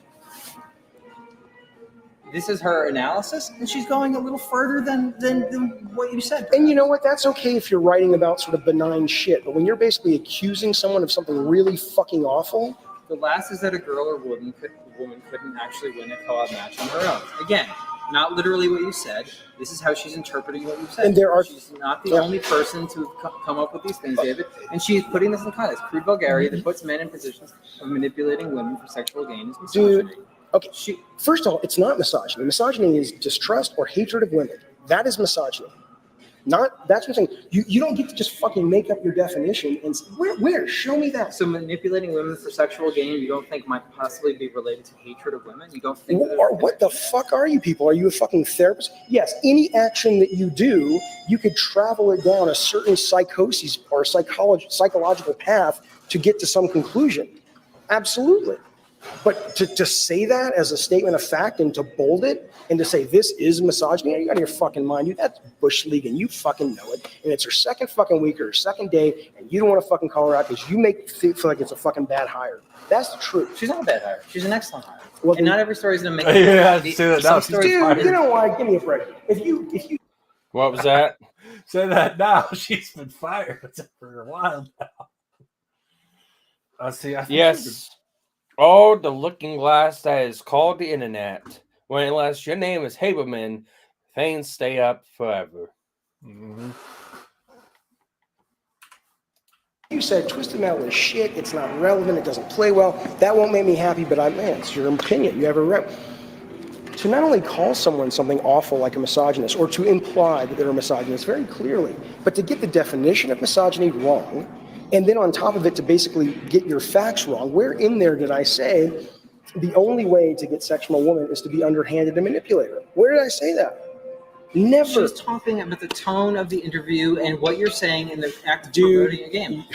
This is her analysis, and she's going a little further than what you said. And you know what? That's okay if you're writing about sort of benign shit, but when you're basically accusing someone of something really fucking awful. The last is that a girl or woman couldn't actually win a co-op match on her own. Again, not literally what you said. This is how she's interpreting what you said. And she's not the only person to come up with these things, David. And she's putting this in context. Crude vulgarity that puts men in positions of manipulating women for sexual gain is misogyny. Dude. Okay, first of all, it's not misogyny. Misogyny is distrust or hatred of women. That is misogyny. That's what I'm saying. You don't get to just fucking make up your definition and where? Show me that. So manipulating women for sexual gain, you don't think might possibly be related to hatred of women? You don't think? What the fuck are you people? Are you a fucking therapist? Yes, any action that you do, you could travel it down a certain psychosis or psychological path to get to some conclusion. Absolutely. But to say that as a statement of fact and to bold it and to say this is misogyny, you got your fucking mind, dude. That's Bush League and you fucking know it. And it's her second fucking week or her second day and you don't want to fucking call her out because you make it feel like it's a fucking bad hire. That's the truth. She's not a bad hire. She's an excellent hire. Well, and not every story is going to make say that now. Dude, you know what? Give me a break. If you What was that? Say that now. She's been fired for a while now. See. Yes. Oh, the looking glass that is called the internet. When unless your name is Haberman, things stay up forever. Mm-hmm. You said Twisted Metal is shit. It's not relevant. It doesn't play well. That won't make me happy. But it's your opinion. You have a right to not only call someone something awful like a misogynist, or to imply that they're a misogynist very clearly, but to get the definition of misogyny wrong. And then on top of it, to basically get your facts wrong. Where in there did I say the only way to get sex from a woman is to be underhanded and manipulate her? Where did I say that? Never. She was talking about the tone of the interview and what you're saying in the act of promoting a game.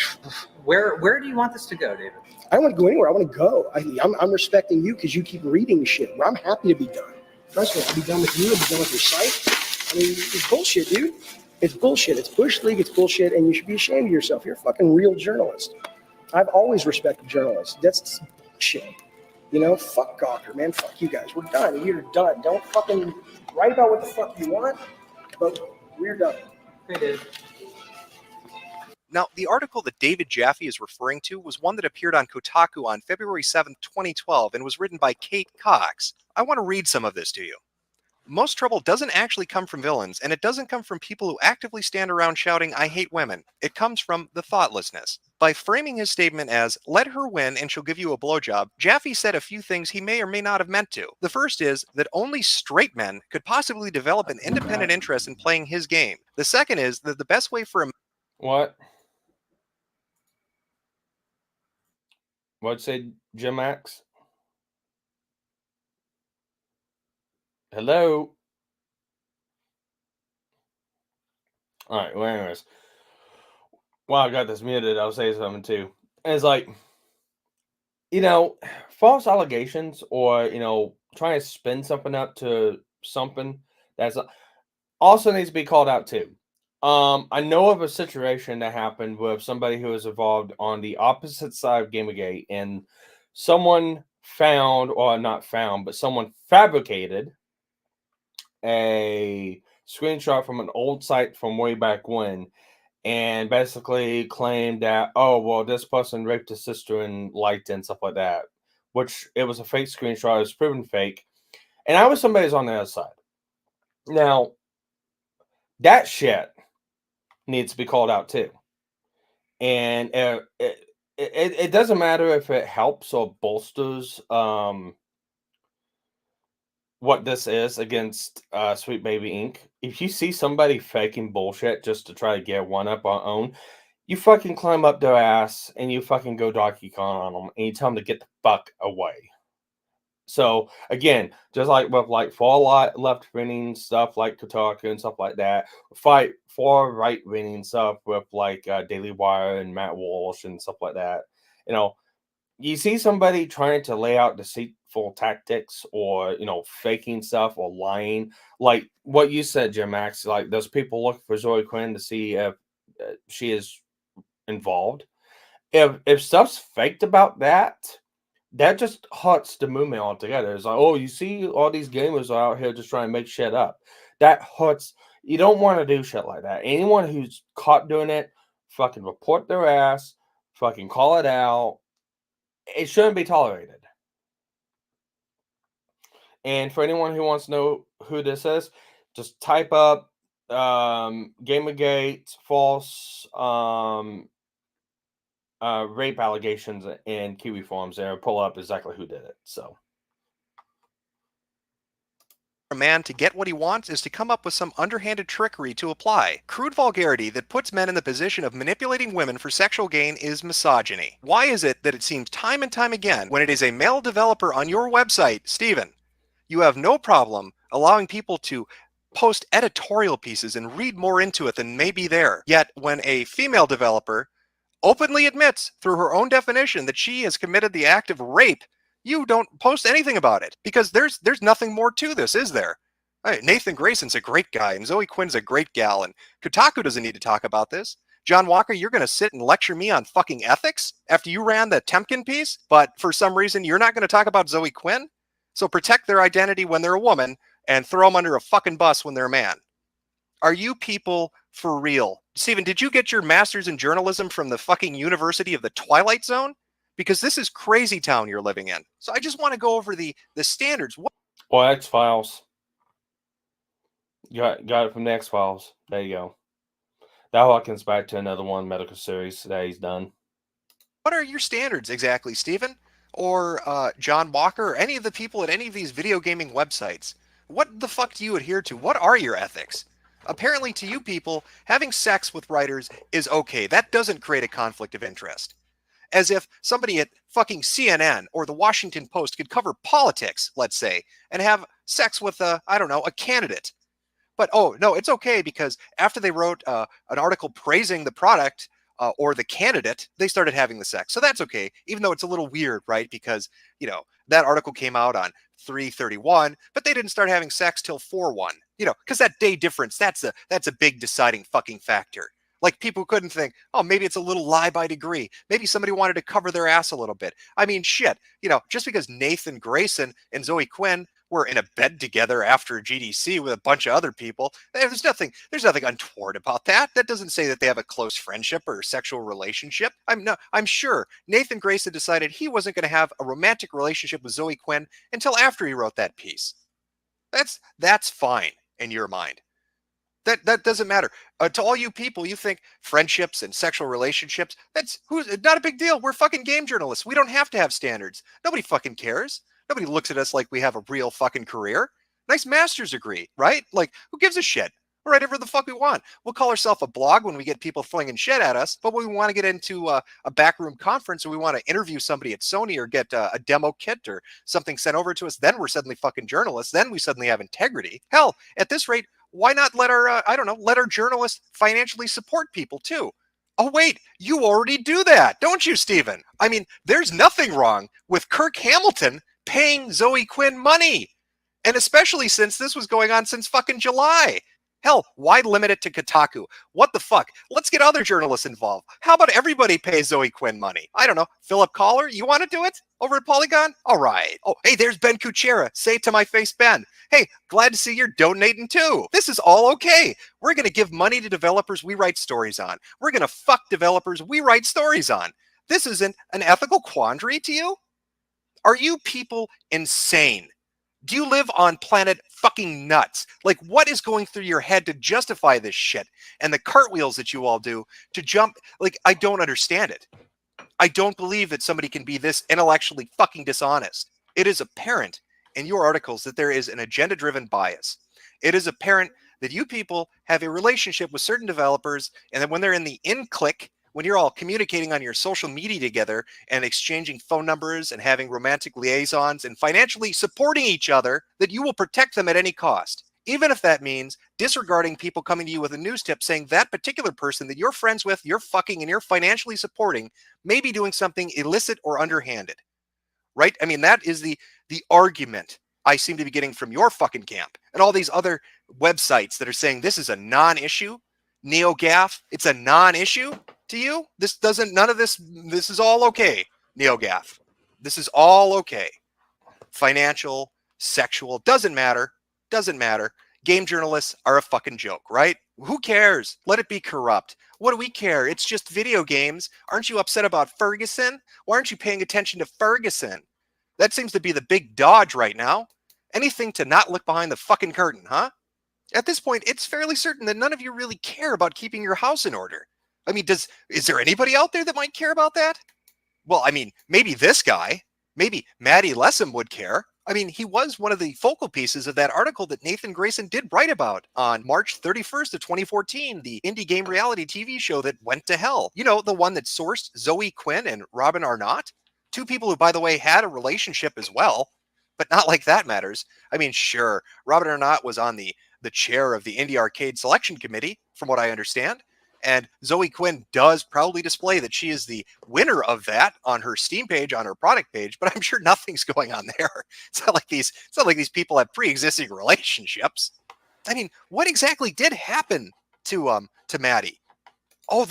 Where do you want this to go, David? I don't want to go anywhere. I want to go. I'm respecting you because you keep reading shit. I'm happy to be done. Trust me, I'll be done with you. I'll be done with your site. I mean, it's bullshit, dude. It's bullshit. It's Bush League. It's bullshit. And you should be ashamed of yourself. You're a fucking real journalist. I've always respected journalists. That's bullshit. You know, fuck Gawker, man. Fuck you guys. We're done. You're done. Don't fucking write about what the fuck you want, but we're done. Okay, Dave. Now, the article that David Jaffe is referring to was one that appeared on Kotaku on February 7th, 2012, and was written by Kate Cox. I want to read some of this to you. Most trouble doesn't actually come from villains, and it doesn't come from people who actively stand around shouting, "I hate women." It comes from the thoughtlessness. By framing his statement as, "Let her win and she'll give you a blowjob," Jaffe said a few things he may or may not have meant to. The first is that only straight men could possibly develop an independent interest in playing his game. The second is that the best way for a... What? What'd say, Jim Max? Hello? All right, well, anyways. While I got this muted, I'll say something too. And it's like, false allegations or, trying to spin something up to something that's also needs to be called out too. I know of a situation that happened with somebody who was involved on the opposite side of Gamergate, and someone someone fabricated a screenshot from an old site from way back when, and basically claimed that, oh, well, this person raped his sister and liked it and stuff like that, which it was a fake screenshot. It was proven fake. And I was somebody's on the other side. Now, that shit needs to be called out too. And it doesn't matter if it helps or bolsters what this is against Sweet Baby Inc. If you see somebody faking bullshit just to try to get one up on own, you fucking climb up their ass and you fucking go Donkey Kong on them and you tell them to get the fuck away. So again, just like with like far left-leaning stuff like Kotaku and stuff like that, fight far right-leaning stuff with like Daily Wire and Matt Walsh and stuff like that. You see somebody trying to lay out deceitful tactics or, faking stuff or lying, like what you said, Jim Max, like those people look for Zoe Quinn to see if she is involved. If stuff's faked about that just hurts the movement altogether. It's like, oh, you see all these gamers are out here just trying to make shit up. That hurts. You don't want to do shit like that. Anyone who's caught doing it, fucking report their ass, fucking call it out. It shouldn't be tolerated. And for anyone who wants to know who this is, just type up Gamergate false rape allegations in Kiwi forums there and pull up exactly who did it. So a man to get what he wants is to come up with some underhanded trickery to apply. Crude vulgarity that puts men in the position of manipulating women for sexual gain is misogyny. Why is it that it seems time and time again, when it is a male developer on your website, Steven, you have no problem allowing people to post editorial pieces and read more into it than may be there. Yet when a female developer openly admits through her own definition that she has committed the act of rape, you don't post anything about it because there's nothing more to this, is there? Nathan Grayson's a great guy and Zoe Quinn's a great gal and Kotaku doesn't need to talk about this. John Walker, you're going to sit and lecture me on fucking ethics after you ran the Temkin piece, but for some reason you're not going to talk about Zoe Quinn? So protect their identity when they're a woman and throw them under a fucking bus when they're a man. Are you people for real? Steven, did you get your master's in journalism from the fucking University of the Twilight Zone? Because this is crazy town you're living in. So I just want to go over the standards. Well, X-Files. Got it from the X-Files. There you go. That harkens back to another one, Metokur series that he's done. What are your standards exactly, Steven? Or John Walker, or any of the people at any of these video gaming websites? What the fuck do you adhere to? What are your ethics? Apparently to you people, having sex with writers is okay. That doesn't create a conflict of interest. As if somebody at fucking CNN or the Washington Post could cover politics, let's say, and have sex with a candidate. But, oh, no, it's okay because after they wrote an article praising the product or the candidate, they started having the sex. So that's okay, even though it's a little weird, right? Because, that article came out on 3/31, but they didn't start having sex till 4/1, because that day difference, that's a big deciding fucking factor. Like people couldn't think, oh, maybe it's a little lie by degree. Maybe somebody wanted to cover their ass a little bit. I mean, shit, just because Nathan Grayson and Zoe Quinn were in a bed together after a GDC with a bunch of other people, there's nothing untoward about that. That doesn't say that they have a close friendship or sexual relationship. I'm sure Nathan Grayson decided he wasn't going to have a romantic relationship with Zoe Quinn until after he wrote that piece. That's fine in your mind. That doesn't matter. To all you people, you think friendships and sexual relationships, not a big deal. We're fucking game journalists. We don't have to have standards. Nobody fucking cares. Nobody looks at us like we have a real fucking career. Nice master's degree, right? Like, who gives a shit? We'll write whatever the fuck we want. We'll call ourselves a blog when we get people flinging shit at us, but when we want to get into a backroom conference or we want to interview somebody at Sony or get a demo kit or something sent over to us, then we're suddenly fucking journalists. Then we suddenly have integrity. Hell, at this rate, why not let our journalists financially support people too? Oh, wait, you already do that, don't you, Steven? I mean, there's nothing wrong with Kirk Hamilton paying Zoe Quinn money. And especially since this was going on since fucking July. Hell, why limit it to Kotaku? What the fuck? Let's get other journalists involved. How about everybody pay Zoe Quinn money? I don't know. Philip Collar, you want to do it over at Polygon? All right. Oh, hey, there's Ben Kuchera. Say it to my face, Ben. Hey, glad to see you're donating too. This is all okay. We're going to give money to developers we write stories on. We're going to fuck developers we write stories on. This isn't an ethical quandary to you? Are you people insane? Do you live on planet fucking nuts? Like, what is going through your head to justify this shit? And the cartwheels that you all do to jump, like, I don't understand it. I don't believe that somebody can be this intellectually fucking dishonest. It is apparent in your articles that there is an agenda-driven bias. It is apparent that you people have a relationship with certain developers, and that when they're in the in-click, when you're all communicating on your social media together and exchanging phone numbers and having romantic liaisons and financially supporting each other, that you will protect them at any cost. Even if that means disregarding people coming to you with a news tip saying that particular person that you're friends with, you're fucking, and you're financially supporting may be doing something illicit or underhanded. Right? I mean, that is the argument I seem to be getting from your fucking camp and all these other websites that are saying this is a non-issue. NeoGAF, it's a non-issue to you? This is all okay, NeoGAF. This is all okay. Financial, sexual, doesn't matter. Game journalists are a fucking joke, right? Who cares? Let it be corrupt. What do we care? It's just video games. Aren't you upset about Ferguson? Why aren't you paying attention to Ferguson? That seems to be the big dodge right now. Anything to not look behind the fucking curtain, huh? At this point, it's fairly certain that none of you really care about keeping your house in order. I mean, is there anybody out there that might care about that? Well, I mean, maybe this guy, maybe Maddie Lessem would care. I mean, he was one of the focal pieces of that article that Nathan Grayson did write about on March 31st of 2014, the indie game reality TV show that went to hell. You know, the one that sourced Zoe Quinn and Robin Arnott, two people who, by the way, had a relationship as well, but not like that matters. I mean, sure, Robin Arnott was on the chair of the Indie Arcade Selection Committee, from what I understand. And Zoe Quinn does proudly display that she is the winner of that on her Steam page, on her product page, but I'm sure nothing's going on there. It's not like these people have pre-existing relationships. I mean, what exactly did happen to Maddie? Oh,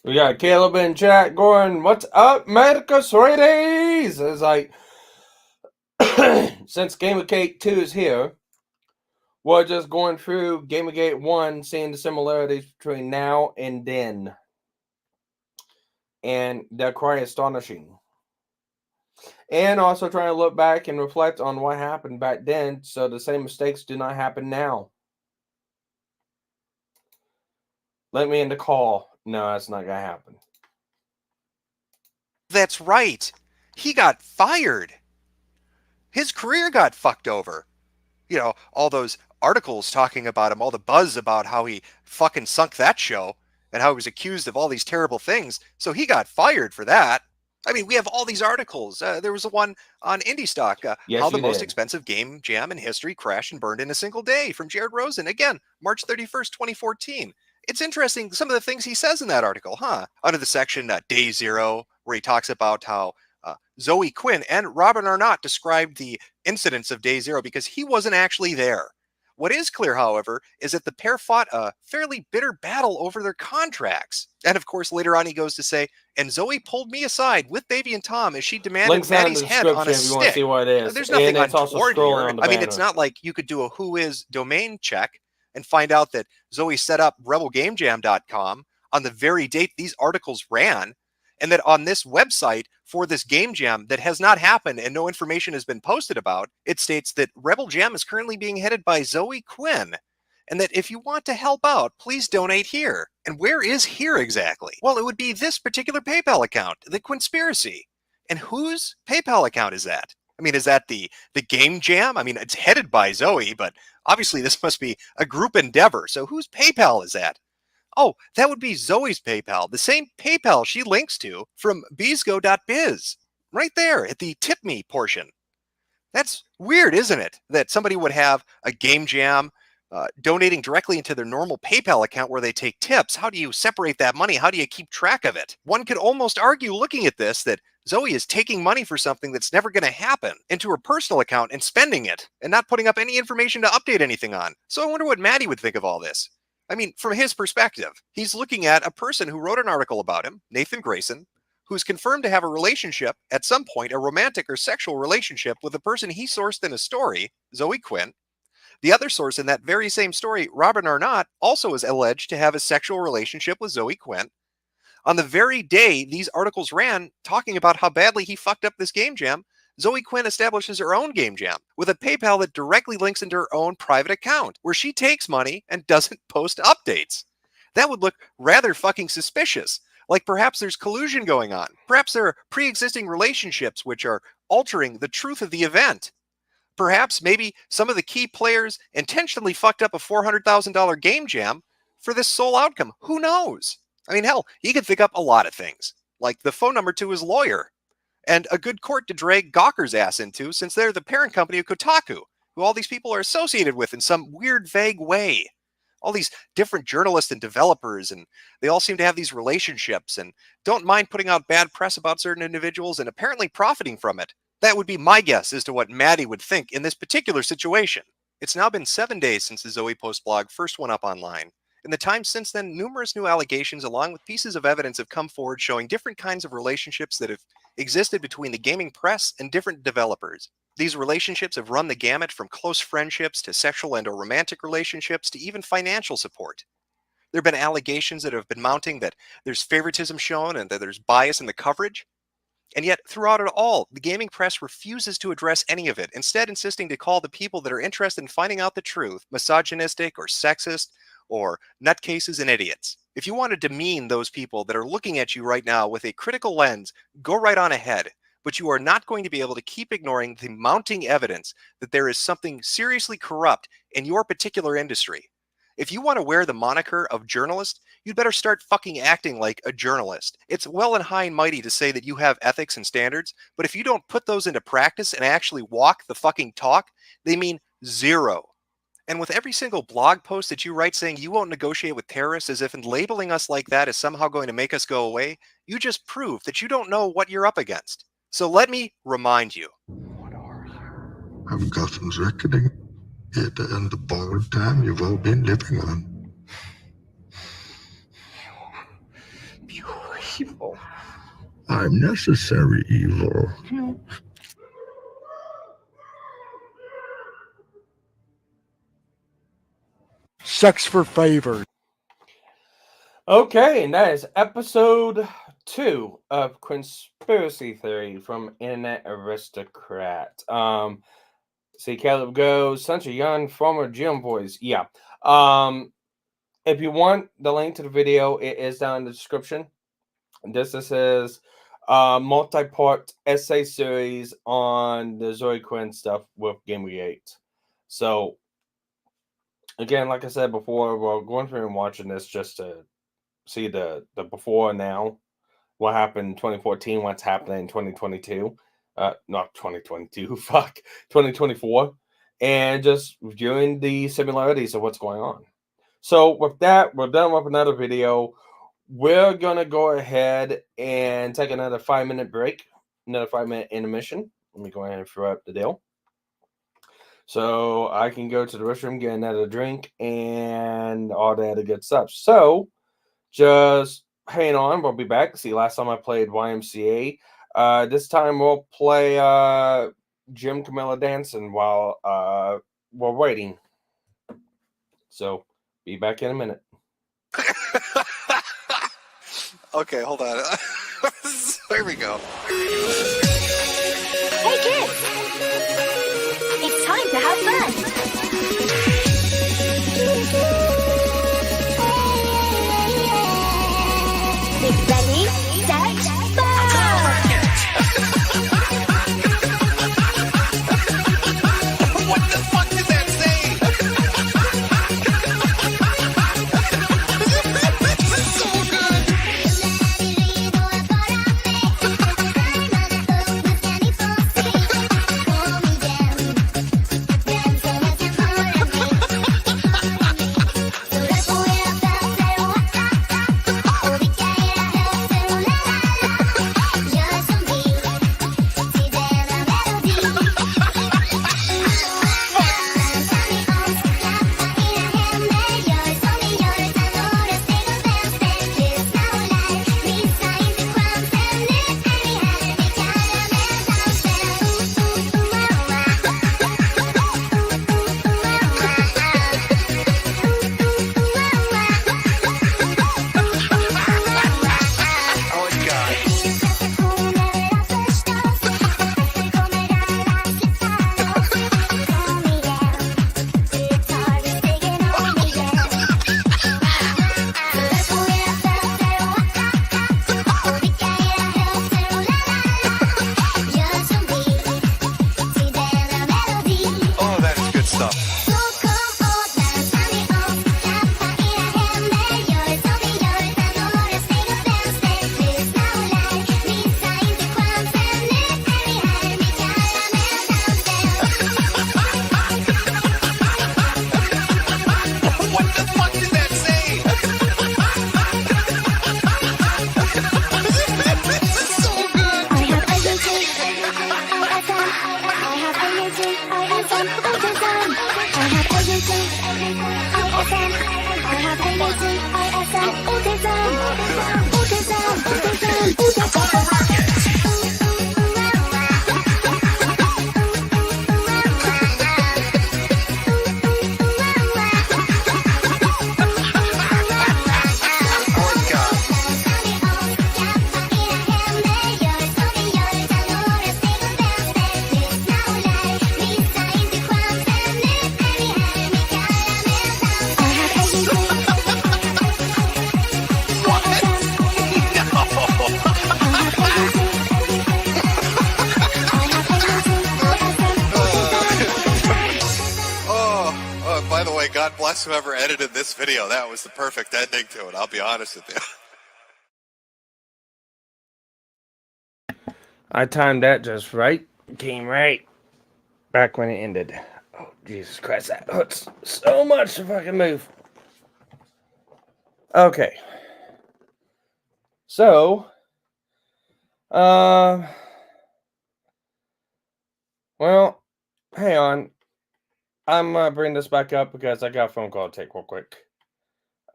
we got Caleb in chat going, "What's up, Medica Sweeties?" It's like, since Gamergate 2 is here, we're just going through Gamergate 1, seeing the similarities between now and then. And they're quite astonishing. And also trying to look back and reflect on what happened back then, so the same mistakes do not happen now. Let me in the call. No, that's not going to happen. that's right. He got fired. His career got fucked over. You know, all those articles talking about him, all the buzz about how he fucking sunk that show and how he was accused of all these terrible things. So he got fired for that. I mean, we have all these articles. There was a one on Indie Stock, how the most expensive game jam in history crashed and burned in a single day, from Jared Rosen. Again, March 31st, 2014. It's interesting, some of the things he says in that article, huh? Under the section Day Zero, where he talks about how Zoe Quinn and Robin Arnott described the incidents of Day Zero because he wasn't actually there. What is clear, however, is that the pair fought a fairly bitter battle over their contracts. And of course, later on he goes to say, and Zoe pulled me aside with Baby and Tom as she demanded Maddie's head on a stick. See what it is. There's nothing and untoward here. I mean, it's not like you could do a whois domain check and find out that Zoe set up rebelgamejam.com on the very date these articles ran, and that on this website for this game jam that has not happened and no information has been posted about, it states that Rebel Jam is currently being headed by Zoe Quinn, and that if you want to help out, please donate here. And where is here exactly? Well, it would be this particular PayPal account, the Quinnspiracy. And whose PayPal account is that? I mean, is that the game jam? I mean, it's headed by Zoe, but obviously this must be a group endeavor. So whose PayPal is that? Oh, that would be Zoe's PayPal, the same PayPal she links to from beesgo.biz, right there at the tip me portion. That's weird, isn't it? That somebody would have a game jam donating directly into their normal PayPal account where they take tips. How do you separate that money? How do you keep track of it? One could almost argue, looking at this, that Zoe is taking money for something that's never going to happen into her personal account and spending it and not putting up any information to update anything on. So I wonder what Maddie would think of all this. I mean, from his perspective, he's looking at a person who wrote an article about him, Nathan Grayson, who's confirmed to have a relationship at some point, a romantic or sexual relationship with the person he sourced in a story, Zoe Quinn. The other source in that very same story, Robin Arnott, also is alleged to have a sexual relationship with Zoe Quinn. On the very day these articles ran, talking about how badly he fucked up this game jam, Zoe Quinn establishes her own game jam with a PayPal that directly links into her own private account, where she takes money and doesn't post updates. That would look rather fucking suspicious. Like perhaps there's collusion going on. Perhaps there are pre-existing relationships which are altering the truth of the event. Perhaps maybe some of the key players intentionally fucked up a $400,000 game jam for this sole outcome. Who knows? I mean, hell, he could think up a lot of things, like the phone number to his lawyer, and a good court to drag Gawker's ass into, since they're the parent company of Kotaku, who all these people are associated with in some weird, vague way. All these different journalists and developers, and they all seem to have these relationships and don't mind putting out bad press about certain individuals and apparently profiting from it. That would be my guess as to what Maddie would think in this particular situation. It's now been 7 days since the Zoe Post blog first went up online. In the time since then, numerous new allegations along with pieces of evidence have come forward showing different kinds of relationships that have existed between the gaming press and different developers. These relationships have run the gamut from close friendships to sexual and or romantic relationships to even financial support. There have been allegations that have been mounting that there's favoritism shown and that there's bias in the coverage. And yet, throughout it all, the gaming press refuses to address any of it, instead insisting to call the people that are interested in finding out the truth misogynistic or sexist or nutcases and idiots. If you want to demean those people that are looking at you right now with a critical lens, go right on ahead. but you are not going to be able to keep ignoring the mounting evidence that there is something seriously corrupt in your particular industry. If you want to wear the moniker of journalist, you'd better start fucking acting like a journalist. It's well and high and mighty to say that you have ethics and standards, but if you don't put those into practice and actually walk the fucking talk, they mean zero. And with every single blog post that you write saying you won't negotiate with terrorists as if labeling us like that is somehow going to make us go away, you just prove that you don't know what you're up against. So let me remind you. I've gotten reckoning here to end the borrowed time you've all been living on. Pure evil. I'm necessary evil. Sex for favors. Okay, and that is episode 2 of Quinnspiracy Theory from Internet Aristocrat. See, Caleb goes, such a young former gym boys. Yeah. If you want the link to the video, it is down in the description. This is multi-part essay series on the Zoe Quinn stuff with Gamergate. So, again, like I said before, we're going through and watching this just to see the before and now, what happened in 2014, what's happening in 2022. Not 2022, 2024. And just reviewing the similarities of what's going on. So with that, we're done with another video. We're going to go ahead and take another 5-minute break, another 5-minute intermission. Let me go ahead and throw up the deal. So I can go to the restroom, get another drink, and all that other good stuff. So just hang on. We'll be back. See, last time I played YMCA. This time we'll play Jim Camilla dancing while we're waiting. So be back in a minute. Okay, hold on. Here we go. Hey kids! It's time to have fun! Ready, set, go! What the fuck did that say? This is so good. God bless whoever edited this video. That was the perfect ending to it, I'll be honest with you. I timed that just right. Came right back when it ended. Oh, Jesus Christ, that hurts so much to fucking move. Okay. So, well, hang on. I'm gonna bring this back up because I got a phone call to take real quick.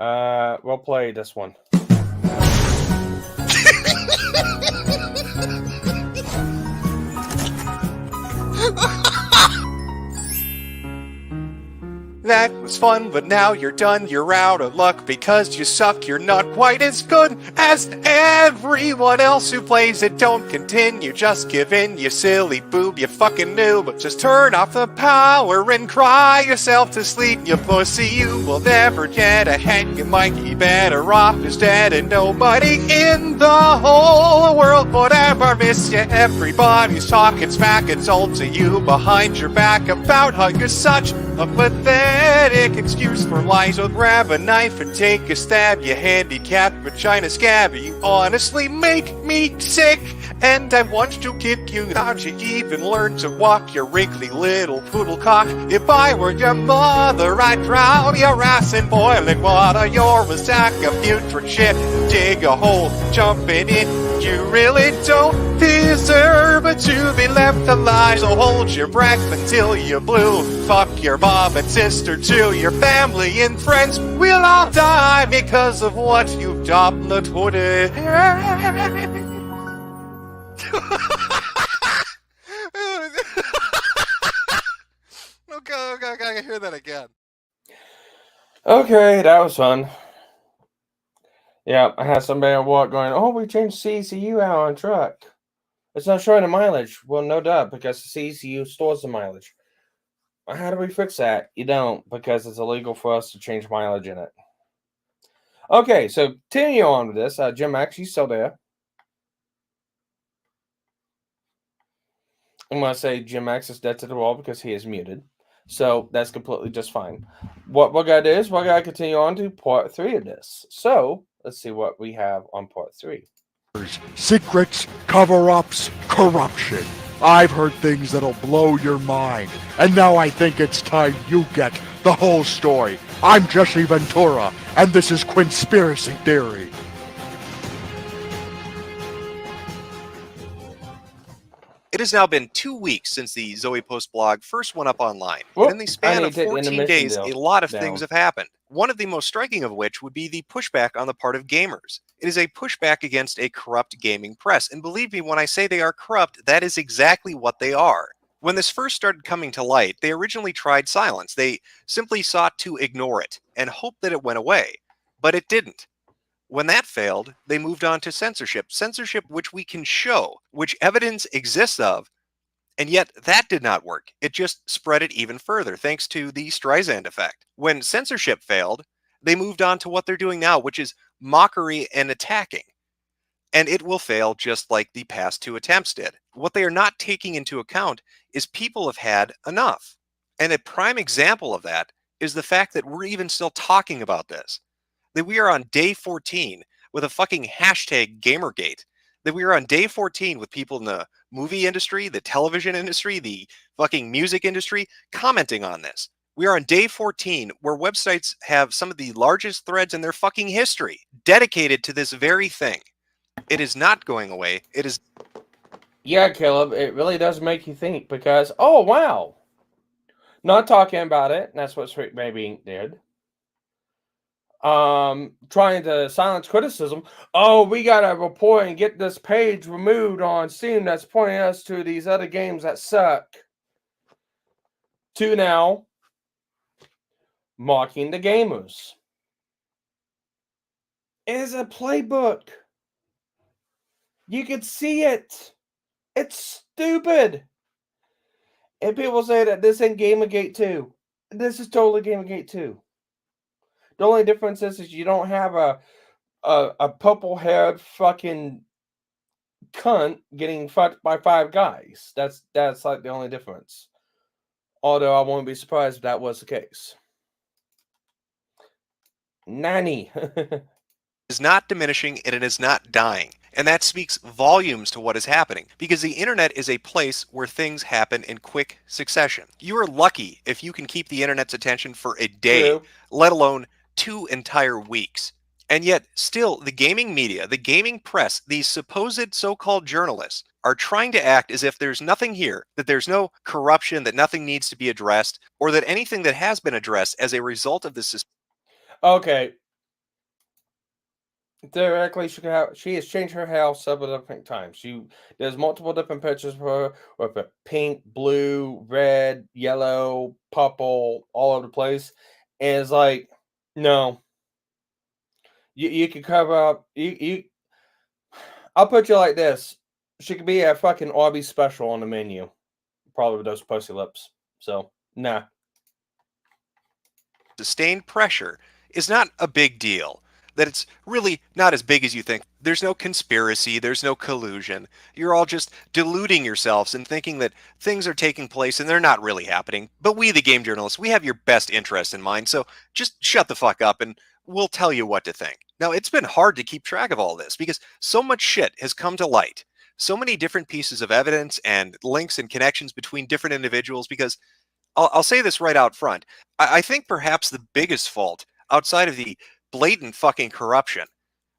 We'll play this one. That was fun, but now you're done. You're out of luck because you suck. You're not quite as good as everyone else who plays it. Don't continue, just give in, you silly boob. You fucking noob. Just turn off the power and cry yourself to sleep. You pussy, you will never get ahead. You might be better off instead. And nobody in the whole world would ever miss you. Everybody's talking smack and told to you behind your back about how you're such a pathetic excuse for lies. So grab a knife and take a stab. You handicapped vagina scab. You honestly make me sick, and I want to kick you. How'd you even learn to walk, your wrinkly little poodle cock? If I were your mother, I'd drown your ass in boiling water. You're a sack of putrid shit. Dig a hole, jump in it. You really don't deserve to be left alive. So hold your breath until you're blue. Fuck your mom and sister too. Your family and friends will all die because of what you've done to it. Okay, I gotta hear that again. Okay, that was fun. Yeah, I had somebody on walk going, oh, we changed CCU out on truck. It's not showing the mileage. Well, no duh, because the CCU stores the mileage. How do we fix that? You don't, because it's illegal for us to change mileage in it. Okay, so continue on with this. Jim Max, you still there? I'm going to say Jim Max is dead to the wall because he is muted. So that's completely just fine. What we're going to do is we're going to continue on to part 3 of this. So let's see what we have on part 3. Secrets, cover-ups, corruption. I've heard things that'll blow your mind. And now I think it's time you get the whole story. I'm Jesse Ventura, and this is Quinnspiracy Theory. It has now been 2 weeks since the Zoe Post blog first went up online. And in the span of 14 days, a lot of things have happened. One of the most striking of which would be the pushback on the part of gamers. It is a pushback against a corrupt gaming press. And believe me, when I say they are corrupt, that is exactly what they are. When this first started coming to light, they originally tried silence. They simply sought to ignore it and hope that it went away. But it didn't. When that failed, they moved on to censorship. Censorship which we can show, which evidence exists of, and yet that did not work. It just spread it even further, thanks to the Streisand effect. When censorship failed, they moved on to what they're doing now, which is mockery and attacking. And it will fail just like the past 2 attempts did. What they are not taking into account is people have had enough. And a prime example of that is the fact that we're even still talking about this. That we are on day 14 with a fucking hashtag Gamergate. That we are on day 14 with people in the movie industry, the television industry, the fucking music industry commenting on this. We are on day 14 where websites have some of the largest threads in their fucking history dedicated to this very thing. It is not going away. It is. Yeah, Caleb, it really does make you think because, oh, wow. Not talking about it. That's what Sweet Baby Inc. did. Trying to silence criticism. Oh, we gotta report and get this page removed on Steam that's pointing us to these other games that suck. To now mocking the gamers. It is a playbook. You can see it. It's stupid. And people say that this ain't Gamergate 2. This is totally Gamergate 2. The only difference is you don't have a purple-haired fucking cunt getting fucked by 5 guys. That's like the only difference. Although I won't be surprised if that was the case. nanny. is not diminishing and it is not dying. And that speaks volumes to what is happening, because the internet is a place where things happen in quick succession. You are lucky if you can keep the internet's attention for a day, True. let alone 2 entire weeks. And yet, still, the gaming media, the gaming press, these supposed so-called journalists are trying to act as if there's nothing here, that there's no corruption, that nothing needs to be addressed, or that anything that has been addressed as a result of this. Okay. Theoretically, she has changed her hair several different times. There's multiple different pictures of her with a pink, blue, red, yellow, purple, all over the place. And it's like, no. You could cover up. I'll put you like this: she could be a fucking Arby's special on the menu, probably with those pussy lips. So, nah. Sustained pressure is not a big deal. That it's really not as big as you think. There's no conspiracy, there's no collusion. You're all just deluding yourselves and thinking that things are taking place and they're not really happening. But we, the game journalists, we have your best interest in mind, so just shut the fuck up and we'll tell you what to think. Now, it's been hard to keep track of all this because so much shit has come to light. So many different pieces of evidence and links and connections between different individuals, because I'll say this right out front. I think perhaps the biggest fault, outside of the blatant fucking corruption,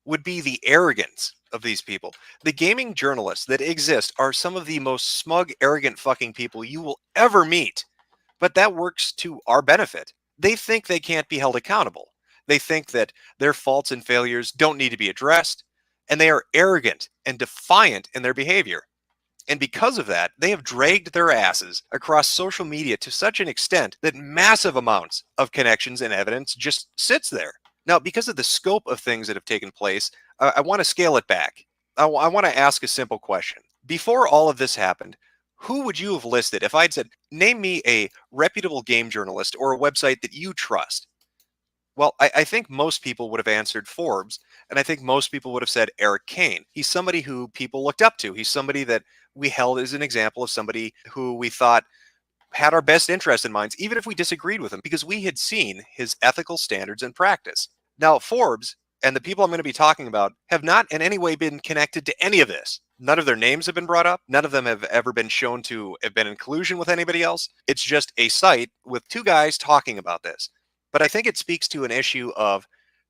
would be the arrogance of these people. The gaming journalists that exist are some of the most smug, arrogant fucking people you will ever meet. But that works to our benefit. They think they can't be held accountable. They think that their faults and failures don't need to be addressed, and they are arrogant and defiant in their behavior. And because of that, they have dragged their asses across social media to such an extent that massive amounts of connections and evidence just sits there. Now, because of the scope of things that have taken place, I want to scale it back. I want to ask a simple question. Before all of this happened, who would you have listed if I'd said, name me a reputable game journalist or a website that you trust? Well, I think most people would have answered Forbes, and I think most people would have said Eric Kane. He's somebody who people looked up to. He's somebody that we held as an example of somebody who we thought had our best interest in mind, even if we disagreed with him, because we had seen his ethical standards and practice. Now, Forbes and the people I'm going to be talking about have not in any way been connected to any of this. None of their names have been brought up. None of them have ever been shown to have been in collusion with anybody else. It's just a site with two guys talking about this. But I think it speaks to an issue of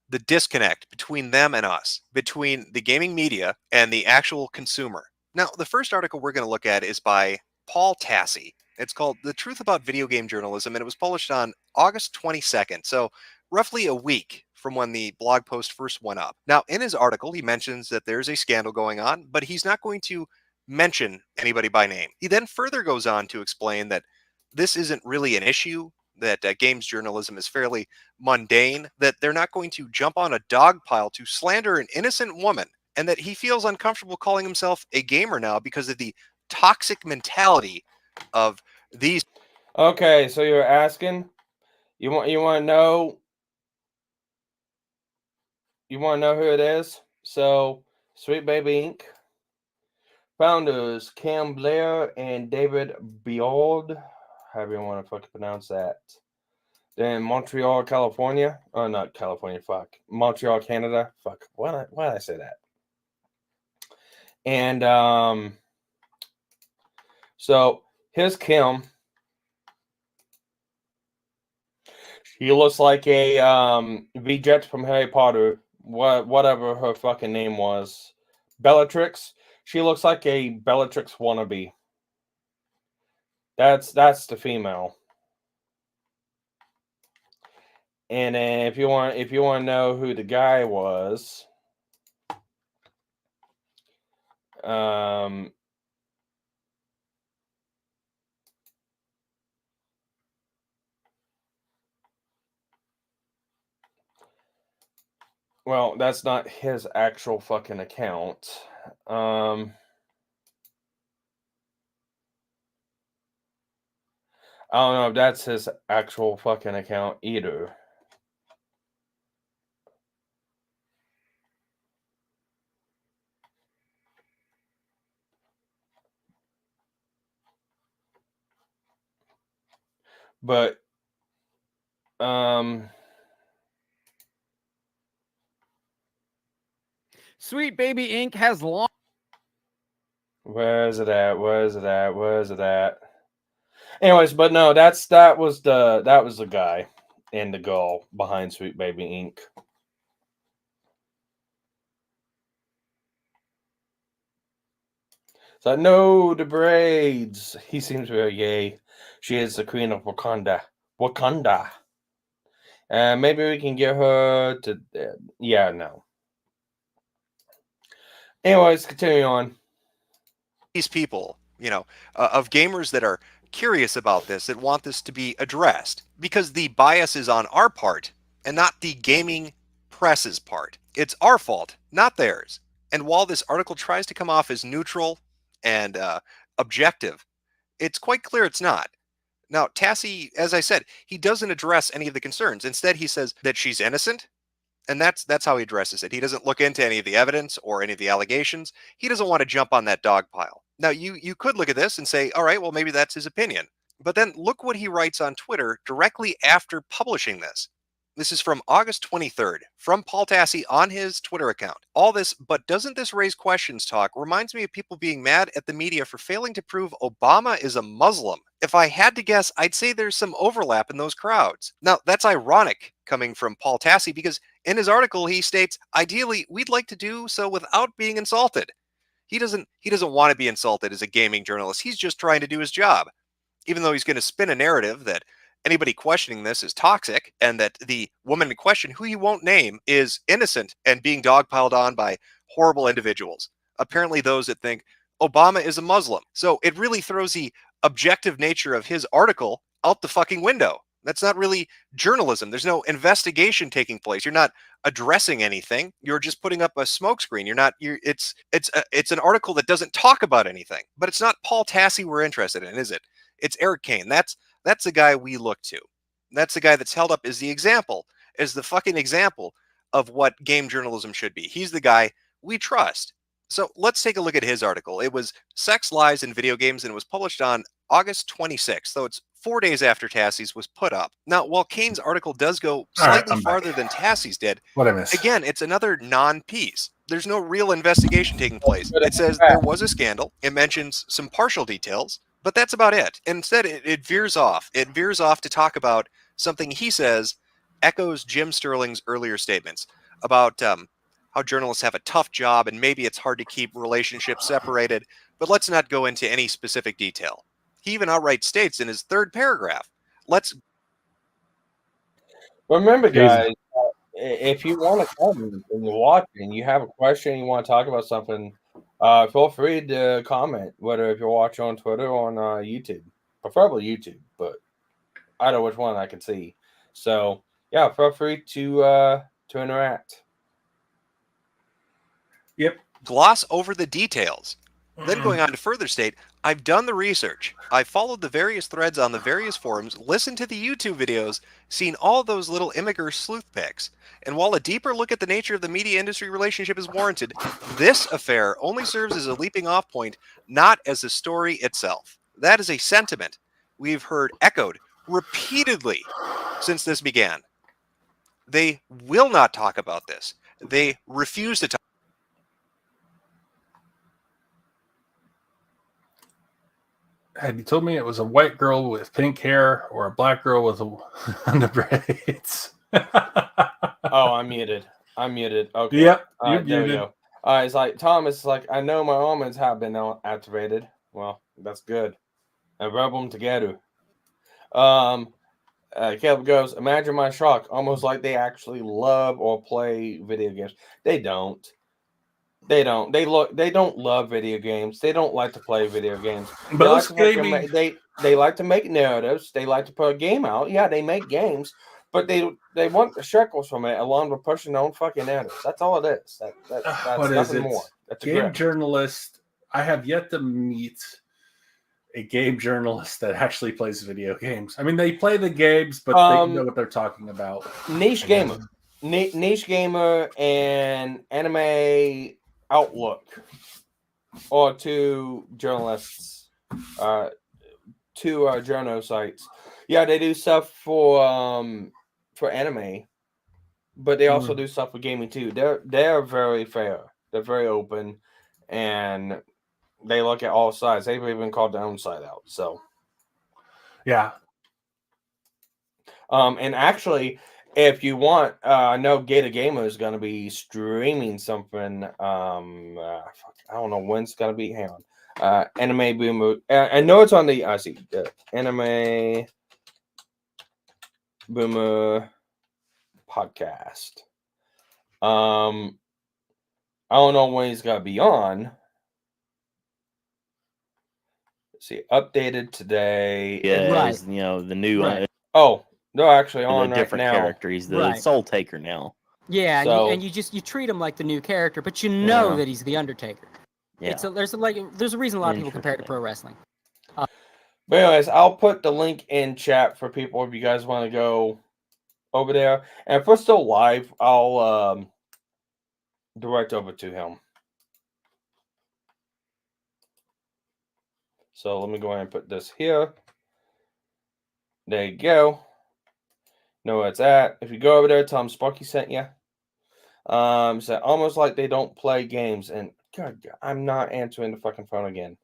the disconnect between them and us, between the gaming media and the actual consumer. Now, the first article we're going to look at is by Paul Tassi. It's called The Truth About Video Game Journalism, and it was published on August 22nd, so roughly a week from when the blog post first went up. Now, in his article, he mentions that there's a scandal going on, but he's not going to mention anybody by name. He then further goes on to explain that this isn't really an issue, that games journalism is fairly mundane, that they're not going to jump on a dog pile to slander an innocent woman, and that he feels uncomfortable calling himself a gamer now because of the toxic mentality of these. Okay, so you're asking, you want to know who it is? So, Sweet Baby Inc. Founders Cam Blair and David Biold, however you want to fucking pronounce that. Then Montreal, California. Oh, not California, fuck. Montreal, Canada. Fuck. Why did I say that? And so here's Kim. She looks like a Vegette from Harry Potter. Whatever her fucking name was. Bellatrix. She looks like a Bellatrix wannabe. That's the female. And then if you want to know who the guy was, well, that's not his actual fucking account. I don't know if that's his actual fucking account either. But Sweet Baby Inc. has long. Where's it at? Where's it at? Where's it at? Anyways, but no, that was the guy and the girl behind Sweet Baby Inc. So no, the braids. He seems very gay. She is the queen of Wakanda. Wakanda. Maybe we can get her to. Yeah, no. Anyways, continue on. These people, of gamers that are curious about this, that want this to be addressed, because the bias is on our part and not the gaming press's part. It's our fault, not theirs. And while this article tries to come off as neutral and objective, it's quite clear it's not. Now, Tassi, as I said, he doesn't address any of the concerns. Instead, he says that she's innocent, and that's how he addresses it. He doesn't look into any of the evidence or any of the allegations. He doesn't want to jump on that dog pile. Now, you could look at this and say, all right, well, maybe that's his opinion. But then look what he writes on Twitter directly after publishing this. This is from August 23rd, from Paul Tassi on his Twitter account. All this, but doesn't this raise questions talk, reminds me of people being mad at the media for failing to prove Obama is a Muslim. If I had to guess, I'd say there's some overlap in those crowds. Now, that's ironic coming from Paul Tassi, because in his article, he states, ideally, we'd like to do so without being insulted. He doesn't want to be insulted as a gaming journalist. He's just trying to do his job. Even though he's going to spin a narrative that anybody questioning this is toxic, and that the woman in question, who he won't name, is innocent and being dogpiled on by horrible individuals. Apparently those that think Obama is a Muslim. So it really throws the objective nature of his article out the fucking window. That's not really journalism. There's no investigation taking place. You're not addressing anything. You're just putting up a smokescreen. It's an article that doesn't talk about anything. But it's not Paul Tassi we're interested in, is it? It's Eric Kane. That's the guy we look to. That's the guy that's held up as the example, as the fucking example of what game journalism should be. He's the guy we trust. So let's take a look at his article. It was Sex, Lies, and Video Games, and it was published on August 26th, so it's 4 days after Tassi's was put up. Now, while Kane's article does go slightly farther than Tassi's did, again, it's another non-piece. There's no real investigation taking place. It says there was a scandal. It mentions some partial details, but that's about it. And instead, it veers off. It veers off to talk about something he says echoes Jim Sterling's earlier statements about how journalists have a tough job and maybe it's hard to keep relationships separated, but let's not go into any specific detail. He even outright states in his third paragraph, remember, guys, if you want to comment and you're watching, you have a question, you want to talk about something, feel free to comment, whether if you're watching on Twitter or on YouTube, preferably YouTube, but I don't know which one I can see. So, yeah, feel free to interact. Yep. Gloss over the details. Then going on to further state, I've done the research. I've followed the various threads on the various forums, listened to the YouTube videos, seen all those little immigrant sleuth pics. And while a deeper look at the nature of the media industry relationship is warranted, this affair only serves as a leaping off point, not as a story itself. That is a sentiment we've heard echoed repeatedly since this began. They will not talk about this. They refuse to talk. Had you told me it was a white girl with pink hair or a black girl with the braids. Oh, I'm muted. Okay. Yep. There we go. It's like, Thomas, it's like, I know my almonds have been activated. Well, that's good. I rub them together. Caleb goes, imagine my shock. Almost like they actually love or play video games. They don't. They don't. They don't love video games. They don't like to play video games. They like to make narratives. They like to put a game out. Yeah, they make games, but they want the shekels from it along with pushing their own fucking narratives. That's all it is. That's nothing more. That's a game journalist. I have yet to meet a game journalist that actually plays video games. I mean, they play the games, but they know what they're talking about. Niche gamer and anime outlook, or two journalists, two journo sites. Yeah, they do stuff for anime, but they also do stuff for gaming too. They're very fair. They're very open, and they look at all sides. They've even called their own side out. So, yeah. And actually, if you want, I know Gator Gamer is going to be streaming something. I don't know when it's going to be. Hang on. Anime Boomer. I know it's on the. I see. Anime Boomer podcast. I don't know when he's going to be on. Let's see. Updated today. Yeah, Right. you know, the new. Right. Oh, they're actually on a different right now. character. He's the Soul Taker now. Yeah, So- and you treat him like the new character, but you know Yeah. that he's the Undertaker. Yeah. There's a reason a lot of people compare it to pro wrestling. But anyways, I'll put the link in chat for people if you guys want to go over there. And if we're still live, I'll direct over to him. So let me go ahead and put this here. There you go. Know where it's at. If you go over there, tell them Sparky sent you. So almost like they don't play games. And God, I'm not answering the fucking phone again.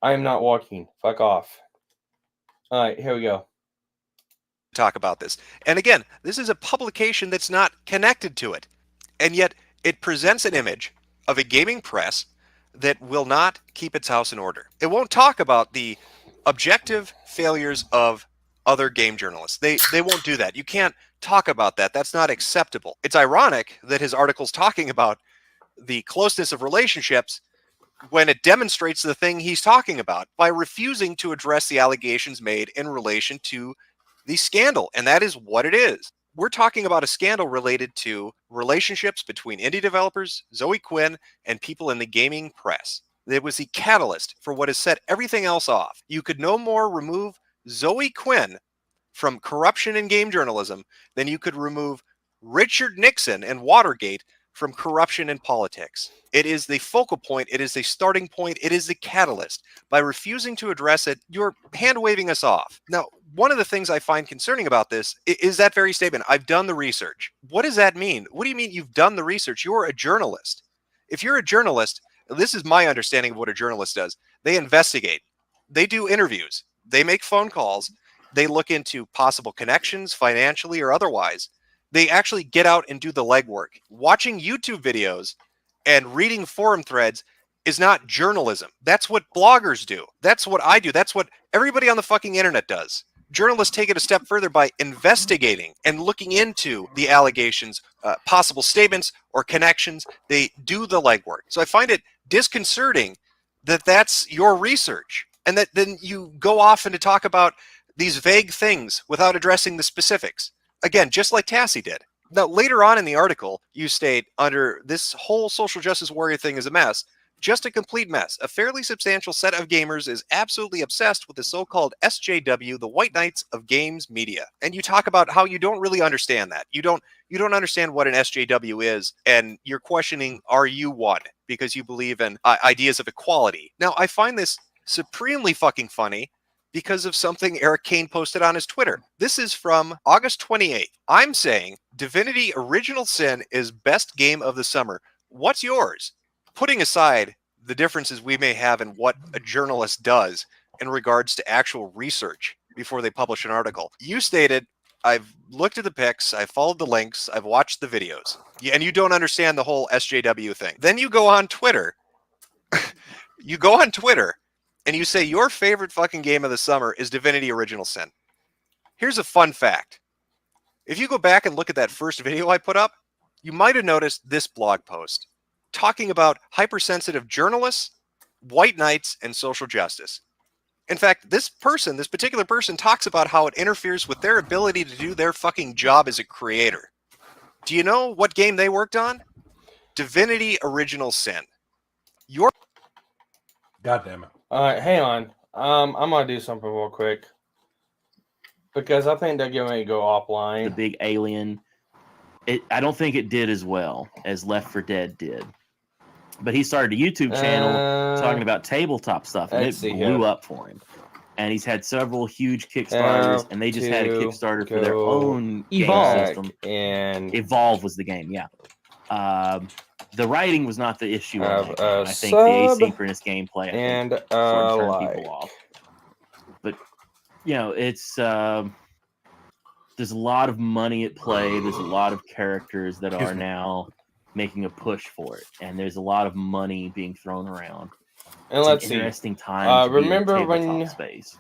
I am not walking. Fuck off. All right, here we go. Talk about this. And again, this is a publication that's not connected to it. And yet it presents an image of a gaming press that will not keep its house in order. It won't talk about the objective failures of other game journalists. They won't do that. You can't talk about that. That's not acceptable. It's ironic that his article's talking about the closeness of relationships when it demonstrates the thing he's talking about by refusing to address the allegations made in relation to the scandal. And that is what it is. We're talking about a scandal related to relationships between indie developers, Zoe Quinn, and people in the gaming press. It was the catalyst for what has set everything else off. You could no more remove Zoe Quinn from corruption in game journalism than you could remove Richard Nixon and Watergate from corruption in politics. It is the focal point. It is the starting point. It is the catalyst. By refusing to address it, you're hand-waving us off. Now, one of the things I find concerning about this is that very statement. I've done the research. What does that mean? What do you mean you've done the research? You're a journalist. If you're a journalist, this is my understanding of what a journalist does. They investigate. They do interviews. They make phone calls. They look into possible connections, financially or otherwise. They actually get out and do the legwork. Watching YouTube videos and reading forum threads is not journalism. That's what bloggers do. That's what I do. That's what everybody on the fucking internet does. Journalists take it a step further by investigating and looking into the allegations, possible statements or connections. They do the legwork. So I find it disconcerting that that's your research and that then you go off and to talk about these vague things without addressing the specifics. Again, just like Tassie did. Now, later on in the article, you state, under this whole social justice warrior thing is a mess, just a complete mess. A fairly substantial set of gamers is absolutely obsessed with the so-called SJW, the White Knights of Games Media. And you talk about how you don't really understand that. You don't understand what an SJW is, and you're questioning, are you one? Because you believe in ideas of equality. Now, I find this supremely fucking funny because of something Eric Kane posted on his Twitter. This is from August 28th. I'm saying Divinity Original Sin is best game of the summer. What's yours? Putting aside the differences we may have in what a journalist does in regards to actual research before they publish an article. You stated, I've looked at the pics, I've followed the links, I've watched the videos, and you don't understand the whole SJW thing. Then you go on Twitter. And you say your favorite fucking game of the summer is Divinity Original Sin. Here's a fun fact. If you go back and look at that first video I put up, you might have noticed this blog post talking about hypersensitive journalists, white knights, and social justice. In fact, this particular person talks about how it interferes with their ability to do their fucking job as a creator. Do you know what game they worked on? Divinity Original Sin. God damn it. All right, hang on. I'm going to do something real quick. Because I think they're going to go offline. The big alien. I don't think it did as well as Left 4 Dead did. But he started a YouTube channel talking about tabletop stuff, and it blew up for him. And he's had several huge Kickstarters, and they just had a Kickstarter for their own game system. And Evolve was the game, yeah. the writing was not the issue. I think sub the asynchronous gameplay and sort of turned like. people off. But it's there's a lot of money at play. There's a lot of characters that are now making a push for it, and there's a lot of money being thrown around. And let's see. Interesting time. Remember when space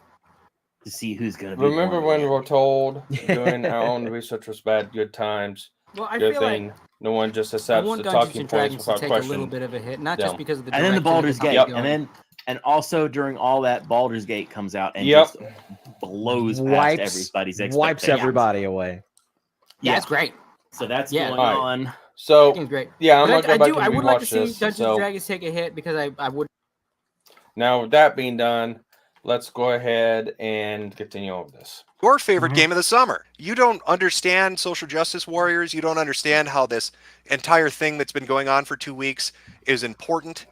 to see who's going to be. Remember when we're told doing our own research was bad, good times. Well, I good feel thing. Like no one just I accepts want the Dungeons talking and points Dragons to without take question. a little bit of a hit, not just because of the and then the Baldur's Gate, and also during all that, Baldur's Gate comes out and just blows past everybody's expectations. Wipes everybody away. Yeah, it's great. So that's going on. So great. Yeah, I would like to see Dungeons and Dragons take a hit because I would. Now, with that being done, let's go ahead and continue on with this. Your favorite game of the summer. You don't understand social justice warriors. You don't understand how this entire thing that's been going on for 2 weeks is important,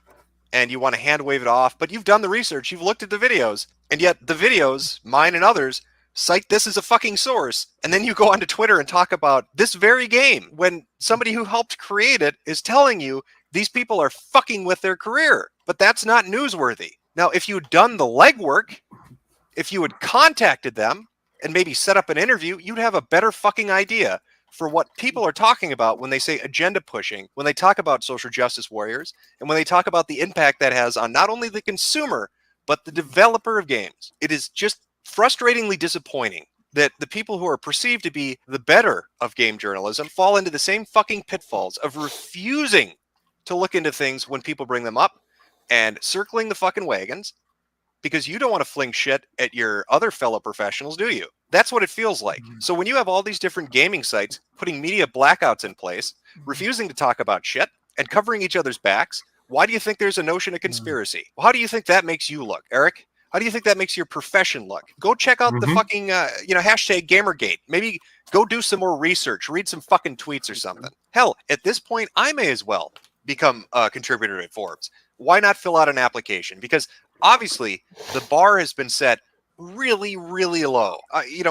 and you want to hand wave it off. But you've done the research. You've looked at the videos, and yet the videos, mine and others, cite this as a fucking source. And then you go onto Twitter and talk about this very game when somebody who helped create it is telling you these people are fucking with their career. But that's not newsworthy. Now, if you'd done the legwork, if you had contacted them and maybe set up an interview, you'd have a better fucking idea for what people are talking about when they say agenda pushing, when they talk about social justice warriors, and when they talk about the impact that has on not only the consumer, but the developer of games. It is just frustratingly disappointing that the people who are perceived to be the better of game journalism fall into the same fucking pitfalls of refusing to look into things when people bring them up and circling the fucking wagons because you don't want to fling shit at your other fellow professionals, do you? That's what it feels like. So when you have all these different gaming sites putting media blackouts in place, refusing to talk about shit and covering each other's backs, why do you think there's a notion of conspiracy? How do you think that makes you look, Eric? How do you think that makes your profession look? Go check out the fucking, hashtag Gamergate. Maybe go do some more research, read some fucking tweets or something. Hell, at this point, I may as well become a contributor at Forbes. Why not fill out an application? Because obviously the bar has been set really, really low.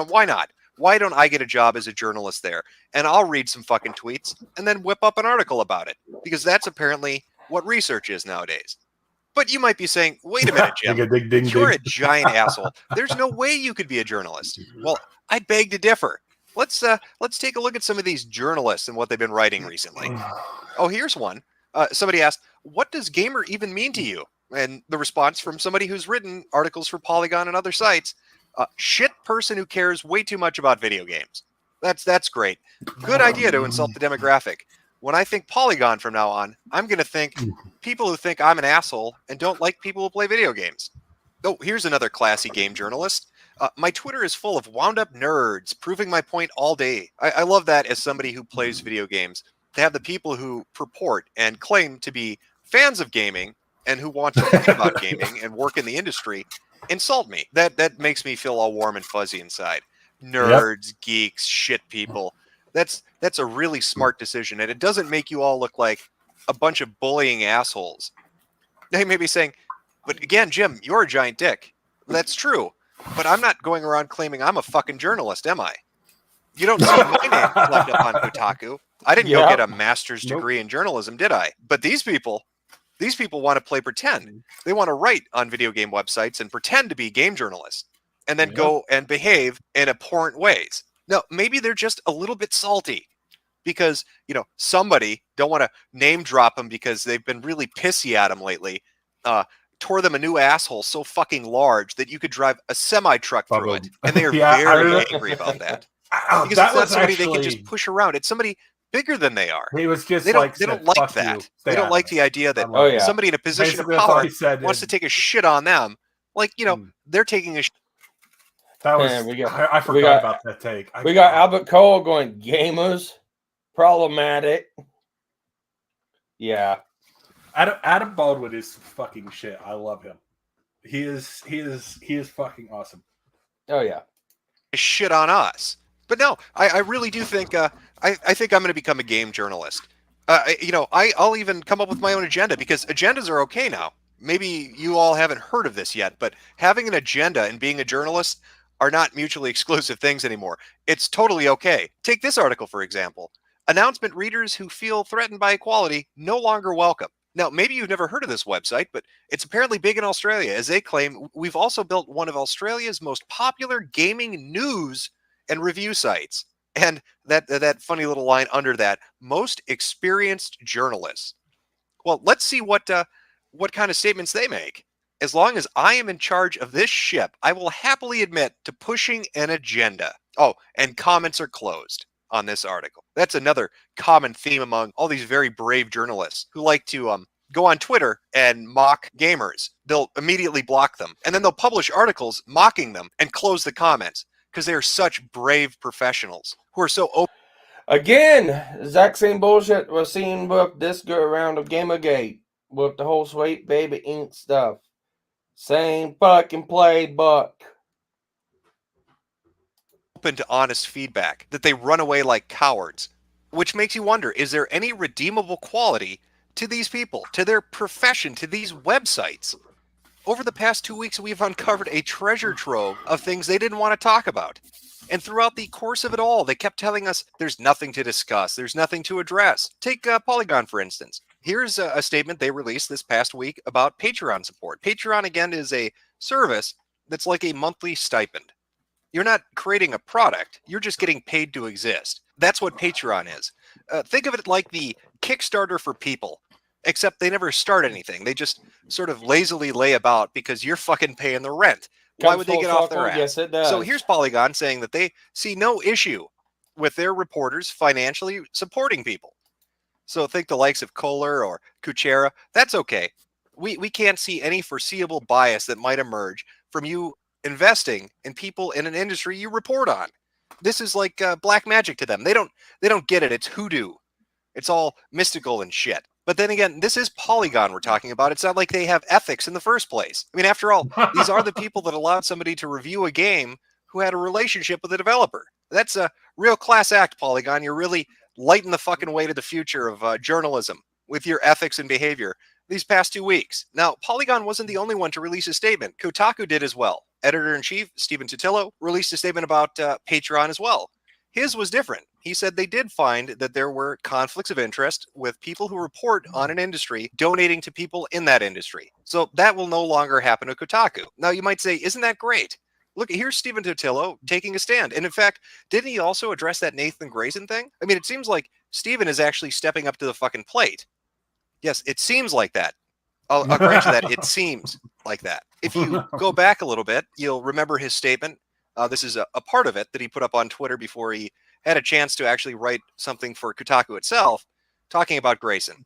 Why not? Why don't I get a job as a journalist there? And I'll read some fucking tweets and then whip up an article about it. Because that's apparently what research is nowadays. But you might be saying, wait a minute, Jim, you're a giant asshole. There's no way you could be a journalist. Well, I beg to differ. Let's take a look at some of these journalists and what they've been writing recently. Oh, here's one. Somebody asked, what does gamer even mean to you? And the response from somebody who's written articles for Polygon and other sites, shit person who cares way too much about video games. That's great. Good idea to insult the demographic. When I think Polygon from now on, I'm going to think people who think I'm an asshole and don't like people who play video games. Oh, here's another classy game journalist. My Twitter is full of wound-up nerds proving my point all day. I love that as somebody who plays video games, to have the people who purport and claim to be fans of gaming and who want to think about gaming and work in the industry insult me. That makes me feel all warm and fuzzy inside. Nerds, geeks, shit people. That's a really smart decision, and it doesn't make you all look like a bunch of bullying assholes. They may be saying, but again, Jim, you're a giant dick. That's true, but I'm not going around claiming I'm a fucking journalist, am I? You don't see my name left up on Kotaku. I didn't go get a master's degree in journalism, did I? But these people want to play pretend. They want to write on video game websites and pretend to be game journalists, and then go and behave in abhorrent ways. No, maybe they're just a little bit salty because, somebody, don't want to name drop them because they've been really pissy at them lately, tore them a new asshole so fucking large that you could drive a semi-truck through it. And they are very angry about that. Because it's not somebody they can just push around. It's somebody bigger than they are. It was just they don't like that. They don't like the idea that somebody in a position of power wants to take a shit on them. Like, they're taking a shit. That was, I forgot about that take. We got Albert Cole going, gamers, problematic. Yeah. Adam Baldwin is fucking shit. I love him. He is fucking awesome. Oh yeah. Shit on us. But no, I really do think I think I'm going to become a game journalist. I'll even come up with my own agenda because agendas are okay now. Maybe you all haven't heard of this yet, but having an agenda and being a journalist are not mutually exclusive things anymore. It's totally okay. Take this article, for example. Announcement: readers who feel threatened by equality no longer welcome. Now, maybe you've never heard of this website, but it's apparently big in Australia. As they claim, we've also built one of Australia's most popular gaming news and review sites. And that funny little line under that, most experienced journalists. Well, let's see what kind of statements they make. As long as I am in charge of this ship, I will happily admit to pushing an agenda. Oh, and comments are closed on this article. That's another common theme among all these very brave journalists who like to go on Twitter and mock gamers. They'll immediately block them, and then they'll publish articles mocking them and close the comments because they are such brave professionals who are so open. Again, exact same bullshit we're seeing with this go around of Gamergate with the whole Sweet Baby Inc. stuff. Same fucking playbook. Open to honest feedback, that they run away like cowards, which makes you wonder, is there any redeemable quality to these people, to their profession, to these websites? Over the past 2 weeks, we've uncovered a treasure trove of things they didn't want to talk about. And throughout the course of it all, they kept telling us there's nothing to discuss, there's nothing to address. Take Polygon, for instance. Here's a statement they released this past week about Patreon support. Patreon, again, is a service that's like a monthly stipend. You're not creating a product, you're just getting paid to exist. That's what Patreon is. Think of it like the Kickstarter for people, except they never start anything. They just sort of lazily lay about because you're fucking paying the rent. Why would they get off their ass? Yes, it does. So here's Polygon saying that they see no issue with their reporters financially supporting people. So think the likes of Kohler or Kuchera, that's okay. We can't see any foreseeable bias that might emerge from you investing in people in an industry you report on. This is like black magic to them. They don't get it. It's hoodoo. It's all mystical and shit. But then again, this is Polygon we're talking about. It's not like they have ethics in the first place. I mean, after all, these are the people that allowed somebody to review a game who had a relationship with the developer. That's a real class act, Polygon. You're really lighting the fucking way to the future of journalism with your ethics and behavior these past 2 weeks. Now, Polygon wasn't the only one to release a statement. Kotaku did as well. Editor-in-chief Stephen Totillo released a statement about Patreon as well. His was different. He said they did find that there were conflicts of interest with people who report on an industry donating to people in that industry. So that will no longer happen to Kotaku. Now, you might say, isn't that great? Look, here's Stephen Totillo taking a stand. And in fact, didn't he also address that Nathan Grayson thing? I mean, it seems like Stephen is actually stepping up to the fucking plate. Yes, it seems like that. I'll grant you that. It seems like that. If you go back a little bit, you'll remember his statement. This is a part of it that he put up on Twitter before he had a chance to actually write something for Kotaku itself, talking about Grayson.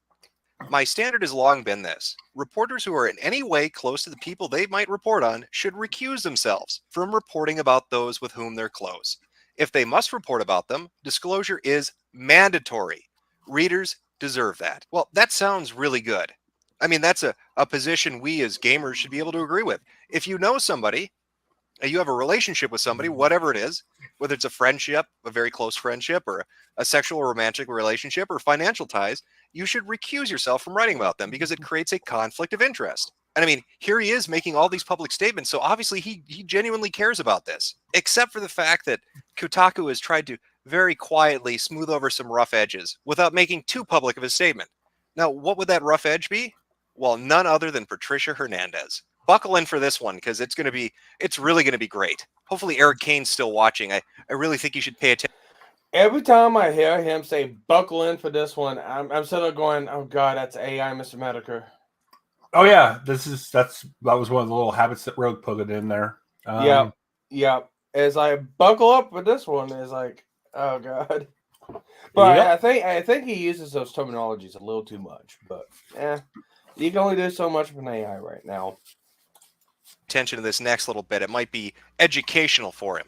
My standard has long been this. Reporters who are in any way close to the people they might report on should recuse themselves from reporting about those with whom they're close. If they must report about them, disclosure is mandatory. Readers deserve that. Well, that sounds really good. I mean, that's a position we as gamers should be able to agree with. If you know somebody, you have a relationship with somebody, whatever it is, whether it's a friendship, a very close friendship, or a sexual or romantic relationship, or financial ties, you should recuse yourself from writing about them because it creates a conflict of interest. And I mean, here he is making all these public statements, so obviously he genuinely cares about this, except for the fact that Kotaku has tried to very quietly smooth over some rough edges without making too public of a statement. Now, what would that rough edge be? Well, none other than Patricia Hernandez. Buckle in for this one because it's really going to be great. Hopefully Eric Kane's still watching. I really think you should pay attention. Every time I hear him say buckle in for this one, I'm sort of going, oh God, that's AI MisterMetokur. Oh yeah, that was one of the little habits that Rogue put it in there. Yeah. As I buckle up for this one, it's like, oh God. But Yep. I think he uses those terminologies a little too much. But you can only do so much with an AI right now. Attention to this next little bit. It might be educational for him.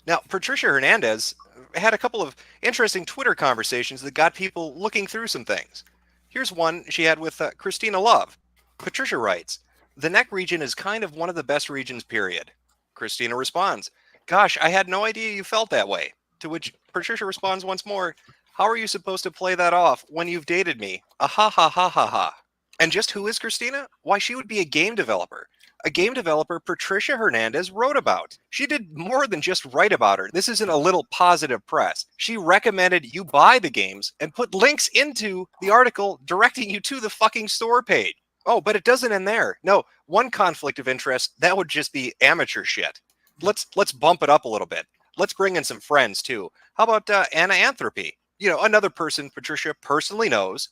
Now, Patricia Hernandez had a couple of interesting Twitter conversations that got people looking through some things. Here's one she had with Christina Love. Patricia writes, "The neck region is kind of one of the best regions, period." Christina responds, "Gosh, I had no idea you felt that way." To which Patricia responds once more, "How are you supposed to play that off when you've dated me? Ah ha ha ha ha ha." And just who is Christina? Why, she would be a game developer. a game developer Patricia Hernandez wrote about. She did more than just write about her. This isn't a little positive press. She recommended you buy the games and put links into the article directing you to the fucking store page. Oh, but it doesn't end there. No, one conflict of interest, that would just be amateur shit. Let's bump it up a little bit. Let's bring in some friends too. How about Anna Anthropy? Another person Patricia personally knows,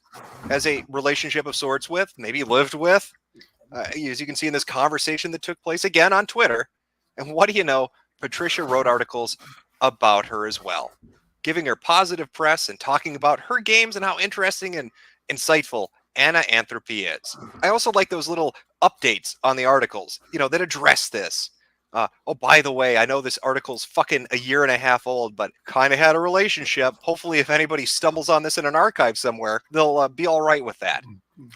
has a relationship of sorts with, maybe lived with, as you can see in this conversation that took place again on Twitter. And what do you know? Patricia wrote articles about her as well, giving her positive press and talking about her games and how interesting and insightful Anna Anthropy is. I also like those little updates on the articles, that address this. Oh, by the way, I know this article's fucking a year and a half old, but kind of had a relationship. Hopefully, if anybody stumbles on this in an archive somewhere, they'll be all right with that.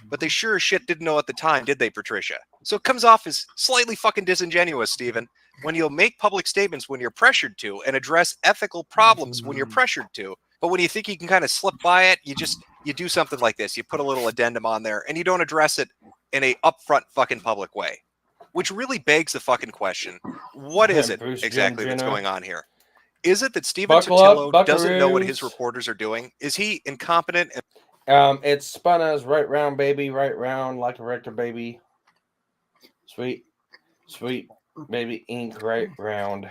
But they sure as shit didn't know at the time, did they, Patricia? So it comes off as slightly fucking disingenuous, Stephen, when you'll make public statements when you're pressured to and address ethical problems when you're pressured to. But when you think you can kind of slip by it, you do something like this. You put a little addendum on there, and you don't address it in a upfront fucking public way. Which really begs the fucking question, what is it exactly that's going on here? Is it that Stephen Totillo doesn't know what his reporters are doing? Is he incompetent? It's spun as right round, baby, right round, like a rector, baby. Sweet, baby, ink, right round.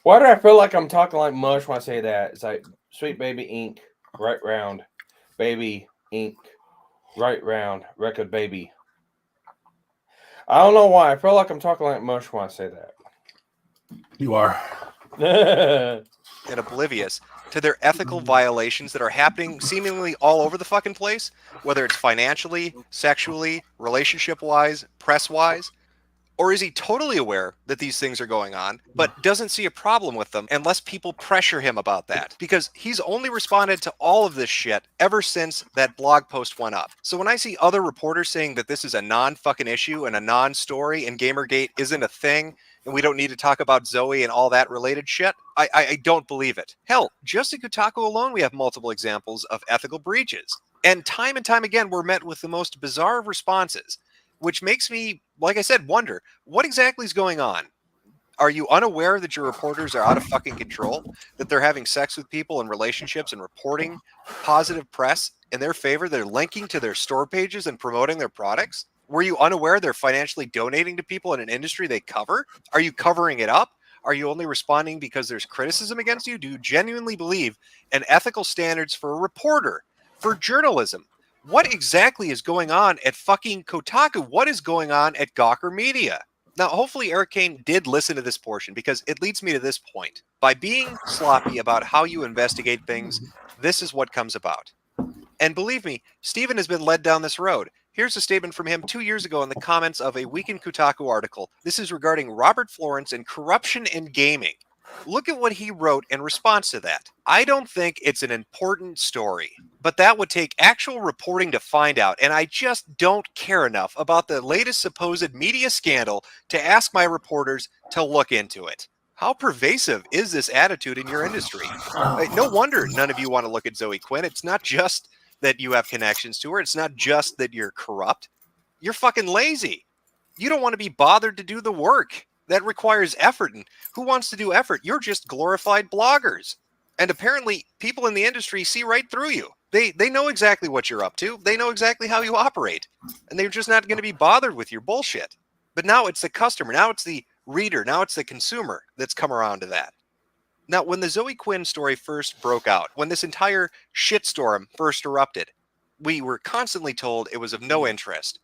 Why do I feel like I'm talking like mush when I say that? It's like, sweet baby, ink, right round, baby, ink, right round, record, baby. I don't know why. I feel like I'm talking like mush when I say that. You are. And oblivious to their ethical violations that are happening seemingly all over the fucking place, whether it's financially, sexually, relationship-wise, press-wise. Or is he totally aware that these things are going on, but doesn't see a problem with them unless people pressure him about that? Because he's only responded to all of this shit ever since that blog post went up. So when I see other reporters saying that this is a non-fucking issue and a non-story and Gamergate isn't a thing, and we don't need to talk about Zoe and all that related shit, I don't believe it. Hell, just in Kotaku alone, we have multiple examples of ethical breaches. And time again, we're met with the most bizarre of responses, which makes me, like I said, wonder, what exactly is going on? Are you unaware that your reporters are out of fucking control? That they're having sex with people in relationships and reporting positive press in their favor? They're linking to their store pages and promoting their products? Were you unaware they're financially donating to people in an industry they cover? Are you covering it up? Are you only responding because there's criticism against you? Do you genuinely believe in ethical standards for a reporter, for journalism? What exactly is going on at fucking Kotaku? What is going on at Gawker Media? Now, hopefully Eric Kane did listen to this portion because it leads me to this point. By being sloppy about how you investigate things, this is what comes about. And believe me, Stephen has been led down this road. Here's a statement from him 2 years ago in the comments of a Week in Kotaku article. This is regarding Robert Florence and corruption in gaming. Look at what he wrote in response to that. I don't think it's an important story, but that would take actual reporting to find out, and I just don't care enough about the latest supposed media scandal to ask my reporters to look into it. How pervasive is this attitude in your industry? No wonder none of you want to look at Zoe Quinn. It's not just that you have connections to her. It's not just that you're corrupt. You're fucking lazy. You don't want to be bothered to do the work. That requires effort, and who wants to do effort? You're just glorified bloggers. And apparently, people in the industry see right through you. They know exactly what you're up to. They know exactly how you operate. And they're just not going to be bothered with your bullshit. But now it's the customer. Now it's the reader. Now it's the consumer that's come around to that. Now, when the Zoe Quinn story first broke out, when this entire shitstorm first erupted, we were constantly told it was of no interest.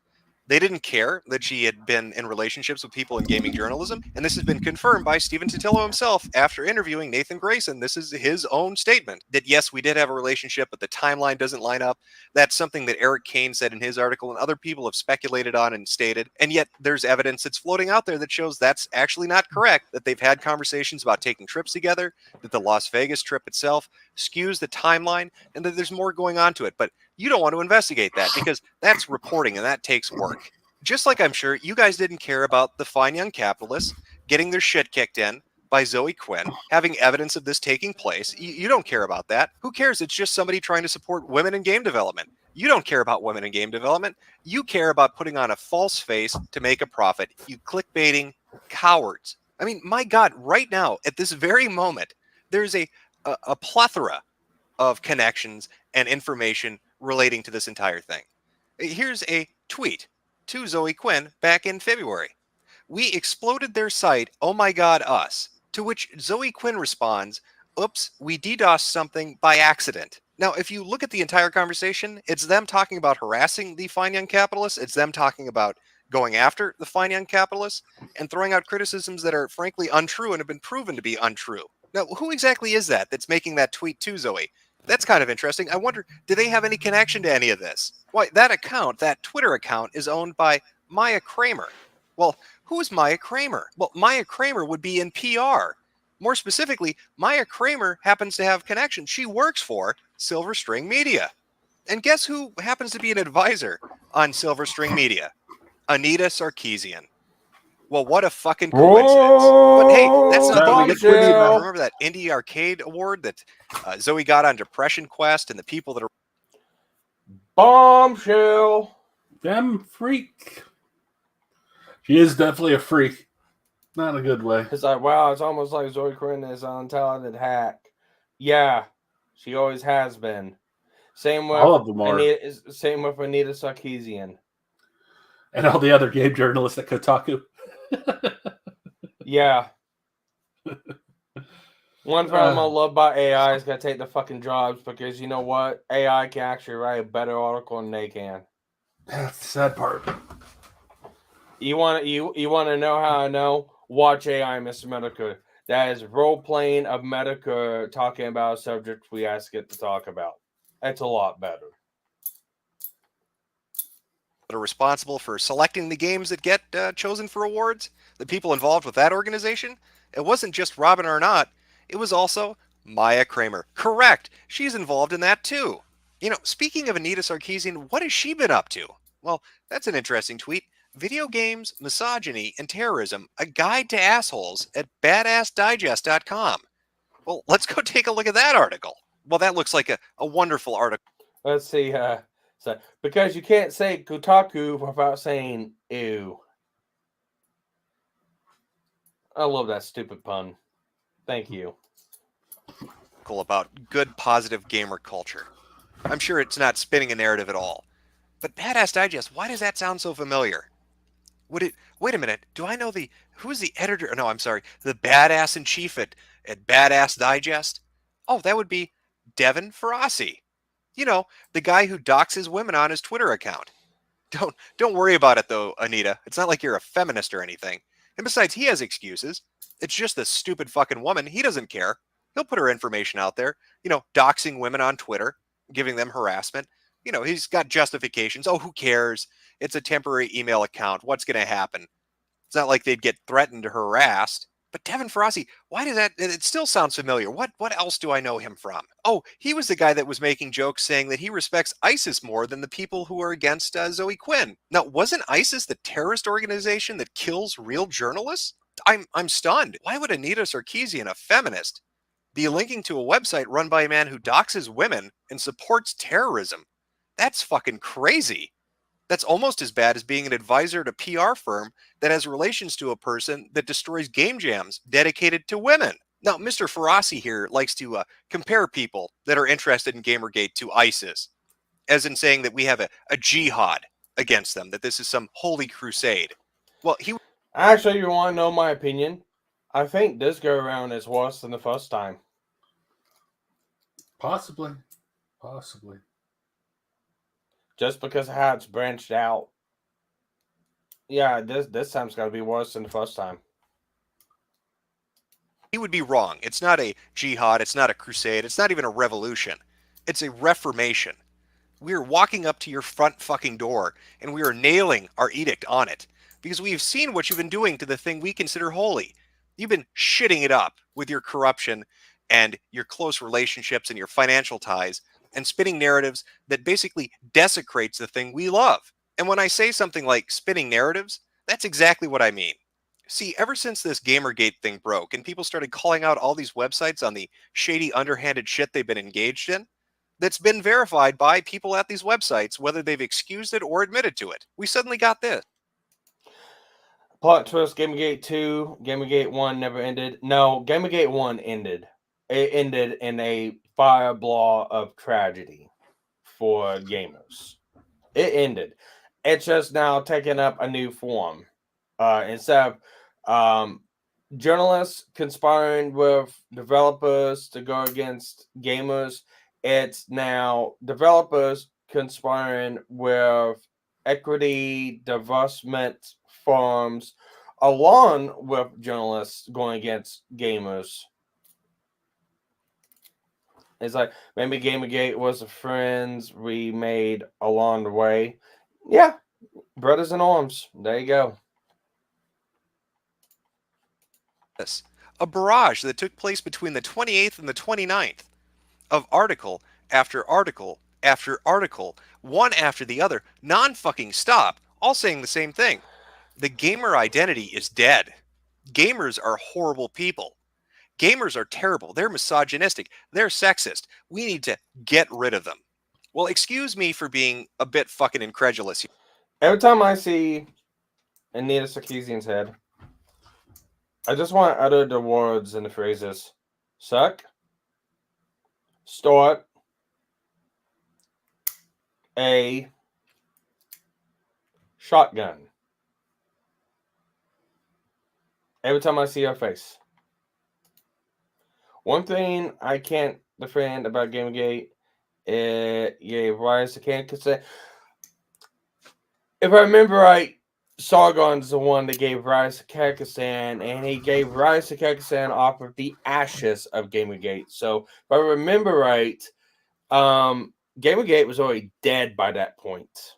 They didn't care that she had been in relationships with people in gaming journalism, and this has been confirmed by Stephen Totillo himself after interviewing Nathan Grayson. This is his own statement, that yes, we did have a relationship, but the timeline doesn't line up. That's something that Eric Kane said in his article, and other people have speculated on and stated, and yet there's evidence that's floating out there that shows that's actually not correct, that they've had conversations about taking trips together, that the Las Vegas trip itself skews the timeline, and that there's more going on to it. But you don't want to investigate that because that's reporting and that takes work. Just like I'm sure you guys didn't care about the fine young capitalists getting their shit kicked in by Zoe Quinn, having evidence of this taking place. You don't care about that. Who cares? It's just somebody trying to support women in game development. You don't care about women in game development. You care about putting on a false face to make a profit. You clickbaiting cowards. I mean, my God, right now, at this very moment, there's a plethora of connections and information relating to this entire thing. Here's a tweet to Zoe Quinn back in February. We exploded their site, oh my God, us. To which Zoe Quinn responds, oops, we DDoSed something by accident. Now, if you look at the entire conversation, it's them talking about harassing the fine young capitalists. It's them talking about going after the fine young capitalists and throwing out criticisms that are frankly untrue and have been proven to be untrue. Now, who exactly is that that's making that tweet to Zoe? That's kind of interesting. I wonder, do they have any connection to any of this? Why, that account, that Twitter account, is owned by Maya Kramer. Well, who is Maya Kramer? Well, Maya Kramer would be in PR. More specifically, Maya Kramer happens to have connections. She works for Silver String Media. And guess who happens to be an advisor on Silver String Media? Anita Sarkeesian. Well, what a fucking coincidence. But hey, that's not the biggest coincidence. Remember that Indie Arcade Award that Zoe got on Depression Quest and the people that are... Bombshell. Them freak. She is definitely a freak. Not in a good way. It's like, wow, it's almost like Zoe Quinn is an untalented hack. Yeah, she always has been. Same with all of them are. Same with Anita Sarkeesian. And all the other game journalists at Kotaku. Yeah. One problem I love about AI is gonna take the fucking jobs because you know what? AI can actually write a better article than they can. That's the sad part. You want to know how I know? Watch AI MisterMetokur. That is role playing of Metokur talking about a subject we ask it to talk about. That's a lot better. That are responsible for selecting the games that get chosen for awards, the people involved with that organization, it wasn't just Robin Arnott, it was also Maya Kramer. Correct, she's involved in that too. You know, speaking of Anita Sarkeesian, what has she been up to? Well, that's an interesting tweet. Video games, misogyny, and terrorism, a guide to assholes at badassdigest.com. Well, let's go take a look at that article. Well, that looks like a wonderful article. Let's see. So, because you can't say Kotaku without saying ew. I love that stupid pun. Thank you. About good, positive gamer culture. I'm sure it's not spinning a narrative at all. But Badass Digest, why does that sound so familiar? Wait a minute, do I know who's the editor? No, I'm sorry, the badass in chief at Badass Digest? Oh, that would be Devin Ferrasi. You know, the guy who doxes women on his Twitter account. Don't worry about it though, Anita. It's not like you're a feminist or anything. And besides, he has excuses. It's just this stupid fucking woman. He doesn't care. He'll put her information out there, you know, doxing women on Twitter, giving them harassment. You know, he's got justifications. Oh, who cares? It's a temporary email account. What's going to happen? It's not like they'd get threatened or harassed. But Devin Ferrasi, why does that? It still sounds familiar. What else do I know him from? Oh, he was the guy that was making jokes saying that he respects ISIS more than the people who are against Zoe Quinn. Now, wasn't ISIS the terrorist organization that kills real journalists? I'm stunned. Why would Anita Sarkeesian, a feminist, be linking to a website run by a man who doxes women and supports terrorism? That's fucking crazy. That's almost as bad as being an advisor at a PR firm that has relations to a person that destroys game jams dedicated to women. Now, Mr. Ferrasi here likes to compare people that are interested in Gamergate to ISIS, as in saying that we have a jihad against them, that this is some holy crusade. Well, Actually, you want to know my opinion? I think this go-around is worse than the first time. Possibly. Just because of how it's branched out. Yeah, this time's got to be worse than the first time. He would be wrong. It's not a jihad. It's not a crusade. It's not even a revolution. It's a reformation. We are walking up to your front fucking door, and we are nailing our edict on it. Because we've seen what you've been doing to the thing we consider holy. You've been shitting it up with your corruption and your close relationships and your financial ties, and spinning narratives that basically desecrates the thing we love. And when I say something like spinning narratives, that's exactly what I mean. See, ever since this Gamergate thing broke and people started calling out all these websites on the shady, underhanded shit they've been engaged in, that's been verified by people at these websites, whether they've excused it or admitted to it. We suddenly got this. Plot twist, Gamergate 2, Gamergate 1 never ended. No, Gamergate 1 ended. It ended in a fireball of tragedy for gamers. It ended. It's just now taking up a new form. Instead of journalists conspiring with developers to go against gamers, it's now developers conspiring with equity, divestment forums, along with journalists going against gamers. It's like maybe Gamergate was the friends we made along the way. Yeah, brothers in arms. There you go. A barrage that took place between the 28th and the 29th of article after article after article, one after the other, non-fucking stop, all saying the same thing. The gamer identity is dead. Gamers are horrible people. Gamers are terrible. They're misogynistic. They're sexist. We need to get rid of them. Well, excuse me for being a bit fucking incredulous here. Every time I see Anita Sarkeesian's head, I just want to utter the words and the phrases: suck, start, a shotgun. Every time I see her face. One thing I can't defend about Gamergate, it gave rise to consent. If I remember right, Sargon's the one that gave rise to Kyrgyzstan, and he gave rise to Kyrgyzstan off of the ashes of Gamergate. So if I remember right, Gamergate was already dead by that point.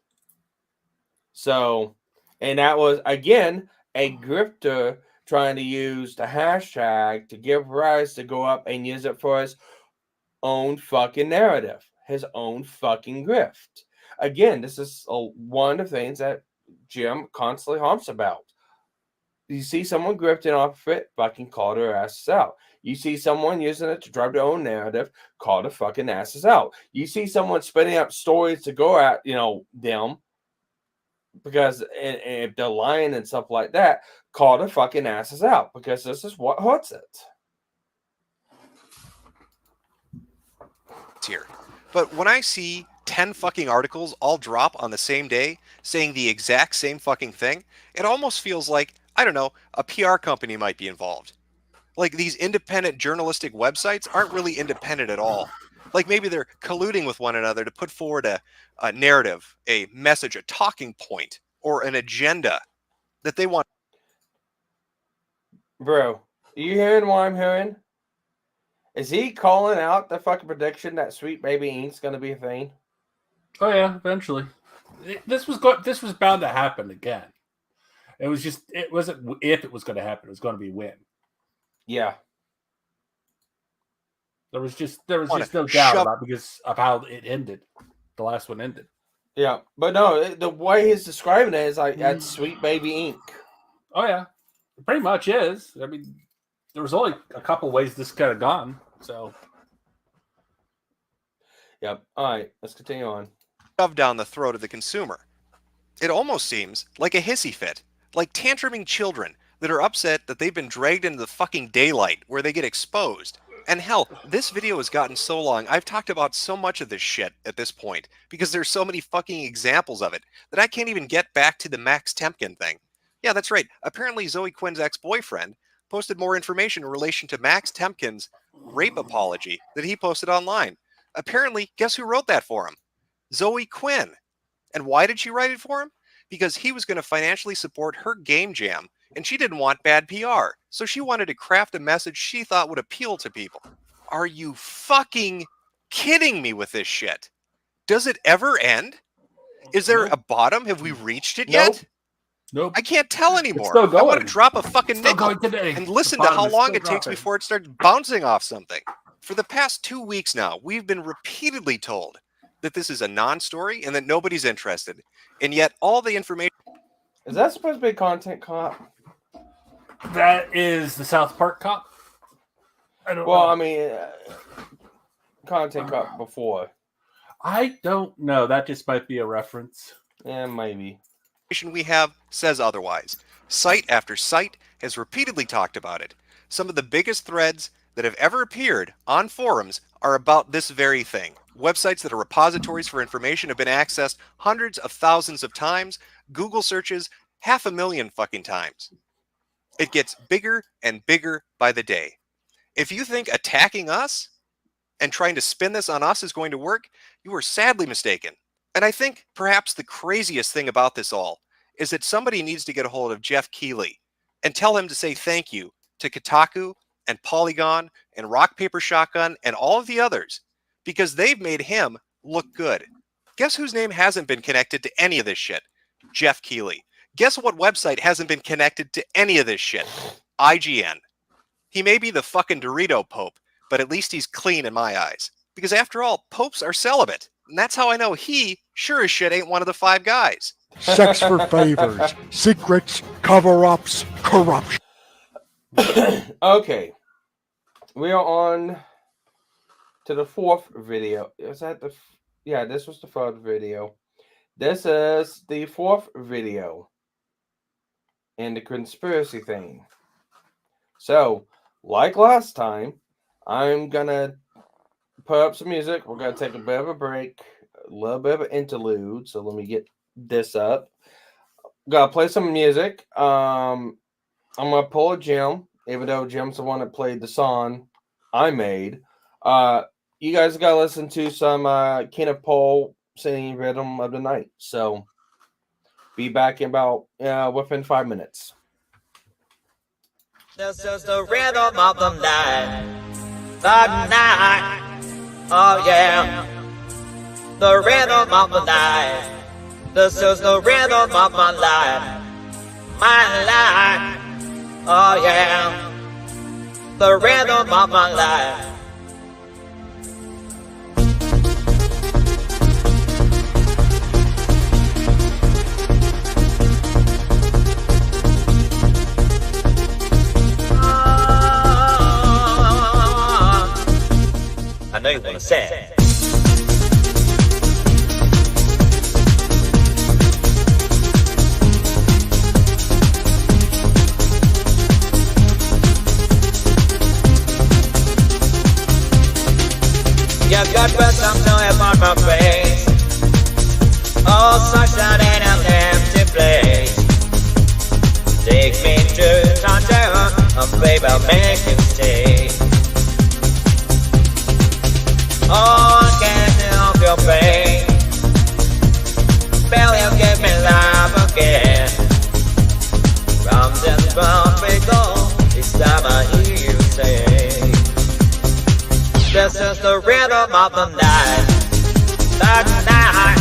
So, and that was, again, a grifter trying to use the hashtag to give rise to go up and use it for his own fucking narrative, his own fucking grift. Again, this is one of the things that Jim constantly harps about. You see someone grifting off of it, fucking call their asses out. You see someone using it to drive their own narrative, call their fucking asses out. You see someone spinning up stories to go at, them, because if they're lying and stuff like that, call their fucking asses out, because this is what hurts it. Here. But when I see 10 fucking articles all drop on the same day saying the exact same fucking thing, it almost feels like, I don't know, a PR company might be involved. Like, these independent journalistic websites aren't really independent at all. Like, maybe they're colluding with one another to put forward a narrative, a message, a talking point, or an agenda that they want. Bro, are you hearing what I'm hearing? Is he calling out the fucking prediction that Sweet Baby Ink's going to be a thing? Oh yeah, eventually. This was bound to happen again. It wasn't if it was going to happen. It was going to be when. Yeah. There was just no doubt about it because of how it ended. The last one ended. Yeah, but no, the way he's describing it is like that's Sweet Baby Ink. Oh yeah, it pretty much is. I mean, there was only a couple ways this could have gone. So. Yep. All right, let's continue on. Shoved down the throat of the consumer. It almost seems like a hissy fit, like tantruming children that are upset that they've been dragged into the fucking daylight where they get exposed. And hell, this video has gotten so long, I've talked about so much of this shit at this point, because there's so many fucking examples of it, that I can't even get back to the Max Temkin thing. Yeah, that's right. Apparently Zoe Quinn's ex-boyfriend posted more information in relation to Max Temkin's rape apology that he posted online. Apparently, guess who wrote that for him? Zoe Quinn. And why did she write it for him? Because he was going to financially support her game jam, and she didn't want bad PR. So she wanted to craft a message she thought would appeal to people. Are you fucking kidding me with this shit? Does it ever end? Is there a bottom? Have we reached it yet? Nope. I can't tell anymore. Still going. I want to drop a fucking nickel today. and listen to how long it takes before it starts bouncing off something. For the past 2 weeks now, we've been repeatedly told that this is a non-story and that nobody's interested. And yet all the information... Is that supposed to be a content cop? That is the South Park cop. I don't know. I mean, content cop before. I don't know. That just might be a reference. Yeah, maybe. We have says otherwise. Site after site has repeatedly talked about it. Some of the biggest threads that have ever appeared on forums are about this very thing. Websites that are repositories for information have been accessed hundreds of thousands of times. Google searches 500,000 fucking times. It gets bigger and bigger by the day. If you think attacking us and trying to spin this on us is going to work, you are sadly mistaken. And I think perhaps the craziest thing about this all is that somebody needs to get a hold of Jeff Keighley and tell him to say thank you to Kotaku and Polygon and Rock Paper Shotgun and all of the others, because they've made him look good. Guess whose name hasn't been connected to any of this shit? Jeff Keighley. Guess what website hasn't been connected to any of this shit? IGN. He may be the fucking Dorito Pope, but at least he's clean in my eyes. Because after all, popes are celibate. And that's how I know he, sure as shit, ain't one of the 5 guys. Sex for favors, secrets, cover-ups, corruption. Okay. We are on to the 4th video. Is that the... Yeah, this was the 3rd video. This is the 4th video in the conspiracy thing. So, like last time, I'm gonna put up some music. We're gonna take a bit of a break, a little bit of an interlude. So let me get this up. Gotta play some music. I'm gonna pull a Jim, even though Jim's the one that played the song I made. You guys gotta listen to some Kenneth Paul singing Rhythm of the Night. So be back in about within 5 minutes. This is the rhythm of the night. The night. Oh yeah. The rhythm of the night. This is the rhythm of my life. My life. Oh yeah. The rhythm of my life. I know you want to say it. You've got some noise on my face. All sunshine in an empty place. Take me to downtown, and baby, I'll make you stay. Oh, I can't help your pain. Baby, you give me life again. From this moment on, it's time I hear you say. This is the rhythm of the night. The night.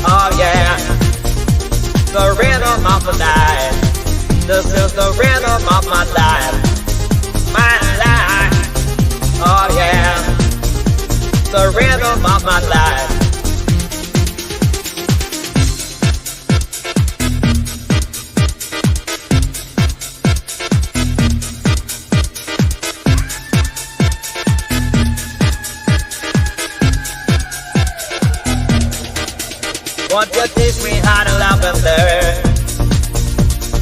Oh yeah. The rhythm of the night. This is the rhythm of my life. My life. Oh yeah. The rhythm of my life. Won't you teach me how to love and learn?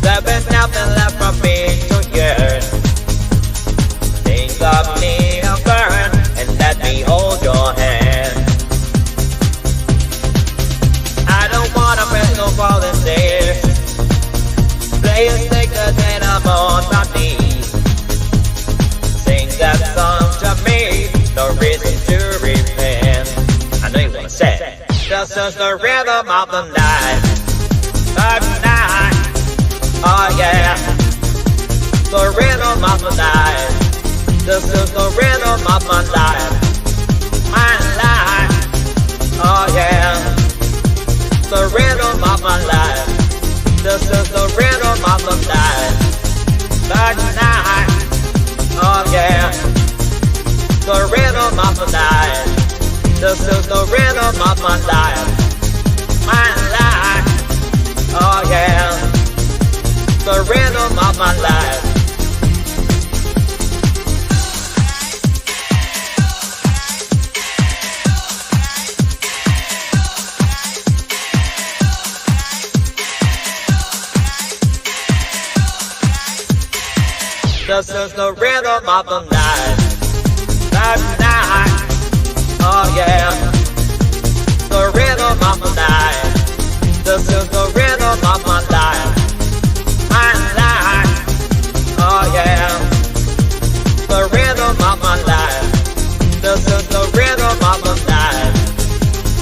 There's been nothing left for me to yearn. Think of me and burn, and let me hold your hand. I don't wanna make no volunteers. Play a sticker that I'm on my knees. Sing that song to me, no reason to repent. I know you wanna say it. This is the rhythm of the night. The night. Oh yeah. The rhythm of the night. This is the rhythm of my life. My life. Oh yeah. The rhythm of my life. This is the rhythm of the night. The night. Oh yeah. The rhythm of the night. This is the rhythm of my life. My life. Oh yeah. The rhythm of my life. is the rhythm of the night. That night. Oh yeah. The rhythm of the night. This is the rhythm of my life. My life. Oh yeah. The rhythm of my life. This is the rhythm of the night.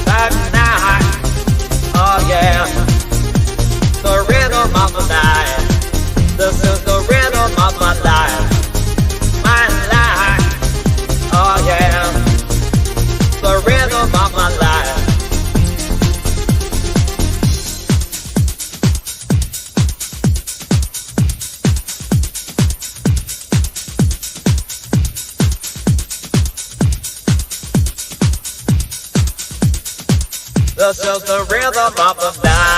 That night. Oh yeah. The rhythm of the night. This is the rhythm of my life. My life. Oh yeah. The rhythm of my life. This is the rhythm of the night.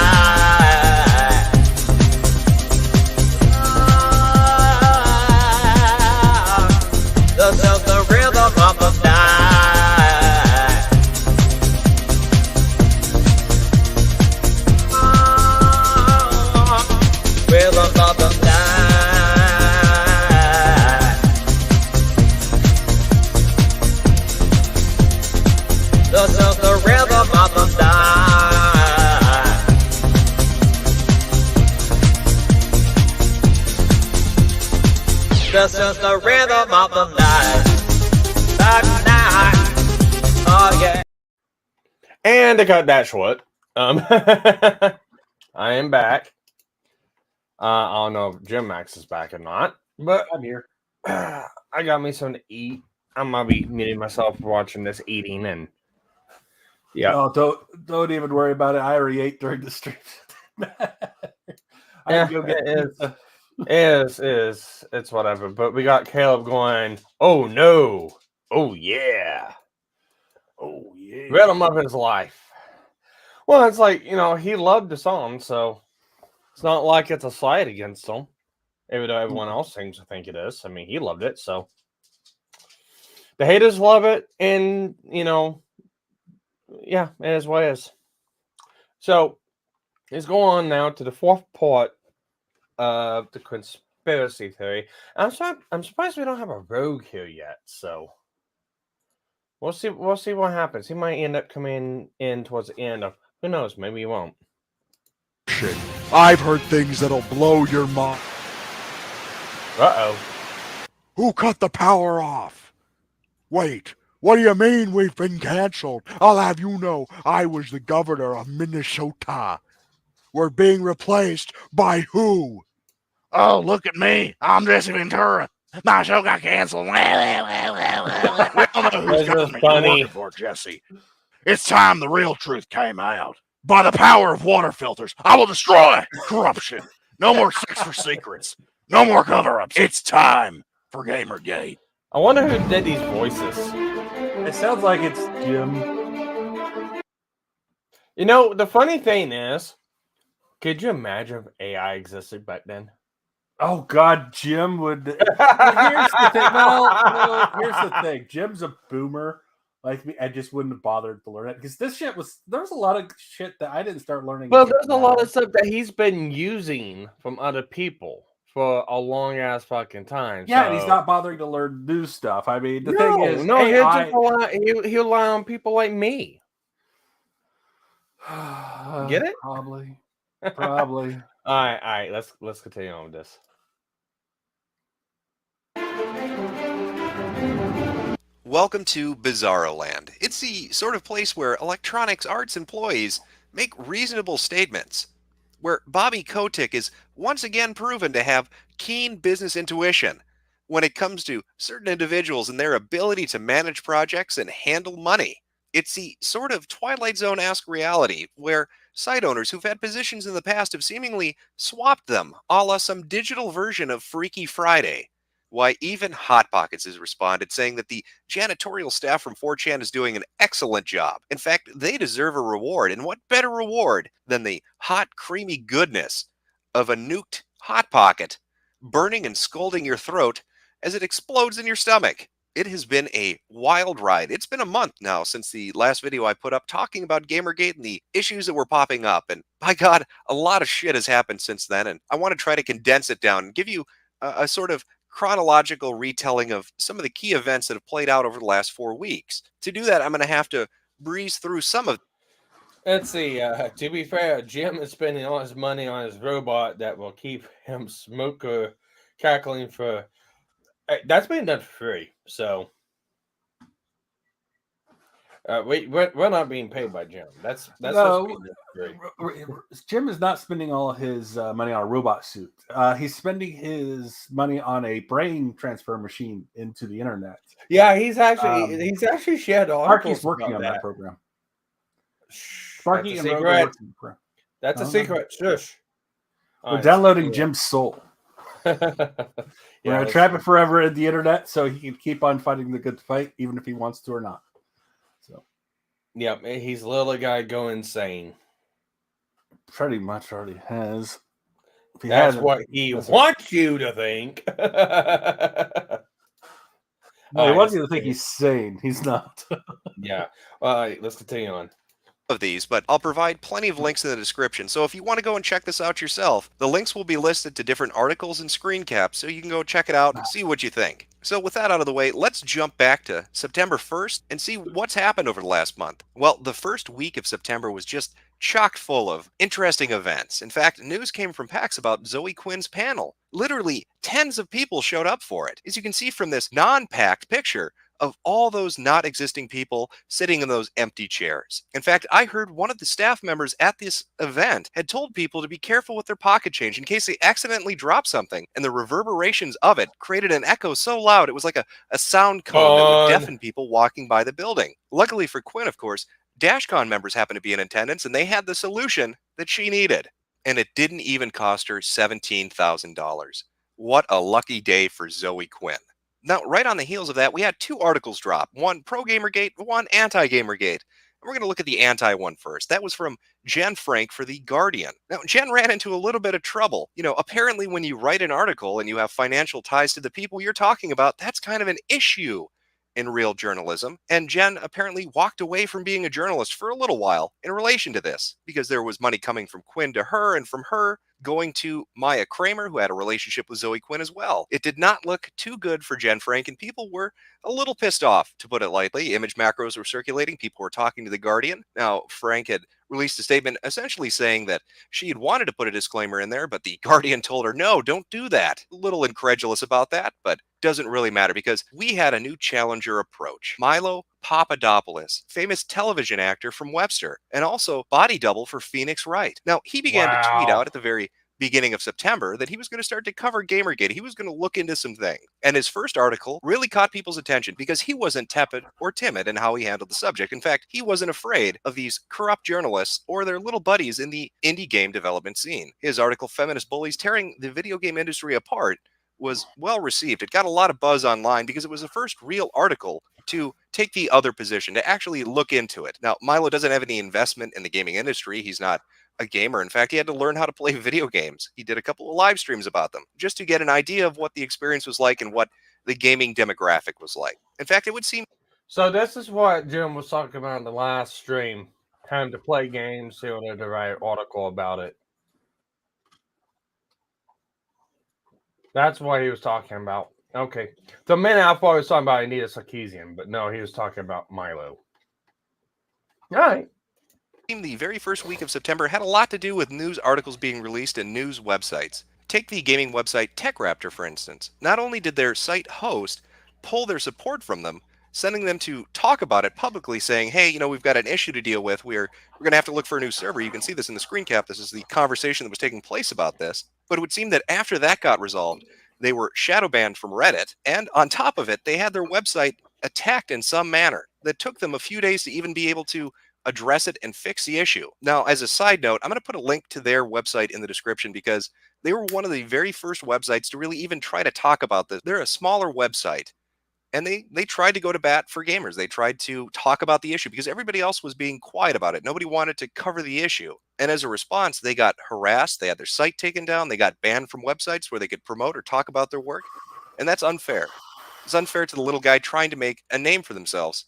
This is the rhythm of the night. Rhythm of the night. This is the rhythm of the night. This is the rhythm of the night. That night. Oh yeah. And to cut that short, I am back. I don't know if Jim Max is back or not, but I'm here. I got me something to eat. I'm gonna be muting myself watching this eating, and yeah. No, don't even worry about it. I already ate during the stream. I had to go get pizza. It's whatever. But we got Caleb going, oh no, oh yeah, oh yeah, rhythm of his life. Well, it's like, he loved the song, so it's not like it's a slight against him, even though everyone else seems to think it is. I mean, he loved it, so the haters love it, and yeah, it is what it is. So let's go on now to the fourth part of the conspiracy theory. I'm surprised we don't have a rogue here yet, so we'll see what happens. He might end up coming in towards the end of, who knows, maybe he won't. I've heard things that'll blow your mind. Uh-oh. Who cut the power off? Wait, what do you mean we've been canceled? I'll have you know, I was the governor of Minnesota. We're being replaced by who? Oh, look at me. I'm Jesse Ventura. My show got canceled. We all know who's government you're working for, Jesse. It's time the real truth came out. By the power of water filters, I will destroy corruption. No more sex for secrets. No more cover-ups. It's time for Gamergate. I wonder who did these voices. It sounds like it's Jim. The funny thing is, could you imagine if AI existed back then? Oh God, Jim would. Here's the thing. No, here's the thing. Jim's a boomer like me. I just wouldn't have bothered to learn it because this shit there's a lot of shit that I didn't start learning. Well, there's a lot of stuff that he's been using from other people for a long ass fucking time. Yeah, so. And he's not bothering to learn new stuff. I mean, the thing is, he'll rely on people like me. Get it? Probably. All right. Let's continue on with this. Welcome to Bizarro Land. It's the sort of place where electronics arts employees make reasonable statements, where Bobby Kotick is once again proven to have keen business intuition when it comes to certain individuals and their ability to manage projects and handle money. It's the sort of Twilight Zone-esque reality where site owners who've had positions in the past have seemingly swapped them, a la some digital version of Freaky Friday. Why, even Hot Pockets has responded, saying that the janitorial staff from 4chan is doing an excellent job. In fact, they deserve a reward, and what better reward than the hot, creamy goodness of a nuked Hot Pocket burning and scalding your throat as it explodes in your stomach. It has been a wild ride. It's been a month now since the last video I put up talking about Gamergate and the issues that were popping up, and by God, a lot of shit has happened since then, and I want to try to condense it down and give you a sort of chronological retelling of some of the key events that have played out over the last 4 weeks. To do that, I'm going to have to breeze through some of. Let's see. To be fair, Jim is spending all his money on his robot that will keep him smoker cackling for. That's being done for free. So we're not being paid by Jim. That's No, being done for free. Jim is not spending all his money on a robot suit. He's spending his money on a brain transfer machine into the internet. Yeah, he's actually shared articles. Sparky's working on that program. Sparky and secret. Rogue are working. That's a secret. Shush. We're downloading Jim's soul. We're going to trap it forever in the internet so he can keep on fighting the good fight, even if he wants to or not. So, yep, he's literally got to go insane. Pretty much already has. That's what he wants you to think. No, he wants you to think he's sane. He's not. Yeah. All right, let's continue on. Of these, but I'll provide plenty of links in the description. So if you want to go and check this out yourself, the links will be listed to different articles and screen caps, so you can go check it out and see what you think. So with that out of the way, let's jump back to September 1st and see what's happened over the last month. Well, the first week of September was just chock full of interesting events. In fact, news came from PAX about Zoe Quinn's panel. Literally, tens of people showed up for it. As you can see from this non-packed picture of all those not existing people sitting in those empty chairs. In fact, I heard one of the staff members at this event had told people to be careful with their pocket change in case they accidentally dropped something, and the reverberations of it created an echo so loud it was like a sound cone that would deafen people walking by the building. Luckily for Quinn, of course, DashCon members happened to be in attendance, and they had the solution that she needed. And it didn't even cost her $17,000. What a lucky day for Zoe Quinn. Now, right on the heels of that, we had two articles drop. One pro-Gamergate, one anti-Gamergate. And we're going to look at the anti one first. That was from Jen Frank for The Guardian. Now, Jen ran into a little bit of trouble. You know, apparently when you write an article and you have financial ties to the people you're talking about, that's kind of an issue in real journalism. And Jen apparently walked away from being a journalist for a little while in relation to this, because there was money coming from Quinn to her and from her going to Maya Kramer, who had a relationship with Zoe Quinn as well. It did not look too good for Jen Frank, and people were a little pissed off, to put it lightly. Image macros were circulating. People were talking to The Guardian. Now, Frank had released a statement essentially saying that she had wanted to put a disclaimer in there, but The Guardian told her, no, don't do that. A little incredulous about that, but doesn't really matter because we had a new challenger approach. Milo Papadopoulos, famous television actor from Webster, and also body double for Phoenix Wright. Now, he began to tweet out at the very beginning of September that he was going to start to cover Gamergate. He was going to look into some things. And his first article really caught people's attention because he wasn't tepid or timid in how he handled the subject. In fact, he wasn't afraid of these corrupt journalists or their little buddies in the indie game development scene. His article, Feminist Bullies Tearing the Video Game Industry Apart, was well received. It got a lot of buzz online because it was the first real article to take the other position, to actually look into it. Now, Milo doesn't have any investment in the gaming industry. He's not a gamer. In fact, he had to learn how to play video games. He did a couple of live streams about them just to get an idea of what the experience was like and what the gaming demographic was like. In fact, it would seem... So this is what Jim was talking about in the last stream. Time to play games. He wanted to write an article about it. That's what he was talking about. Okay. So a minute I thought he was talking about Anita Sarkeesian, but no, he was talking about Milo. All right. The very first week of September had a lot to do with news articles being released in news websites. Take the gaming website TechRaptor, for instance. Not only did their site host pull their support from them, sending them to talk about it publicly, saying, hey, you know, we've got an issue to deal with. We're going to have to look for a new server. You can see this in the screen cap. This is the conversation that was taking place about this. But it would seem that after that got resolved, they were shadow banned from Reddit. And on top of it, they had their website attacked in some manner that took them a few days to even be able to address it and fix the issue. Now, as a side note, I'm going to put a link to their website in the description because they were one of the very first websites to really even try to talk about this. They're a smaller website, and they tried to go to bat for gamers. They tried to talk about the issue because everybody else was being quiet about it. Nobody wanted to cover the issue. And as a response, they got harassed. They had their site taken down. They got banned from websites where they could promote or talk about their work. And that's unfair. It's unfair to the little guy trying to make a name for themselves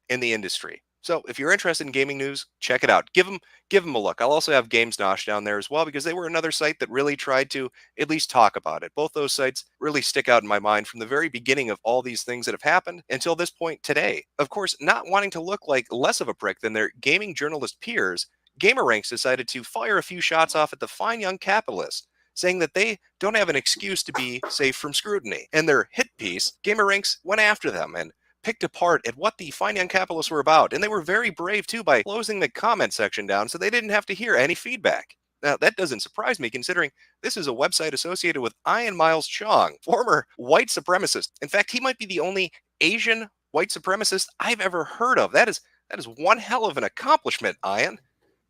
in the industry. So if you're interested in gaming news, check it out. Give them a look. I'll also have Games Nosh down there as well, because they were another site that really tried to at least talk about it. Both those sites really stick out in my mind from the very beginning of all these things that have happened until this point today. Of course, not wanting to look like less of a prick than their gaming journalist peers, GamerRanks decided to fire a few shots off at the fine young capitalist, saying that they don't have an excuse to be safe from scrutiny. In their hit piece, GamerRanks went after them and picked apart at what the fine young capitalists were about, and they were very brave too by closing the comment section down so they didn't have to hear any feedback. Now, that doesn't surprise me, considering this is a website associated with Ian Miles Chong, former white supremacist. In fact, he might be the only Asian white supremacist I've ever heard of. That is one hell of an accomplishment, Ian.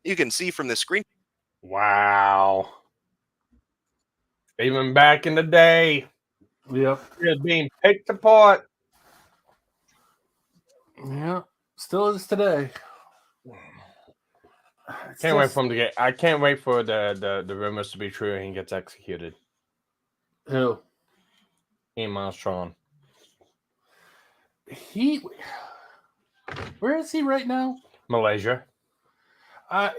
You can see from the screen. Wow. Even back in the day. Yep. You're being picked apart. Yeah, still is today. Can't wait for him to get. I can't wait for the rumors to be true and he gets executed. Who? Ian Miles Chong. Where is he right now? Malaysia.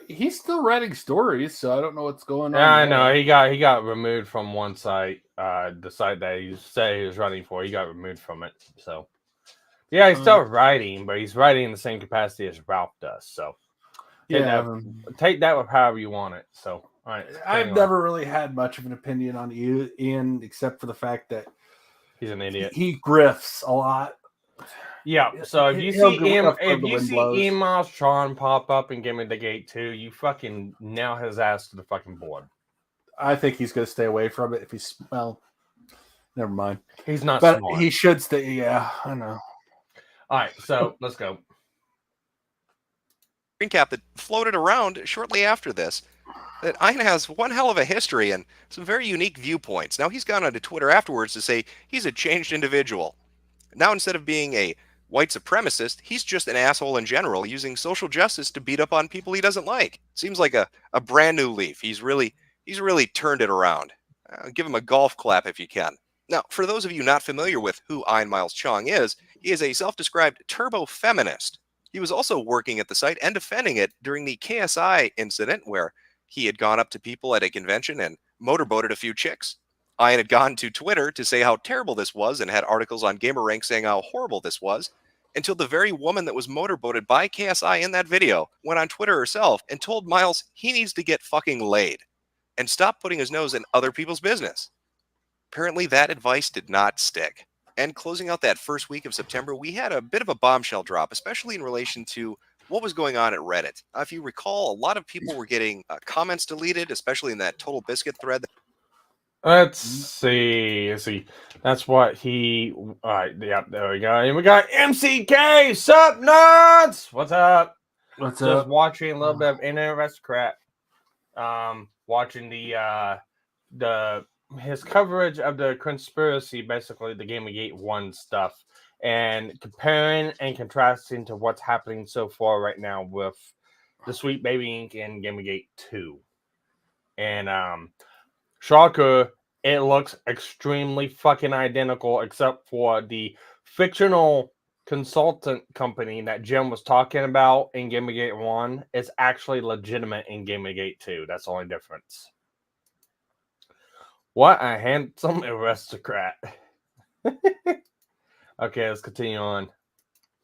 He's still writing stories, so I don't know what's going on. Yeah, I know. He got removed from one site. The site that he said he was running for, he got removed from it. So. Yeah, he's still writing, but he's writing in the same capacity as Ralph does. So, take that with however you want it. So, all right. I've never really had much of an opinion on Ian, except for the fact that he's an idiot. He grifts a lot. Yeah. So if you see Ian Miles Chong pop up in Game of the Gate 2, you fucking nail his ass to the fucking board. I think he's going to stay away from it if he's never mind. He's not but smart. He should stay. Yeah, I know. All right, so let's go. Screen cap that floated around shortly after this, that Ian has one hell of a history and some very unique viewpoints. Now, he's gone onto Twitter afterwards to say he's a changed individual. Now, instead of being a white supremacist, he's just an asshole in general, using social justice to beat up on people he doesn't like. Seems like a brand new leaf. He's really turned it around. Give him a golf clap if you can. Now, for those of you not familiar with who Ian Miles Chong is, he is a self-described turbo-feminist. He was also working at the site and defending it during the KSI incident, where he had gone up to people at a convention and motorboated a few chicks. Ian had gone to Twitter to say how terrible this was and had articles on GamerRank saying how horrible this was, until the very woman that was motorboated by KSI in that video went on Twitter herself and told Miles he needs to get fucking laid and stop putting his nose in other people's business. Apparently, that advice did not stick. And closing out that first week of September, we had a bit of a bombshell drop, especially in relation to what was going on at Reddit. If you recall, a lot of people were getting comments deleted, especially in that Total Biscuit thread. Let's see. That's what he. All right. Yep. There we go. And we got MCK. Sup, nuts? What's up? What's Just up? watching a little bit of Aristocrat. Watching his coverage of the Quinnspiracy, basically the Gamergate 1 stuff, and comparing and contrasting to what's happening so far right now with the Sweet Baby Inc. and Gamergate 2. And shocker, it looks extremely fucking identical, except for the fictional consultant company that Jim was talking about in Gamergate 1 is actually legitimate in Gamergate 2. That's the only difference. What a handsome aristocrat. Okay, let's continue on.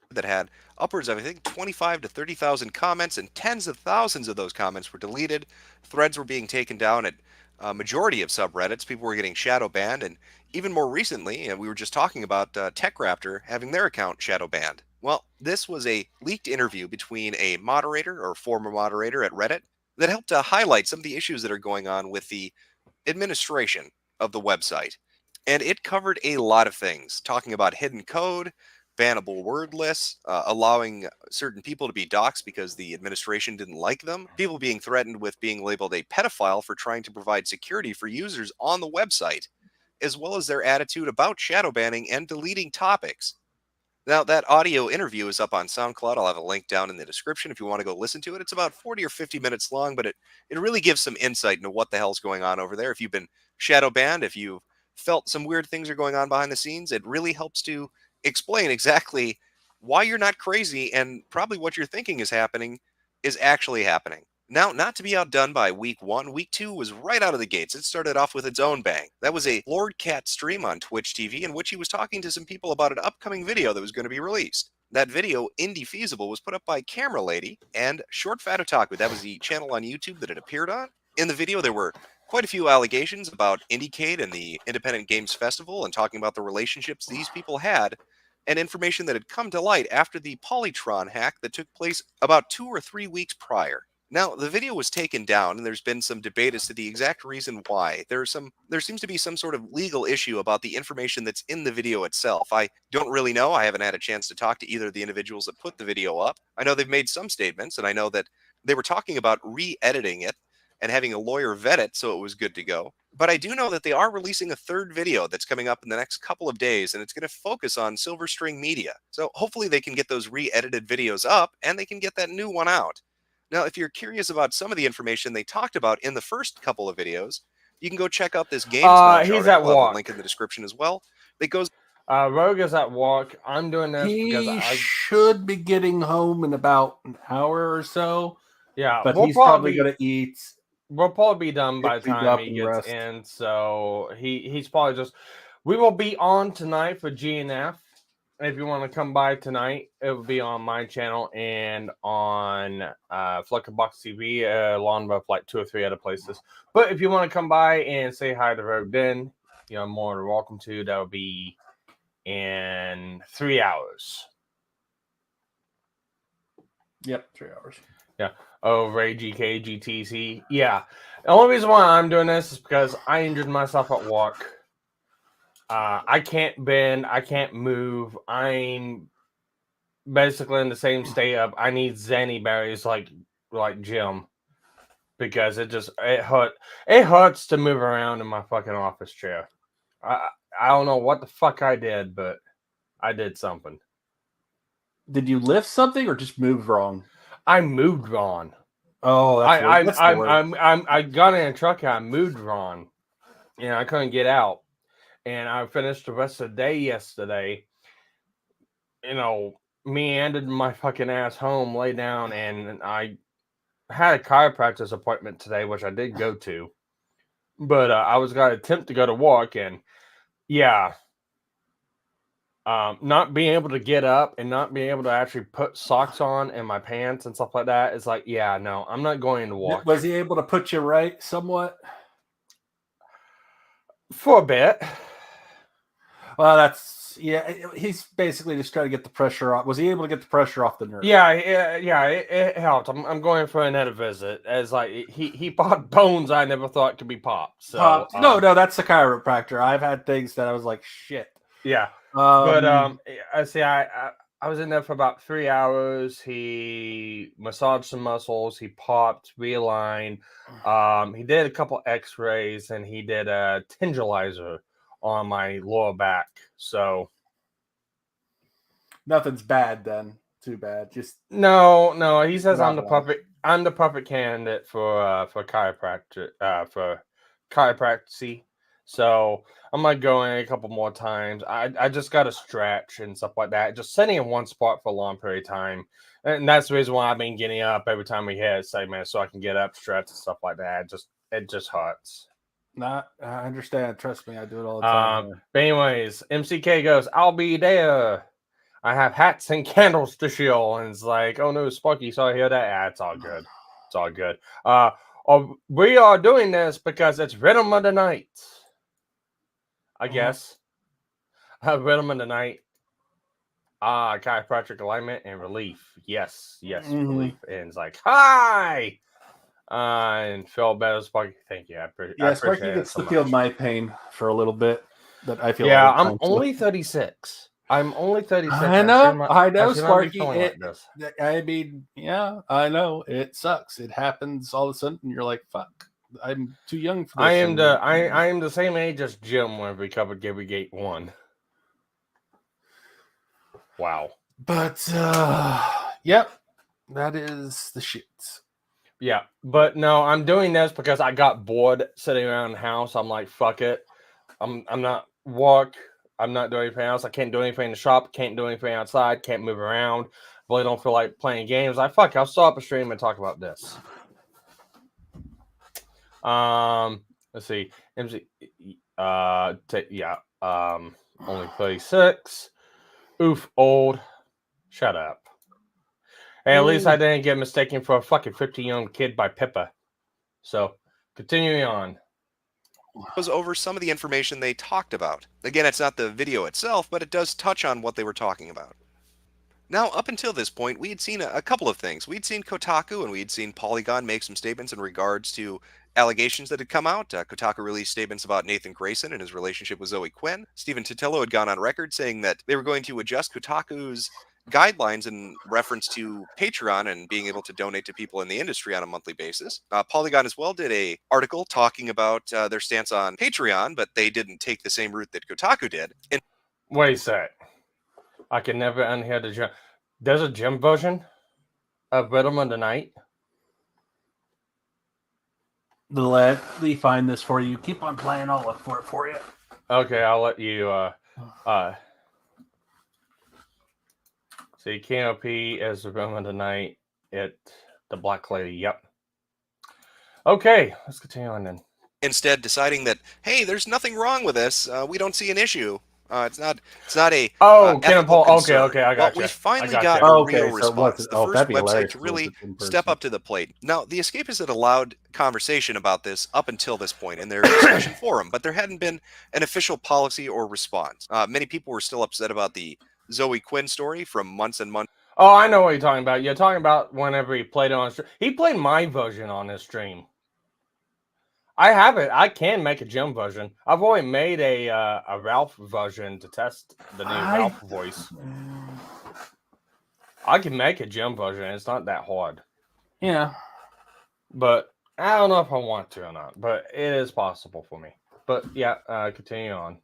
That had upwards of, I think, 25 to 30,000 comments, and tens of thousands of those comments were deleted. Threads were being taken down at a majority of subreddits. People were getting shadow banned, and even more recently, we were just talking about TechRaptor having their account shadow banned. Well, this was a leaked interview between a moderator or former moderator at Reddit that helped to highlight some of the issues that are going on with the administration of the website. And it covered a lot of things, talking about hidden code, bannable word lists, allowing certain people to be doxxed because the administration didn't like them, people being threatened with being labeled a pedophile for trying to provide security for users on the website, as well as their attitude about shadow banning and deleting topics. Now, that audio interview is up on SoundCloud. I'll have a link down in the description if you want to go listen to it. It's about 40 or 50 minutes long, but it really gives some insight into what the hell's going on over there. If you've been shadow banned, if you've felt some weird things are going on behind the scenes, it really helps to explain exactly why you're not crazy and probably what you're thinking is happening is actually happening. Now, not to be outdone by week 1, week 2 was right out of the gates. It started off with its own bang. That was a Lord Cat stream on Twitch TV in which he was talking to some people about an upcoming video that was going to be released. That video, Indie Feasible, was put up by Camera Lady and Short Fat Otaku. That was the channel on YouTube that it appeared on. In the video, there were quite a few allegations about IndieCade and the Independent Games Festival and talking about the relationships these people had and information that had come to light after the Polytron hack that took place about 2 or 3 weeks prior. Now, the video was taken down, and there's been some debate as to the exact reason why. There seems to be some sort of legal issue about the information that's in the video itself. I don't really know. I haven't had a chance to talk to either of the individuals that put the video up. I know they've made some statements, and I know that they were talking about re-editing it and having a lawyer vet it so it was good to go. But I do know that they are releasing a third video that's coming up in the next couple of days, and it's going to focus on Silver String Media. So hopefully they can get those re-edited videos up, and they can get that new one out. Now, if you're curious about some of the information they talked about in the first couple of videos, you can go check out this Games Smash he's article. at I'll have a walk. link in the description as well. It goes. Rogue is at walk. I'm doing this because He I should be getting home in about an hour or so. Yeah, but we'll he's probably probably- going to eat. We'll probably be done by the Clean time up he and gets rest. in. So he's probably just. We will be on tonight for GNF. If you want to come by tonight, it will be on my channel and on Flickerbox TV, along with like 2 or 3 other places. But if you want to come by and say hi to Rogue Den, you're more than welcome to. That will be in 3 hours. Yep, 3 hours. Yeah. Oh, Ray GK GTC. Yeah. The only reason why I'm doing this is because I injured myself at work. I can't bend. I can't move. I'm basically in the same state of I need Zenny berries like Jim, because it hurts to move around in my fucking office chair. I don't know what the fuck I did, but I did something. Did you lift something or just move wrong? I moved wrong. Oh, that's the word. I got in a truck and I moved wrong. And I couldn't get out. And I finished the rest of the day yesterday. You know, meandered my fucking ass home, lay down, and I had a chiropractor's appointment today, which I did go to. But I was going to attempt to go to work, and yeah. Not being able to get up and not being able to actually put socks on in my pants and stuff like that. It's like, yeah, no, I'm not going to walk. Was he able to put you right somewhat? For a bit. Well, he's basically just trying to get the pressure off. Was he able to get the pressure off the nerve? Yeah, it helped. I'm going for another visit. As like he popped bones I never thought could be popped. So no, that's the chiropractor. I've had things that I was like, shit. Yeah. But I see. I was in there for about 3 hours. He massaged some muscles. He popped, realigned. He did a couple X-rays, and he did a tendinizer on my lower back. So nothing's bad then. Too bad. Just no. He says I'm the perfect candidate for chiropractor for chiropractic. So I might go in a couple more times. I just got to stretch and stuff like that. Just sitting in one spot for a long period of time. And that's the reason why I've been getting up every time we hit a segment, so I can get up, stretch, and stuff like that. It just hurts. I understand. Trust me, I do it all the time. But anyways, MCK goes, I'll be there. I have hats and candles to show. And it's like, oh no, Sparky, so I hear that. Yeah, it's all good. It's all good. We are doing this because it's Rhythm of the Night. I guess. Rhythm of the Night. Chiropractic alignment and relief. Yes, relief. And it's like, hi! And Phil Betters, Sparky, thank you. I appreciate Sparky it gets so to feel much. my pain for a little bit. But I feel I'm only 36. I'm only 36. I know, Sparky. I mean, yeah, I know. It sucks. It happens all of a sudden. And you're like, fuck. I'm too young for this. I am the same age as Jim when we covered Gibby Gate 1. Wow. But yep, that is the shit. Yeah, but no, I'm doing this because I got bored sitting around the house. I'm like, fuck it. I'm not work. I'm not doing anything else. I can't do anything in the shop. Can't do anything outside. Can't move around. Really don't feel like playing games. I'll stop a stream and talk about this. Let's see. MC, only 36. Oof, old. Shut up. Hey, at least I didn't get mistaken for a fucking 15-year-old kid by Pippa. So, continuing on. Was over some of the information they talked about. Again, it's not the video itself, but it does touch on what they were talking about. Now, up until this point, we had seen a couple of things. We'd seen Kotaku and we'd seen Polygon make some statements in regards to allegations that had come out. Kotaku released statements about Nathan Grayson and his relationship with Zoe Quinn. Stephen Totilo had gone on record saying that they were going to adjust Kotaku's guidelines in reference to Patreon and being able to donate to people in the industry on a monthly basis. Polygon as well did a article talking about their stance on Patreon, but they didn't take the same route that Kotaku did. Wait a sec. I can never unhear the gym. There's a gym version of Rhythm of the Night. Let me find this for you. Keep on playing. I'll look for it for you. Okay, I'll let you see. Canopy as the Rhythm of the Night. The Black Lady. Yep. Okay, let's continue on then. Instead, deciding that, hey, there's nothing wrong with this. We don't see an issue. It's not a Cannonball. concern. Okay, I got you. We finally I got gotcha. a real response. The first website to really step up to the plate. Now, the Escapists had allowed conversation about this up until this point in their discussion forum, but there hadn't been an official policy or response. Many people were still upset about the Zoe Quinn story from months and months. Oh, I know what you're talking about. You're talking about whenever he played it on stream. He played my version on his stream. I have it. I can make a gym version. I've already made a Ralph version to test the new Ralph voice. I can make a gym version. It's not that hard. Yeah. But I don't know if I want to or not. But it is possible for me. But yeah, continue on.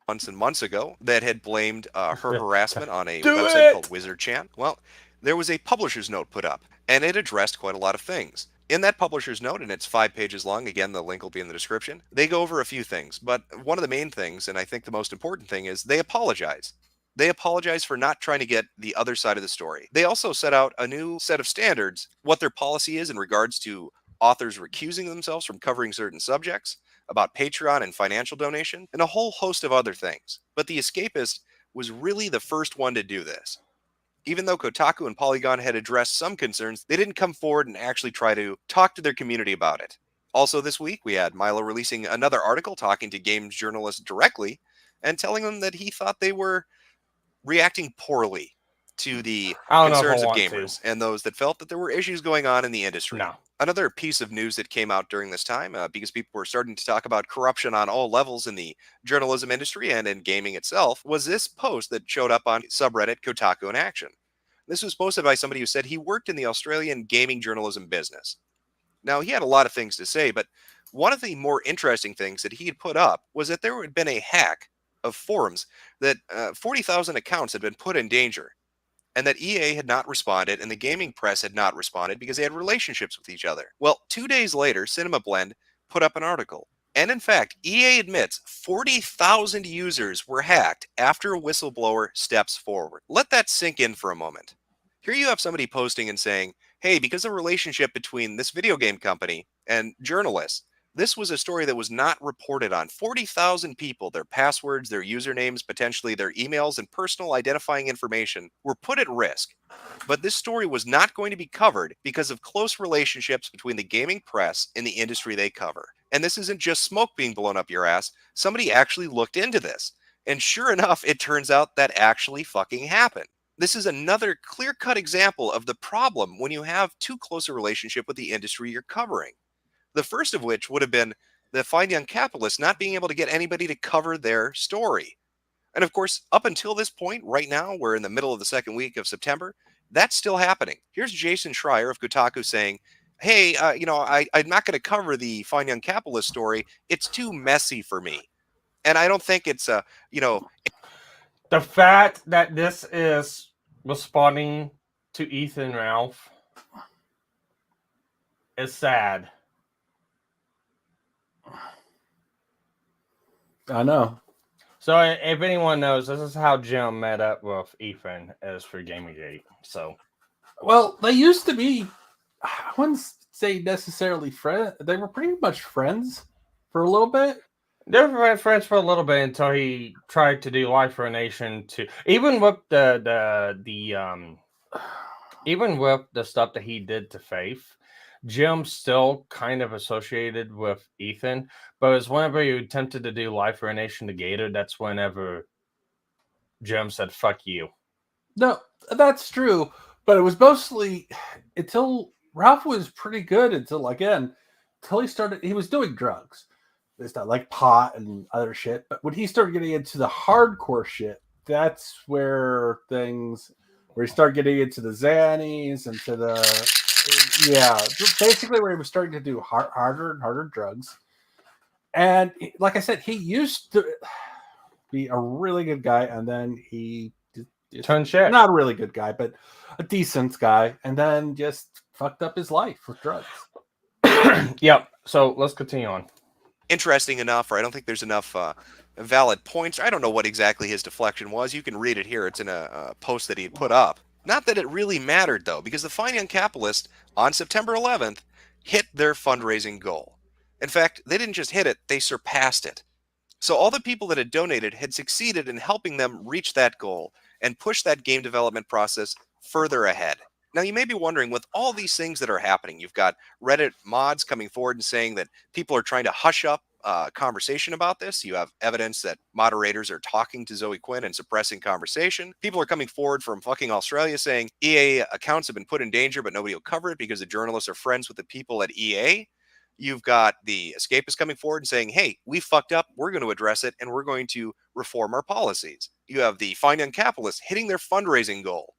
Months and months ago that had blamed her harassment on a website called Wizard Chan. Well, there was a publisher's note put up, and it addressed quite a lot of things. In that publisher's note, and it's 5 pages long, again, the link will be in the description, they go over a few things, but one of the main things, and I think the most important thing, is they apologize. They apologize for not trying to get the other side of the story. They also set out a new set of standards, what their policy is in regards to authors recusing themselves from covering certain subjects, about Patreon and financial donation, and a whole host of other things. But The Escapist was really the first one to do this. Even though Kotaku and Polygon had addressed some concerns, they didn't come forward and actually try to talk to their community about it. Also this week, we had Milo releasing another article talking to games journalists directly and telling them that he thought they were reacting poorly to the concerns of gamers and those that felt that there were issues going on in the industry. No. Another piece of news that came out during this time, because people were starting to talk about corruption on all levels in the journalism industry and in gaming itself, was this post that showed up on subreddit Kotaku in Action. This was posted by somebody who said he worked in the Australian gaming journalism business. Now, he had a lot of things to say, but one of the more interesting things that he had put up was that there had been a hack of forums, that 40,000 accounts had been put in danger, and that EA had not responded and the gaming press had not responded because they had relationships with each other. Well, 2 days later, Cinema Blend put up an article. And in fact, EA admits 40,000 users were hacked after a whistleblower steps forward. Let that sink in for a moment. Here you have somebody posting and saying, hey, because of a relationship between this video game company and journalists, this was a story that was not reported on. 40,000 people, their passwords, their usernames, potentially their emails, and personal identifying information were put at risk. But this story was not going to be covered because of close relationships between the gaming press and the industry they cover. And this isn't just smoke being blown up your ass. Somebody actually looked into this. And sure enough, it turns out that actually fucking happened. This is another clear-cut example of the problem when you have too close a relationship with the industry you're covering. The first of which would have been the Fine Young Capitalists not being able to get anybody to cover their story. And of course, up until this point, right now, we're in the middle of the second week of September, that's still happening. Here's Jason Schreier of Kotaku saying, hey, I'm not going to cover the Fine Young Capitalist story. It's too messy for me. And I don't think it's, the fact that this is responding to Ethan Ralph is sad. I know. So if anyone knows, this is how Jim met up with Ethan as for Gamergate. So, well, they used to be. I wouldn't say necessarily friends. They were pretty much friends for a little bit. They were friends for a little bit until he tried to do Life for a Nation to even with even with the stuff that he did to Faith. Jim's still kind of associated with Ethan, but it was whenever you attempted to do Life for a Nation to Gator, that's whenever Jim said, "Fuck you." No, that's true, but it was mostly until Ralph was pretty good until he started. He was doing drugs. It's not like pot and other shit, but when he started getting into the hardcore shit, that's where he started getting into the Xannies and to the basically where he was starting to do harder and harder drugs. And like I said, he used to be a really good guy, and then he turned shit. Not a really good guy, but a decent guy, and then just fucked up his life with drugs. Yep. So let's continue on. Interesting enough, or I don't think there's enough valid points. I don't know what exactly his deflection was. You can read it here. It's in a post that he had put up. Not that it really mattered, though, because the Fine Young Capitalist on September 11th hit their fundraising goal. In fact, they didn't just hit it, they surpassed it. So all the people that had donated had succeeded in helping them reach that goal and push that game development process further ahead. Now, you may be wondering, with all these things that are happening, you've got Reddit mods coming forward and saying that people are trying to hush up conversation about this. You have evidence that moderators are talking to Zoe Quinn and suppressing conversation. People are coming forward from fucking Australia saying EA accounts have been put in danger, but nobody will cover it because the journalists are friends with the people at EA. You've got the escapists coming forward and saying, hey, we fucked up, we're going to address it, and we're going to reform our policies. You have the Fine Young Capitalists hitting their fundraising goal.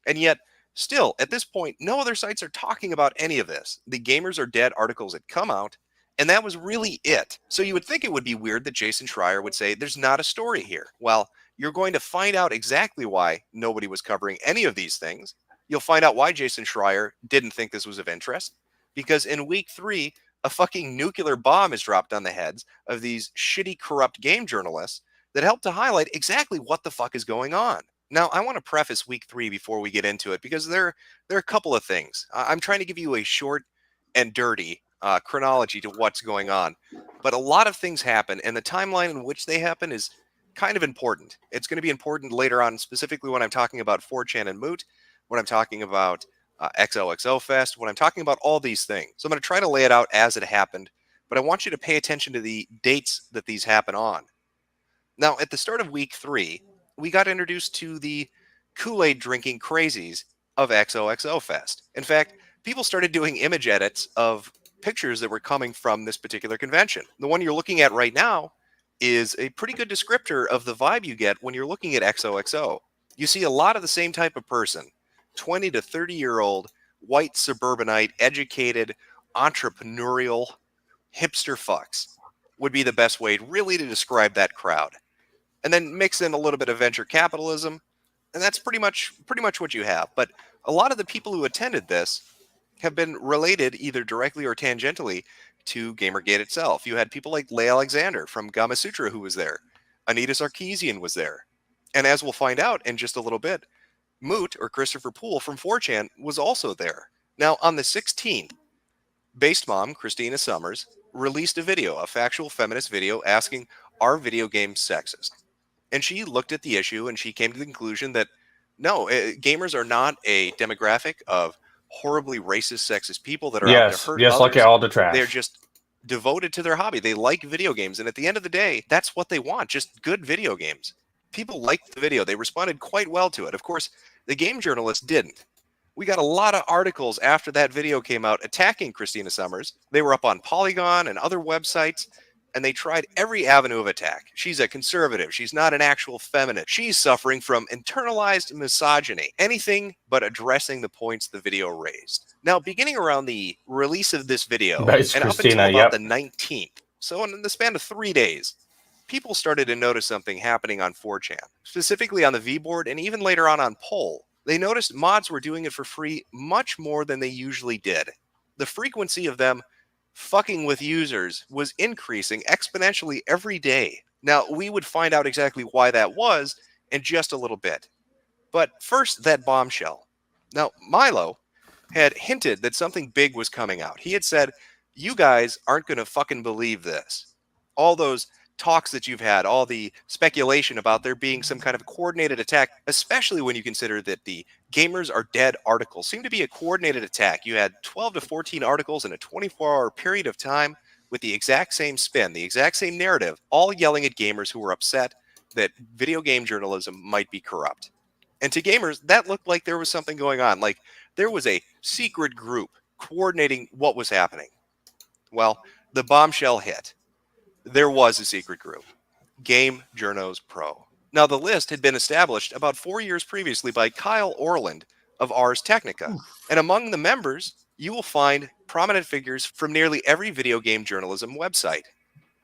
And yet, still, at this point, no other sites are talking about any of this. The Gamers Are Dead articles had come out, and that was really it. So you would think it would be weird that Jason Schreier would say there's not a story here. Well, you're going to find out exactly why nobody was covering any of these things. You'll find out why Jason Schreier didn't think this was of interest. Because in week 3, a fucking nuclear bomb is dropped on the heads of these shitty, corrupt game journalists that help to highlight exactly what the fuck is going on. Now, I want to preface week 3 before we get into it, because there are a couple of things. I'm trying to give you a short and dirty chronology to what's going on. But a lot of things happen, and the timeline in which they happen is kind of important. It's going to be important later on, specifically when I'm talking about 4chan and Moot, when I'm talking about XOXO Fest, when I'm talking about all these things. So I'm going to try to lay it out as it happened, but I want you to pay attention to the dates that these happen on. Now, at the start of week 3, we got introduced to the Kool-Aid drinking crazies of XOXO Fest. In fact, people started doing image edits of pictures that were coming from this particular convention. The one you're looking at right now is a pretty good descriptor of the vibe you get when you're looking at XOXO. You see a lot of the same type of person, 20 to 30-year-old, white suburbanite, educated, entrepreneurial, hipster fucks would be the best way really to describe that crowd. And then mix in a little bit of venture capitalism, and that's pretty much what you have. But a lot of the people who attended this have been related either directly or tangentially to Gamergate itself. You had people like Leigh Alexander from Gama Sutra who was there. Anita Sarkeesian was there. And as we'll find out in just a little bit, Moot, or Christopher Poole from 4chan, was also there. Now, on the 16th, Based Mom, Christina Summers, released a video, a factual feminist video, asking, are video games sexist? And she looked at the issue and she came to the conclusion that, no, gamers are not a demographic of horribly racist, sexist people that are out to hurt others. Look at all the trash. They're just devoted to their hobby. They like video games. And at the end of the day, that's what they want, just good video games. People liked the video. They responded quite well to it. Of course, the game journalists didn't. We got a lot of articles after that video came out attacking Christina Summers. They were up on Polygon and other websites, and they tried every avenue of attack. She's a conservative. She's not an actual feminist. She's suffering from internalized misogyny. Anything but addressing the points the video raised. Now, beginning around the release of this video, nice, and Christina, up until about the 19th, so in the span of 3 days, people started to notice something happening on 4chan, specifically on the V-board and even later on Poll. They noticed mods were doing it for free much more than they usually did. The frequency of them fucking with users was increasing exponentially every day. Now, we would find out exactly why that was in just a little bit. But first, that bombshell. Now, Milo had hinted that something big was coming out. He had said, you guys aren't going to fucking believe this. All those talks that you've had, all the speculation about there being some kind of coordinated attack, especially when you consider that the Gamers Are Dead articles seem to be a coordinated attack. You had 12 to 14 articles in a 24-hour period of time with the exact same spin, the exact same narrative, all yelling at gamers who were upset that video game journalism might be corrupt. And to gamers, that looked like there was something going on, like there was a secret group coordinating what was happening. Well, the bombshell hit. There was a secret group, Game Journos Pro. Now, the list had been established about 4 years previously by Kyle Orland of Ars Technica. And among the members, you will find prominent figures from nearly every video game journalism website.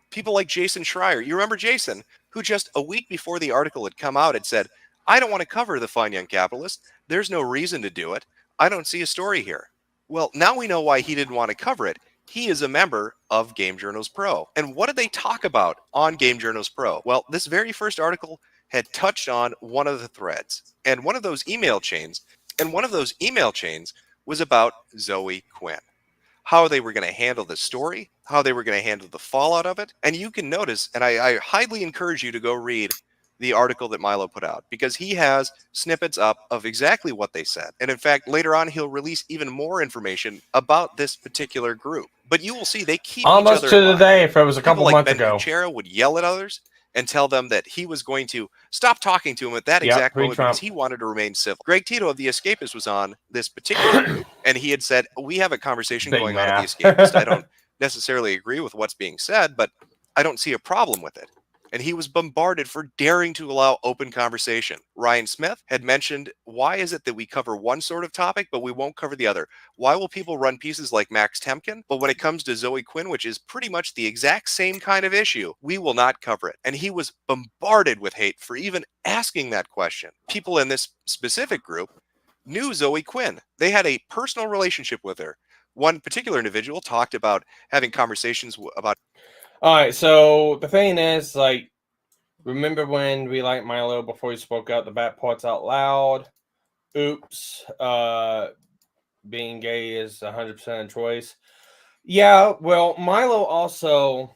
People like Jason Schreier. You remember Jason, who just a week before the article had come out had said, I don't want to cover the fine young capitalist. There's no reason to do it. I don't see a story here. Well, now we know why he didn't want to cover it. He is a member of Game Journos Pro. And what did they talk about on Game Journos Pro? Well, this very first article had touched on one of the threads and one of those email chains. And one of those email chains was about Zoe Quinn, how they were going to handle the story, how they were going to handle the fallout of it. And you can notice, and I highly encourage you to go read the article that Milo put out, because he has snippets up of exactly what they said. And in fact, later on, he'll release even more information about this particular group. But you will see they keep almost each other to the day if it was a couple People like months Ben ago. Kuchera would yell at others and tell them that he was going to stop talking to him at that Yep, exact moment pre-Trump. because he wanted to remain civil. Greg Tito of The Escapist was on this particular group, and he had said, we have a conversation Big going on math. at The Escapist. I don't necessarily agree with what's being said, but I don't see a problem with it. And he was bombarded for daring to allow open conversation. Ryan Smith had mentioned, why is it that we cover one sort of topic, but we won't cover the other? Why will people run pieces like Max Temkin? But when it comes to Zoe Quinn, which is pretty much the exact same kind of issue, we will not cover it. And he was bombarded with hate for even asking that question. People in this specific group knew Zoe Quinn. They had a personal relationship with her. One particular individual talked about having conversations about. All right, so the thing is, like, remember when we liked Milo before he spoke out the bad parts out loud? Oops, being gay is 100% a choice. Yeah, well, Milo also,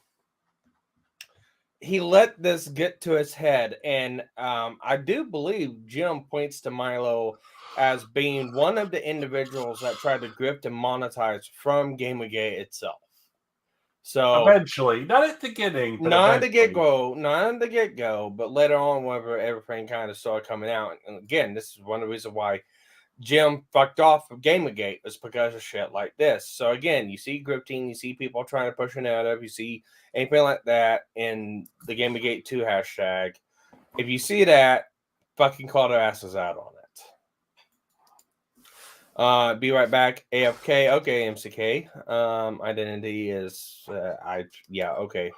he let this get to his head, and I do believe Jim points to Milo as being one of the individuals that tried to grift and monetize from Gamergate itself. So eventually, not at the beginning, but not at the get-go, but later on, whenever everything kind of started coming out. And again, this is one of the reasons why Jim fucked off of Gamergate, was because of shit like this. So again, you see grifting, you see people trying to push a narrative, you see anything like that in the Gamergate 2 hashtag. If you see that, fucking call their asses out on it. Be right back. AFK. Okay, MCK. Identity is okay.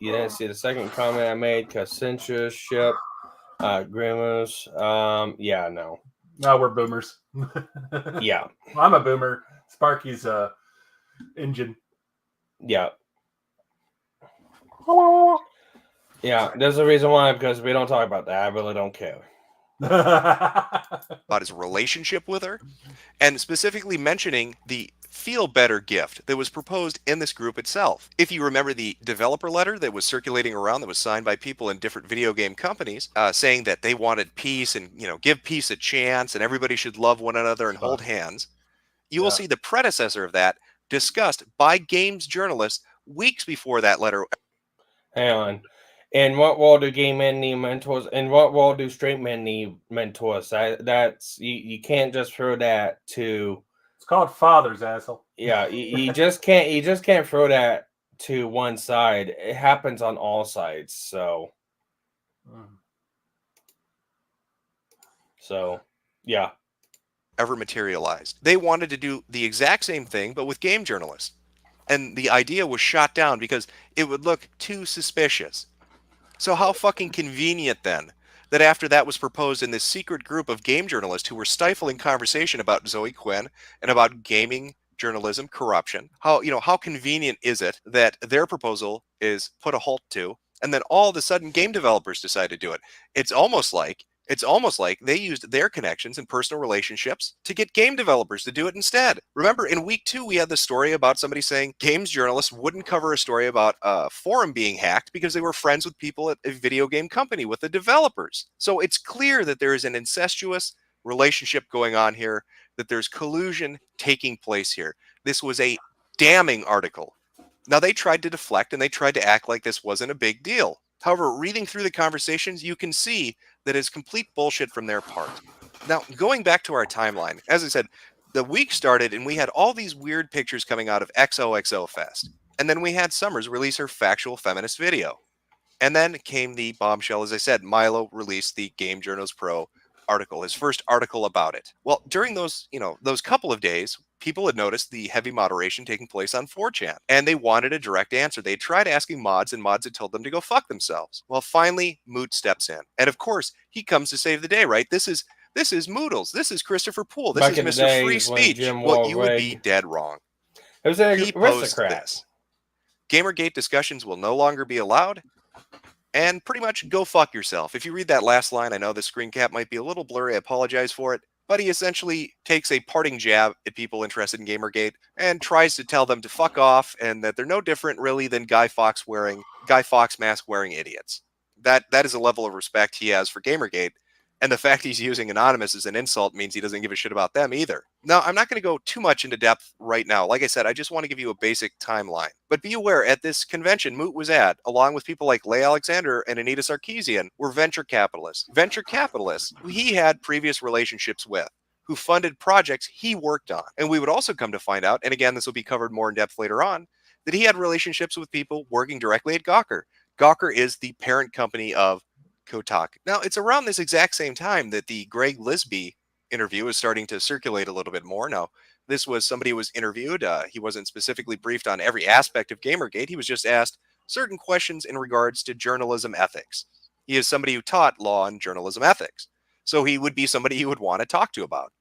You didn't see the second comment I made because censorship. Grimmers. Yeah, no. No, we're boomers. Yeah. I'm a boomer. Sparky's engine. Yeah. Yeah, there's a reason why, because we don't talk about that. I really don't care. About his relationship with her, and specifically mentioning the feel better gift that was proposed in this group itself. If you remember the developer letter that was circulating around, that was signed by people in different video game companies, saying that they wanted peace and, give peace a chance and everybody should love one another and hold hands, you will see the predecessor of that discussed by games journalists weeks before that letter. Hang on. In what world do gay men need mentors? In what world do straight men need mentors? That's you can't just throw that to. It's called fathers, asshole. Yeah, you just can't. You just can't throw that to one side. It happens on all sides. So yeah. Ever materialized. They wanted to do the exact same thing, but with game journalists, and the idea was shot down because it would look too suspicious. So how fucking convenient then that after that was proposed in this secret group of game journalists who were stifling conversation about Zoe Quinn and about gaming journalism corruption. How convenient is it that their proposal is put a halt to, and then all of a sudden game developers decide to do it? It's almost like they used their connections and personal relationships to get game developers to do it instead. Remember, in week 2, we had the story about somebody saying games journalists wouldn't cover a story about a forum being hacked because they were friends with people at a video game company, with the developers. So it's clear that there is an incestuous relationship going on here, that there's collusion taking place here. This was a damning article. Now, they tried to deflect and they tried to act like this wasn't a big deal. However, reading through the conversations, you can see that it's complete bullshit from their part. Now, going back to our timeline, as I said, the week started and we had all these weird pictures coming out of XOXO Fest. And then we had Summers release her factual feminist video. And then came the bombshell, as I said, Milo released the Game Journals Pro article, his first article about it. Well, during those couple of days, people had noticed the heavy moderation taking place on 4chan, and they wanted a direct answer. They tried asking mods, and mods had told them to go fuck themselves. Well, finally, Moot steps in, and of course, he comes to save the day, right? This is Moodles. This is Christopher Poole. This is Mr. Free Speech. Well, you would be dead wrong. It was an He posed Aristocrat. this. Gamergate discussions will no longer be allowed. And pretty much go fuck yourself. If you read that last line, I know the screen cap might be a little blurry. I apologize for it. But he essentially takes a parting jab at people interested in Gamergate and tries to tell them to fuck off and that they're no different really than Guy Fawkes mask wearing idiots. That is a level of respect he has for Gamergate. And the fact he's using Anonymous as an insult means he doesn't give a shit about them either. Now, I'm not going to go too much into depth right now. Like I said, I just want to give you a basic timeline. But be aware, at this convention Moot was at, along with people like Leigh Alexander and Anita Sarkeesian, were venture capitalists. Venture capitalists who he had previous relationships with, who funded projects he worked on. And we would also come to find out, and again, this will be covered more in depth later on, that he had relationships with people working directly at Gawker. Gawker is the parent company of Kotaku. Now, it's around this exact same time that the Greg Lisby interview is starting to circulate a little bit more. Now, this was somebody who was interviewed. He wasn't specifically briefed on every aspect of Gamergate. He was just asked certain questions in regards to journalism ethics. He is somebody who taught law and journalism ethics. So he would be somebody you would want to talk to about.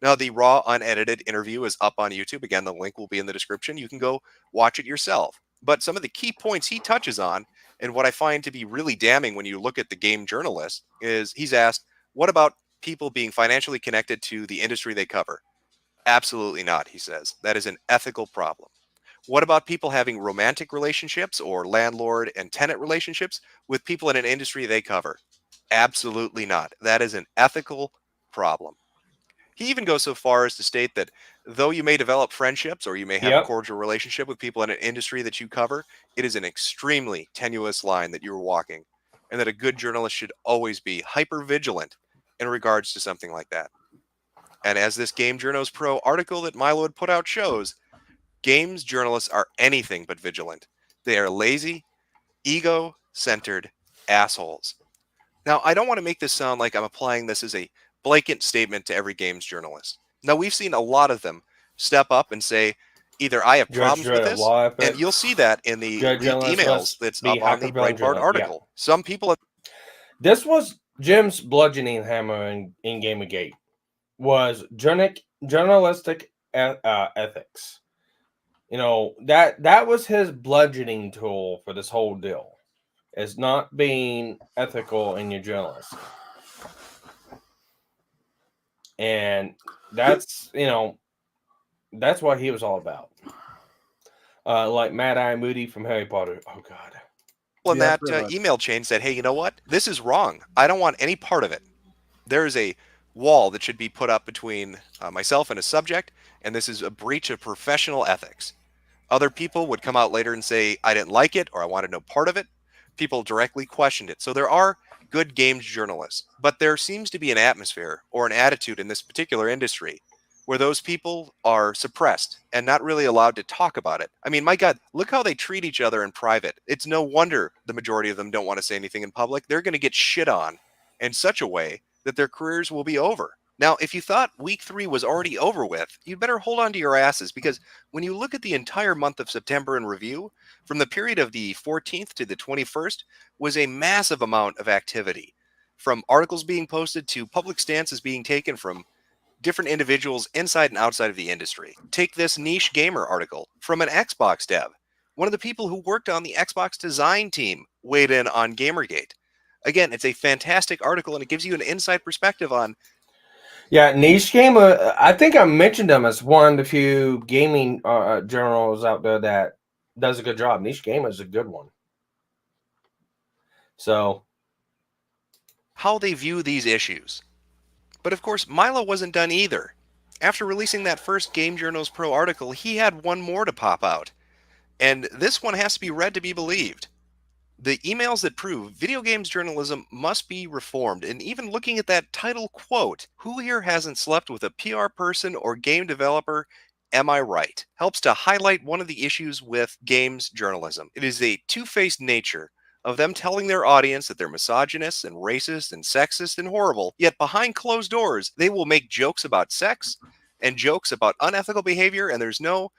Now, the raw, unedited interview is up on YouTube. Again, the link will be in the description. You can go watch it yourself. But some of the key points he touches on, and what I find to be really damning when you look at the game journalist, is he's asked, what about people being financially connected to the industry they cover? Absolutely not, he says. That is an ethical problem. What about people having romantic relationships or landlord and tenant relationships with people in an industry they cover? Absolutely not. That is an ethical problem. He even goes so far as to state that though you may develop friendships or you may have a cordial relationship with people in an industry that you cover, it is an extremely tenuous line that you're walking, and that a good journalist should always be hyper vigilant in regards to something like that. And as this Game Journos Pro article that Milo had put out shows, games journalists are anything but vigilant. They are lazy, ego-centered assholes. Now, I don't want to make this sound like I'm applying this as a blanket statement to every games journalist. Now, we've seen a lot of them step up and say, either I have problems with this, and you'll see that in the emails that's up on the Breitbart article. Yeah. Some people... This was Jim's bludgeoning hammer in Gamergate, was journalistic ethics. You know, that was his bludgeoning tool for this whole deal, is not being ethical in your journalism. And that's, that's what he was all about. Like Mad Eye Moody from Harry Potter. Oh, God. Well, in that email chain said, hey, you know what? This is wrong. I don't want any part of it. There is a wall that should be put up between myself and a subject, and this is a breach of professional ethics. Other people would come out later and say, I didn't like it, or I wanted no part of it. People directly questioned it. So there are good games journalists, but there seems to be an atmosphere or an attitude in this particular industry where those people are suppressed and not really allowed to talk about it. I mean, my God, look how they treat each other in private. It's no wonder the majority of them don't want to say anything in public. They're going to get shit on in such a way that their careers will be over. Now, if you thought week 3 was already over with, you'd better hold on to your asses, because when you look at the entire month of September in review, from the period of the 14th to the 21st, was a massive amount of activity, from articles being posted to public stances being taken from different individuals inside and outside of the industry. Take this niche gamer article from an Xbox dev. One of the people who worked on the Xbox design team weighed in on Gamergate. Again, it's a fantastic article, and it gives you an inside perspective on. Yeah, Niche Gamer. I think I mentioned them as one of the few gaming journals out there that does a good job. Niche Gamer is a good one. So, how they view these issues. But of course, Milo wasn't done either. After releasing that first Game Journals Pro article, he had one more to pop out. And this one has to be read to be believed. The emails that prove video games journalism must be reformed, and even looking at that title quote, who here hasn't slept with a PR person or game developer, am I right, helps to highlight one of the issues with games journalism. It is a two-faced nature of them telling their audience that they're misogynist and racist and sexist and horrible, yet behind closed doors, they will make jokes about sex and jokes about unethical behavior, and there's no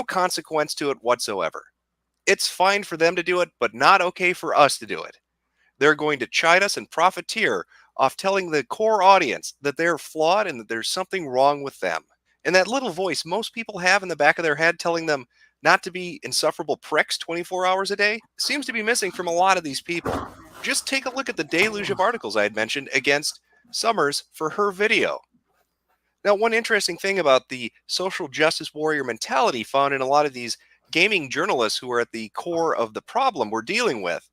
consequence to it whatsoever. It's fine for them to do it, but not okay for us to do it. They're going to chide us and profiteer off telling the core audience that they're flawed and that there's something wrong with them. And that little voice most people have in the back of their head telling them not to be insufferable pricks 24 hours a day seems to be missing from a lot of these people. Just take a look at the deluge of articles I had mentioned against Summers for her video. Now, one interesting thing about the social justice warrior mentality found in a lot of these gaming journalists who are at the core of the problem we're dealing with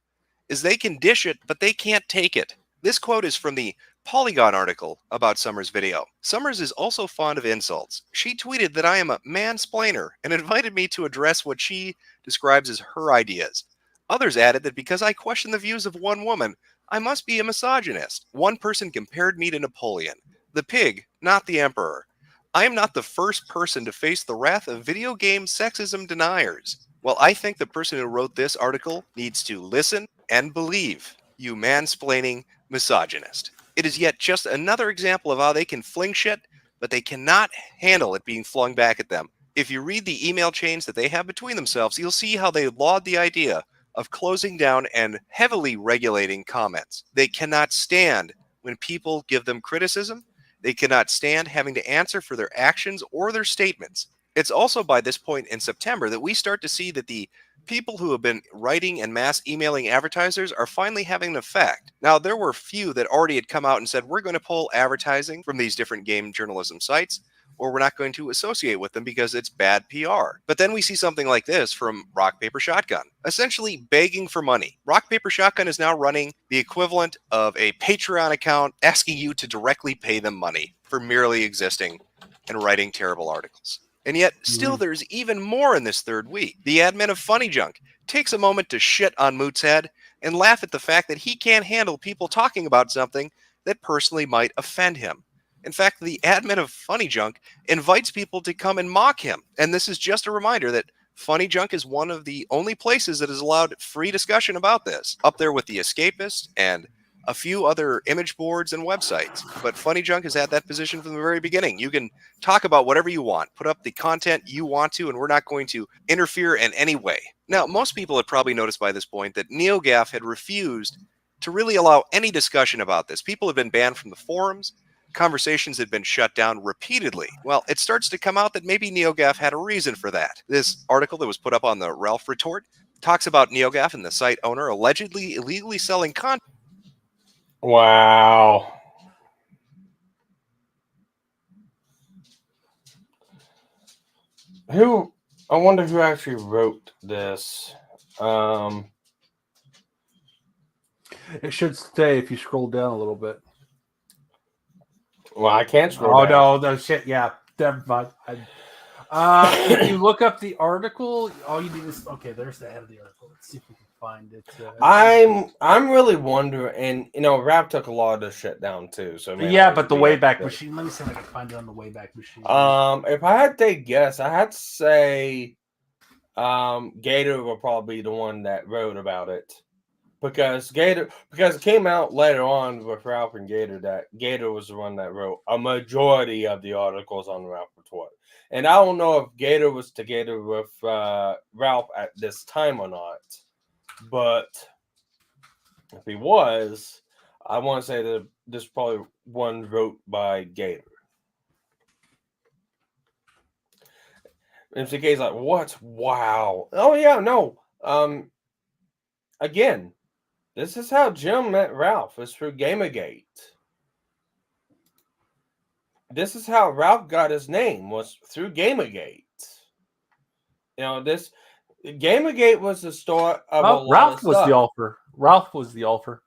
is they can dish it, but they can't take it. This quote is from the Polygon article about Summers' video. Summers is also fond of insults. She tweeted that I am a mansplainer and invited me to address what she describes as her ideas. Others added that because I question the views of one woman, I must be a misogynist. One person compared me to Napoleon, the pig, not the emperor. I am not the first person to face the wrath of video game sexism deniers. Well, I think the person who wrote this article needs to listen and believe, you mansplaining misogynist. It is yet just another example of how they can fling shit, but they cannot handle it being flung back at them. If you read the email chains that they have between themselves, you'll see how they laud the idea of closing down and heavily regulating comments. They cannot stand when people give them criticism. They cannot stand having to answer for their actions or their statements. It's also by this point in September that we start to see that the people who have been writing and mass emailing advertisers are finally having an effect. Now, there were few that already had come out and said, we're going to pull advertising from these different game journalism sites, or we're not going to associate with them because it's bad PR. But then we see something like this from Rock, Paper, Shotgun, essentially begging for money. Rock, Paper, Shotgun is now running the equivalent of a Patreon account asking you to directly pay them money for merely existing and writing terrible articles. And yet, still there's even more in this third week. The admin of Funny Junk takes a moment to shit on Moot's head and laugh at the fact that he can't handle people talking about something that personally might offend him. In fact, the admin of Funny Junk invites people to come and mock him. And this is just a reminder that Funny Junk is one of the only places that has allowed free discussion about this, up there with The Escapist and a few other image boards and websites. But Funny Junk has had that position from the very beginning. You can talk about whatever you want, put up the content you want to, and we're not going to interfere in any way. Now, most people had probably noticed by this point that NeoGAF had refused to really allow any discussion about this. People had been banned from the forums. Conversations had been shut down repeatedly. Well, it starts to come out that maybe NeoGAF had a reason for that. This article that was put up on the Ralph Retort talks about NeoGAF and the site owner allegedly illegally selling content. Wow. I wonder who actually wrote this. It should stay if you scroll down a little bit. Well, I can't scroll down. Oh, no, shit. Yeah. Never mind. If you look up the article, all you need is there's the head of the article. Let's see if we can find it. I'm really wondering, and Rap took a lot of this shit down too. So but the Wayback Machine. Let me see if I can find it on the Wayback Machine. If I had to guess, I had to say, Gator will probably be the one that wrote about it, because it came out later on with Ralph and Gator that Gator was the one that wrote a majority of the articles on Ralph Retort. And I don't know if Gator was together with Ralph at this time or not. But if he was, I want to say that this is probably one wrote by Gator. MCK's like, what? Wow. Oh yeah, no. Again, this is how Jim met Ralph. It's through Gamergate. This is how Ralph got his name, was through Gamergate. You know, this Gamergate was the start of a lot Ralph of was stuff. the offer. Ralph was the offer.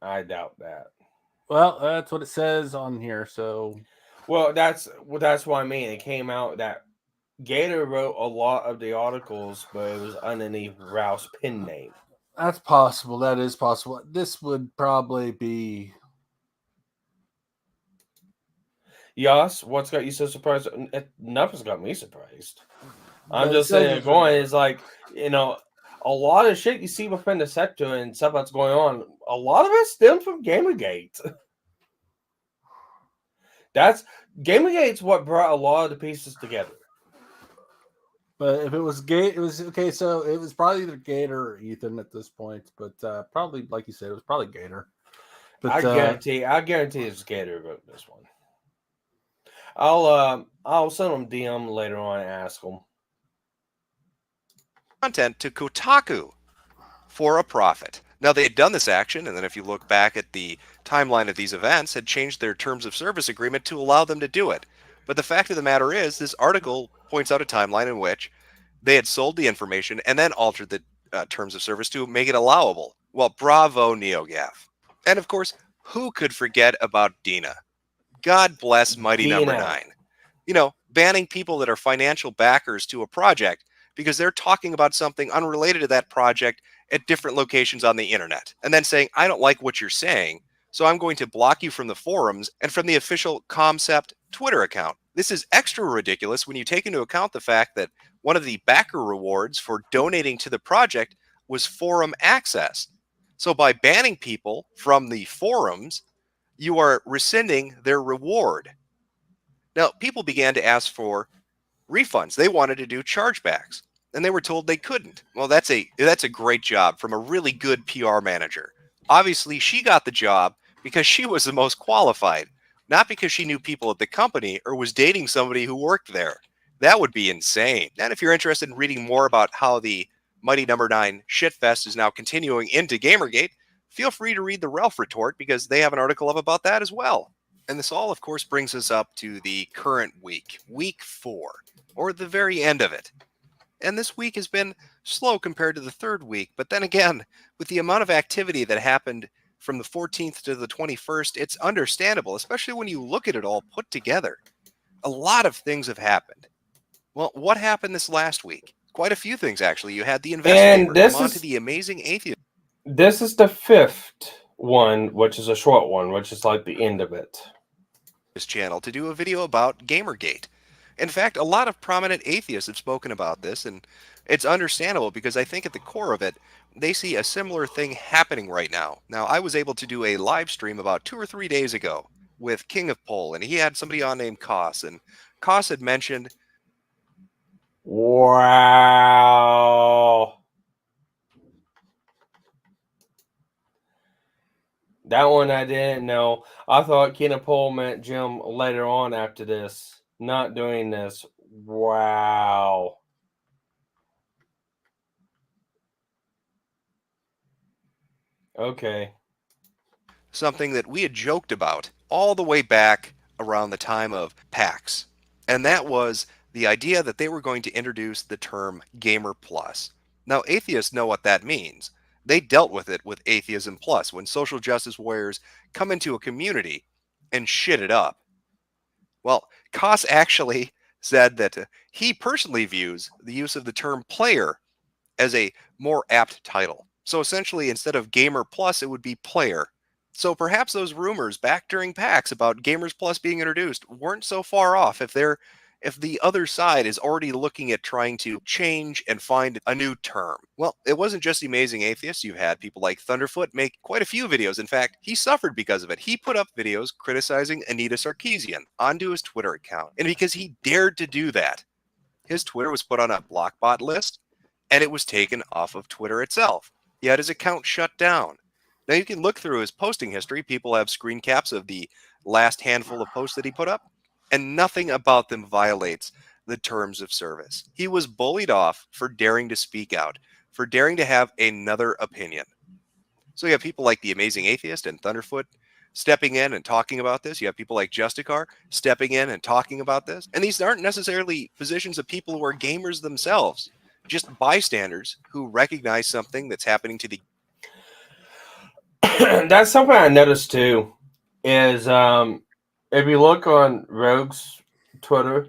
I doubt that. Well, that's what it says on here. So, well, that's what I mean. It came out that Gator wrote a lot of the articles, but it was underneath Ralph's pen name. That's possible. That is possible. This would probably be. Yes, what's got you so surprised? Nothing's got me surprised. I'm just saying, it's like, you know, a lot of shit you see within the sector and stuff that's going on, a lot of it stems from Gamergate. Gamergate's what brought a lot of the pieces together. But if it was Gate, it was okay. So it was probably either Gator or Ethan at this point. But probably, like you said, it was probably Gator. But I guarantee it's Gator wrote this one. I'll send them DM later on and ask them. Content to Kotaku for a profit. Now, they had done this action, and then if you look back at the timeline of these events, had changed their terms of service agreement to allow them to do it. But the fact of the matter is, this article points out a timeline in which they had sold the information and then altered the terms of service to make it allowable. Well, bravo, NeoGaf. And of course, who could forget about Dina? God bless Mighty Number 9. You know, banning people that are financial backers to a project because they're talking about something unrelated to that project at different locations on the internet. And then saying, I don't like what you're saying, so I'm going to block you from the forums and from the official Concept Twitter account. This is extra ridiculous when you take into account the fact that one of the backer rewards for donating to the project was forum access. So by banning people from the forums, you are rescinding their reward. Now, people began to ask for refunds. They wanted to do chargebacks, and they were told they couldn't. Well, that's a great job from a really good PR manager. Obviously, she got the job because she was the most qualified, not because she knew people at the company or was dating somebody who worked there. That would be insane. And if you're interested in reading more about how the Mighty Number 9 shitfest is now continuing into Gamergate, feel free to read the Ralph Retort because they have an article up about that as well. And this all, of course, brings us up to the current week, week 4, or the very end of it. And this week has been slow compared to the third week. But then again, with the amount of activity that happened from the 14th to the 21st, it's understandable, especially when you look at it all put together. A lot of things have happened. Well, what happened this last week? Quite a few things, actually. You had the investigator come on to the amazing atheist. This is the 5th one, which is a short one, which is like the end of it. This channel to do a video about Gamergate. In fact, a lot of prominent atheists have spoken about this, and it's understandable because I think at the core of it, they see a similar thing happening right now. Now, I was able to do a live stream about 2 or 3 days ago with King of Pole, and he had somebody on named Koss, and Koss had mentioned... Wow. That one I didn't know. I thought King of Pole meant Jim later on after this. Not doing this. Wow. Okay. Something that we had joked about all the way back around the time of PAX. And that was the idea that they were going to introduce the term Gamer Plus. Now, atheists know what that means. They dealt with it with Atheism Plus when social justice warriors come into a community and shit it up. Well, Koss actually said that he personally views the use of the term player as a more apt title. So essentially, instead of Gamer Plus, it would be player. So perhaps those rumors back during PAX about Gamers Plus being introduced weren't so far off if the other side is already looking at trying to change and find a new term. Well, it wasn't just the amazing atheists. You had people like Thunderfoot make quite a few videos. In fact, he suffered because of it. He put up videos criticizing Anita Sarkeesian onto his Twitter account. And because he dared to do that, his Twitter was put on a blockbot list, and it was taken off of Twitter itself. He had his account shut down. Now, you can look through his posting history. People have screen caps of the last handful of posts that he put up, and nothing about them violates the terms of service. He was bullied off for daring to speak out, for daring to have another opinion. So you have people like the Amazing Atheist and Thunderfoot stepping in and talking about this. You have people like Justicar stepping in and talking about this. And these aren't necessarily positions of people who are gamers themselves, just bystanders who recognize something that's happening to the That's something I noticed too, is if you look on Rogue's Twitter,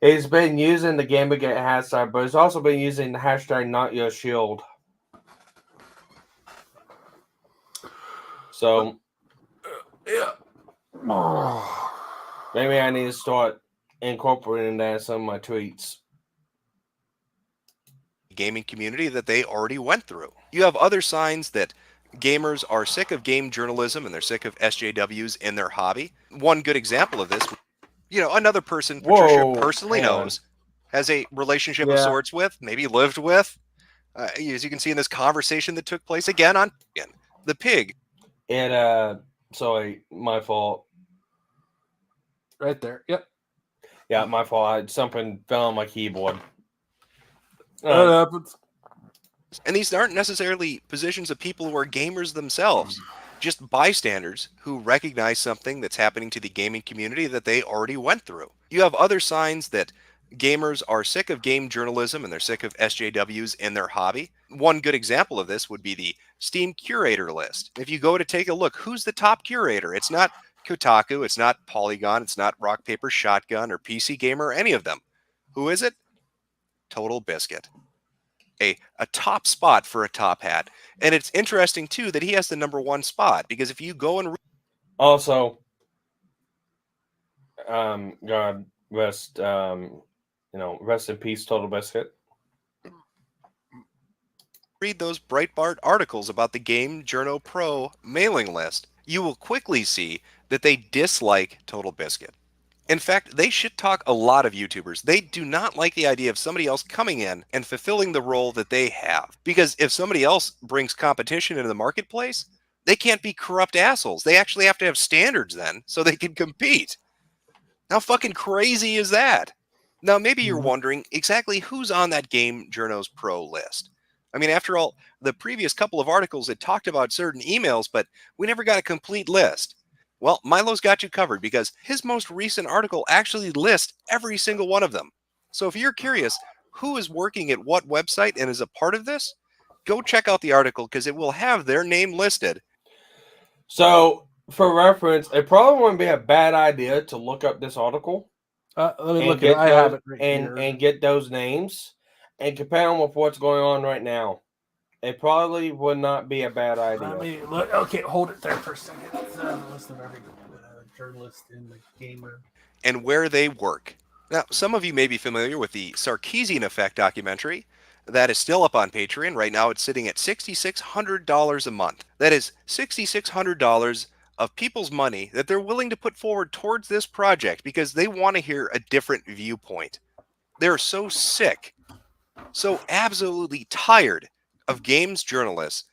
he's been using the Gamergate hashtag, but he's also been using the hashtag #NotYourShield. So, yeah. Maybe I need to start incorporating that in some of my tweets. Gaming community that they already went through. You have other signs that gamers are sick of game journalism and they're sick of SJWs in their hobby. One good example of this, another person Patricia personally knows, has a relationship of sorts with, maybe lived with, as you can see in this conversation that took place again on the pig. And sorry, my fault. Right there. Yep. Yeah, my fault. Something fell on my keyboard. That happens. And these aren't necessarily positions of people who are gamers themselves, just bystanders who recognize something that's happening to the gaming community that they already went through. You have other signs that gamers are sick of game journalism and they're sick of SJWs in their hobby. One good example of this would be the Steam curator list. If you go to take a look, who's the top curator? It's not Kotaku, it's not Polygon, it's not Rock Paper Shotgun or PC Gamer or any of them. Who is it? Total Biscuit. A top spot for a top hat. And it's interesting too that he has the #1 spot, because if you go and also God rest rest in peace, Total Biscuit. read those Breitbart articles about the Game Journo Pro mailing list, you will quickly see that they dislike Total Biscuit. In fact, they shit talk a lot of YouTubers. They do not like the idea of somebody else coming in and fulfilling the role that they have. Because if somebody else brings competition into the marketplace, they can't be corrupt assholes. They actually have to have standards then so they can compete. How fucking crazy is that? Now, maybe you're wondering exactly who's on that Game Journos Pro list. I mean, after all, the previous couple of articles had talked about certain emails, but we never got a complete list. Well, Milo's got you covered because his most recent article actually lists every single one of them. So if you're curious who is working at what website and is a part of this, go check out the article because it will have their name listed. So, for reference, it probably wouldn't be a bad idea to look up this article. Let me look at it. I have it right here. And get those names and compare them with what's going on right now. It probably would not be a bad idea. Let me look. Okay, hold it there for a second. It's the list of every journalist in the gamer. And where they work. Now, some of you may be familiar with the Sarkeesian Effect documentary. That is still up on Patreon. Right now, it's sitting at $6,600 a month. That is $6,600 of people's money that they're willing to put forward towards this project because they want to hear a different viewpoint. They're so sick, so absolutely tired of games journalists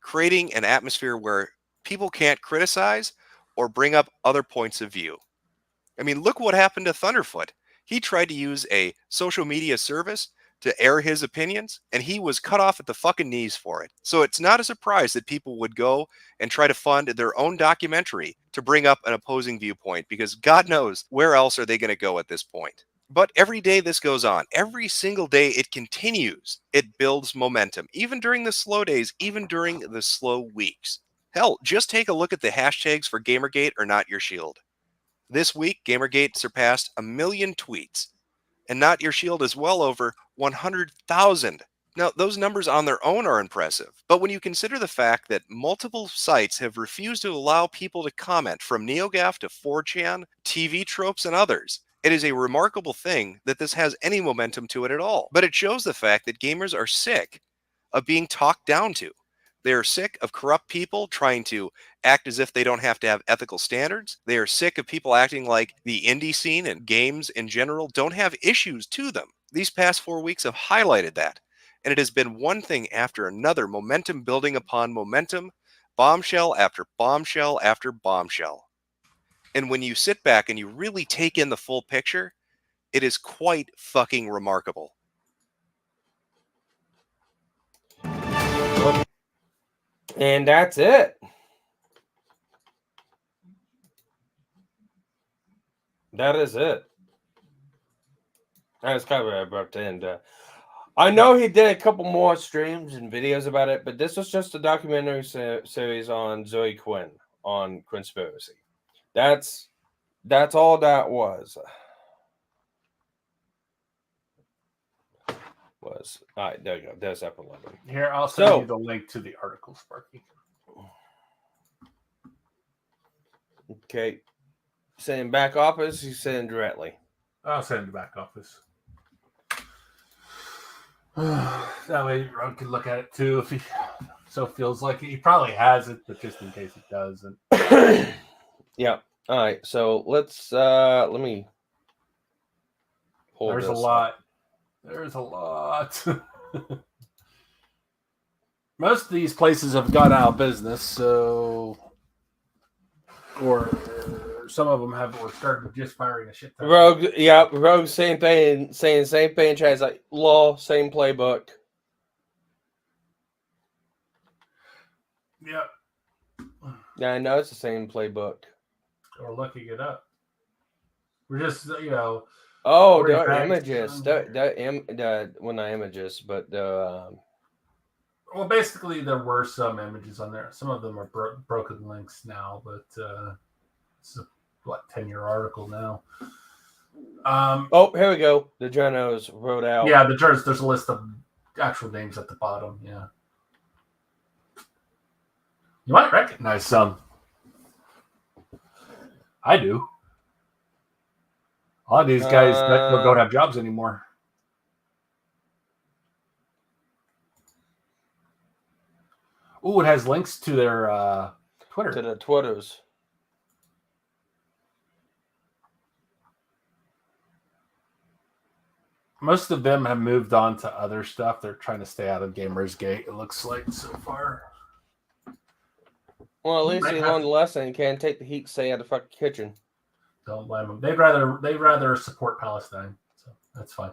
creating an atmosphere where people can't criticize or bring up other points of view. I mean, look what happened to Thunderfoot. He tried to use a social media service to air his opinions, and he was cut off at the fucking knees for it. So it's not a surprise that people would go and try to fund their own documentary to bring up an opposing viewpoint, because God knows where else are they going to go at this point. But every day this goes on, every single day it continues. It builds momentum, even during the slow days, even during the slow weeks. Hell, just take a look at the hashtags for Gamergate or Not Your Shield. This week, Gamergate surpassed 1 million tweets, and Not Your Shield is well over 100,000. Now, those numbers on their own are impressive, but when you consider the fact that multiple sites have refused to allow people to comment, from NeoGAF to 4chan, TV Tropes, and others, it is a remarkable thing that this has any momentum to it at all. But it shows the fact that gamers are sick of being talked down to. They are sick of corrupt people trying to act as if they don't have to have ethical standards. They are sick of people acting like the indie scene and games in general don't have issues to them. These past 4 weeks have highlighted that. And it has been one thing after another, momentum building upon momentum, bombshell after bombshell after bombshell. And when you sit back and you really take in the full picture, It is quite fucking remarkable. And that's it. That is it. That's kind of where I brought to end. I know he did a couple more streams and videos about it, but this was just a documentary series on Zoe Quinn on Quinnspiracy. That's all that was. All right, there you go. There's up 11. Here, I'll send you the link to the article, Sparky. Okay. Send back office, you send directly. I'll send to back office. That way Ron can look at it too if he so feels like it. He probably has it, but just in case he doesn't. Yeah. All right. So let's let me pull There's a this lot. up. There's a lot. Most of these places have gone out of business, so or some of them have or started just firing a shit ton. Rogue, same thing, saying same thing. Chad's like, law, same playbook. Yeah. Yeah, I know it's the same playbook. Or looking it up. We're just, you know. Oh, the images. Well, not images, but the. Well, basically, there were some images on there. Some of them are broken links now, but it's a 10-year article now. Oh, here we go. The journos wrote out. Yeah, the journals. There's a list of actual names at the bottom. Yeah, you might recognize some. I do. A lot of these guys don't have jobs anymore. Oh, it has links to their Twitter. To the Twitters. Most of them have moved on to other stuff. They're trying to stay out of Gamersgate, it looks like, so far. Well, at least he learned a lesson. He can't take the heat, stay out of the fucking kitchen. Don't blame them. They'd rather support Palestine, so that's fine.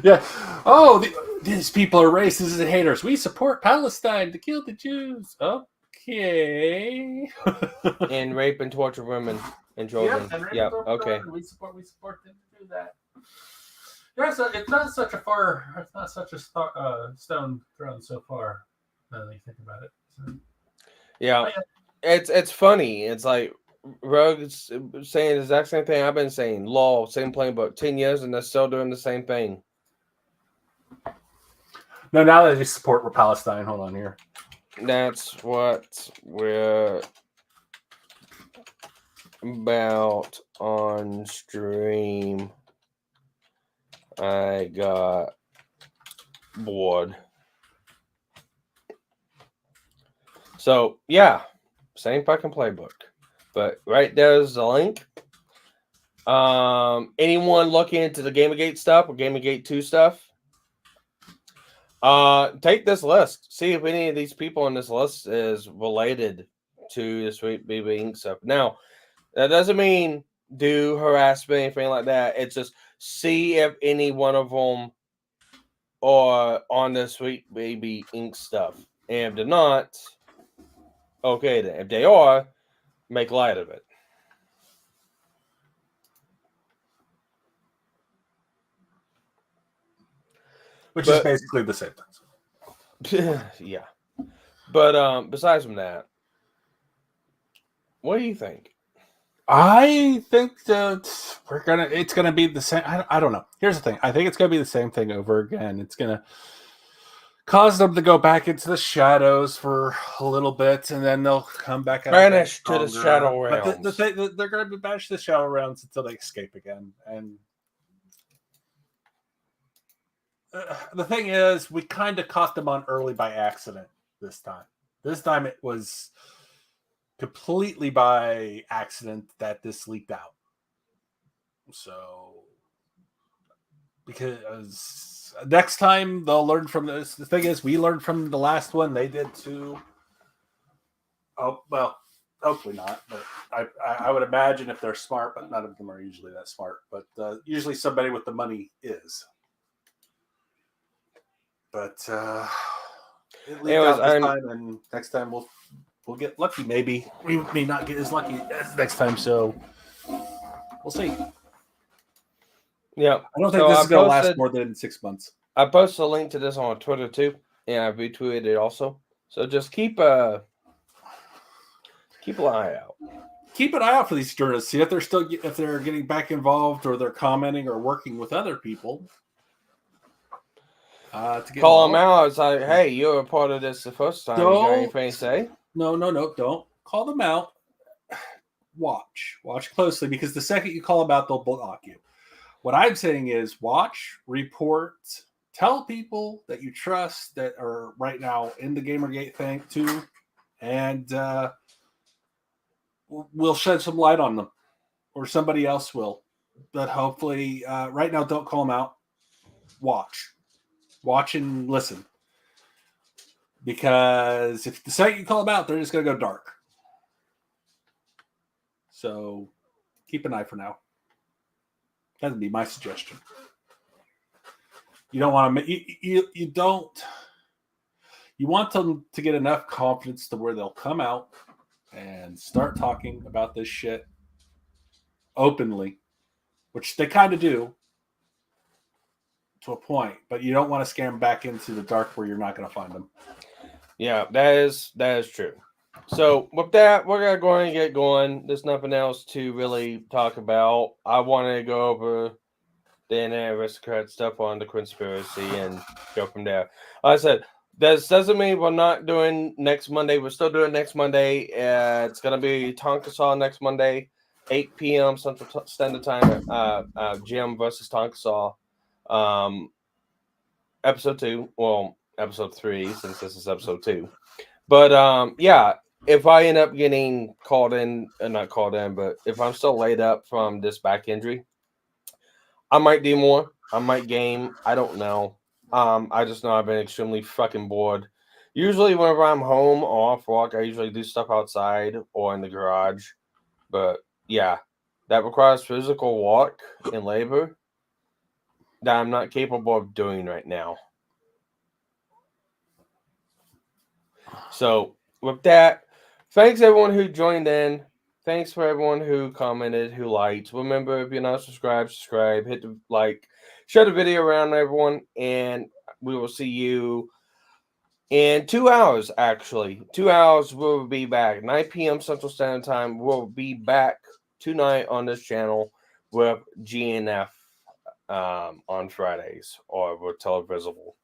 Yeah. Oh, these people are racist and haters. We support Palestine to kill the Jews. Okay. And rape and torture women and children. Yeah. Okay. We support them to do that. Yeah, so it's not such a stone thrown so far. Now that you think about it. So, yeah. It's funny. It's like Rogue's saying the exact same thing I've been saying. Law, same playbook, 10 years, and they're still doing the same thing. No, now they just support Palestine. Hold on here. That's what we're about on stream. I got bored. So, yeah, same fucking playbook. But right there's the link. Anyone looking into the Gamergate stuff or Gamergate 2 stuff, take this list. See if any of these people on this list is related to the Sweet Baby Inc. stuff. Now, that doesn't mean do harassment, anything like that. It's just see if any one of them are on the Sweet Baby Inc. stuff. And if they're not, okay then. If they are, make light of it. Which is basically the same thing. Yeah. But besides from that, what do you think? I think that it's gonna be the same. I don't know. Here's the thing. I think it's gonna be the same thing over again. It's gonna cause them to go back into the shadows for a little bit, and then they'll come back out. Banished to the shadow realms. But they're gonna be banished to the shadow realms until they escape again. And the thing is, we kind of caught them on early by accident this time. This time it was completely by accident that this leaked out. So, because next time they'll learn from this. The thing is, we learned from the last one. They did too. Oh, well, hopefully not. But I would imagine if they're smart, but none of them are usually that smart. But usually somebody with the money is. But it leaked out this time, and next time we'll get lucky. Maybe we may not get as lucky as next time. So we'll see. Yeah, I don't think this is going to last more than 6 months. I posted a link to this on Twitter too, and I retweeted it also. So just keep an eye out. Keep an eye out for these journalists. See if they're getting back involved, or they're commenting or working with other people. To get Call them out. It's like, hey, you were a part of this the first time. You got anything to say? No, don't call them out. Watch closely, because the second you call them out, they'll block you. What I'm saying is watch, report, tell people that you trust that are right now in the Gamergate thing too, and we'll shed some light on them, or somebody else will. But hopefully, right now, don't call them out. Watch and listen, because if the second you call them out, they're just going to go dark. So keep an eye for now. That'd be my suggestion. You don't want to. You want them to get enough confidence to where they'll come out and start talking about this shit openly, which they kind of do to a point. But you don't want to scare them back into the dark where you're not going to find them. Yeah, that is true. So with that, we're going to get going. There's nothing else to really talk about. I wanted to go over the Aristocrat stuff on the Quinnspiracy and go from there. Like I said, this doesn't mean we're not doing next Monday. We're still doing next Monday. It's going to be Tonkasaw next Monday, 8 p.m. Central Standard Time. Jim versus Tonkasaw. Episode 2. Well, episode 3, since this is episode 2. But yeah. If I end up getting called in, not called in, but if I'm still laid up from this back injury, I might do more. I might game. I don't know. I just know I've been extremely fucking bored. Usually whenever I'm home or off work, I usually do stuff outside or in the garage. But yeah, that requires physical work and labor that I'm not capable of doing right now. So with that, thanks everyone who joined in. Thanks for everyone who commented, who liked. Remember, if you're not subscribed, subscribe, hit the like, share the video around everyone, and we will see you in 2 hours, actually. 2 hours, we'll be back. 9 p.m. Central Standard Time, we'll be back tonight on this channel with GNF on Fridays, or with Televisible.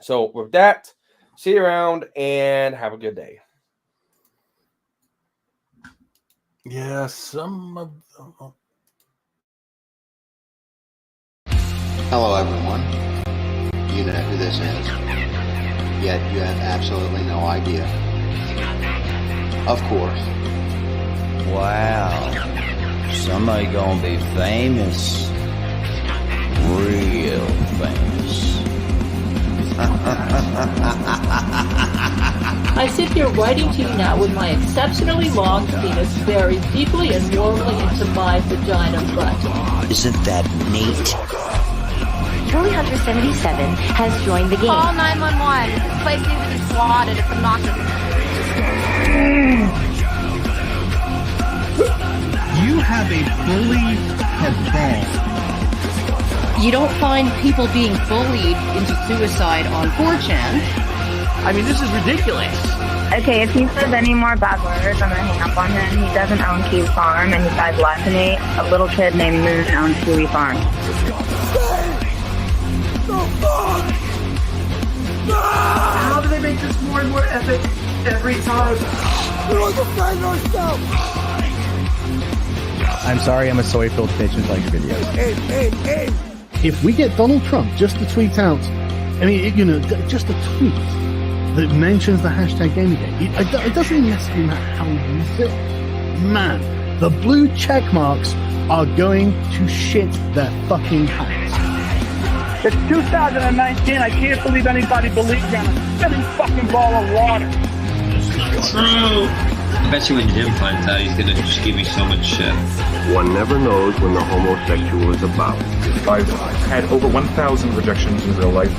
So with that, see you around, and have a good day. Yeah, some of them. Hello, everyone. You know who this is. Yet you have absolutely no idea. Of course. Wow. Somebody gonna be famous. Real famous. I sit here writing to you now with my exceptionally long penis buried deeply and warmly into my vagina butt. Isn't that neat? Charlie Hunter 77 has joined the game. Call 911. This place needs to be swatted. It's obnoxious. You have a bully cabal. You don't find people being bullied into suicide on 4chan. I mean, this is ridiculous. Okay, if he says any more bad words, I'm gonna hang up on him. He doesn't own Kiwi Farm, and he died lied to me. A little kid named Moon owns Kiwi Farm. How do they make this more and more epic every time? We're defend ourselves! I'm sorry, I'm a soy-filled bitch and like your videos. Hey! If we get Donald Trump just to tweet out, I mean, you know, just a tweet that mentions the hashtag Gamergate, it doesn't even necessarily matter how you use it. Man, the blue check marks are going to shit their fucking pants. It's 2019. I can't believe anybody believes me on a spinning fucking ball of water. True. I bet you when Jim finds out, he's gonna just give me so much shit. One never knows when the homosexual is about. I've had over 1,000 rejections in real life,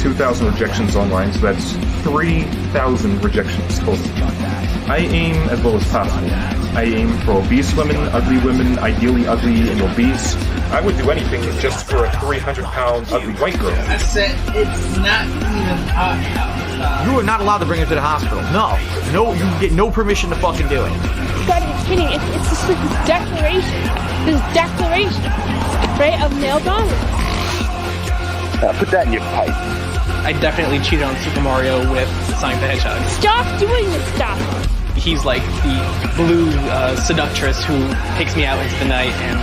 2,000 rejections online, so that's 3,000 rejections total. I aim as low as possible. I aim for obese women, ideally ugly and obese. I would do anything just for a 300-pound ugly white girl. I said it's not even hot. You are not allowed to bring her to the hospital. No, you get no permission to fucking do it. You gotta be kidding. It's just like this declaration, right, of male dominance. Put that in your pipe. I definitely cheated on Super Mario with Sonic the Hedgehog. Stop doing this stuff. He's like the blue seductress who takes me out into the night and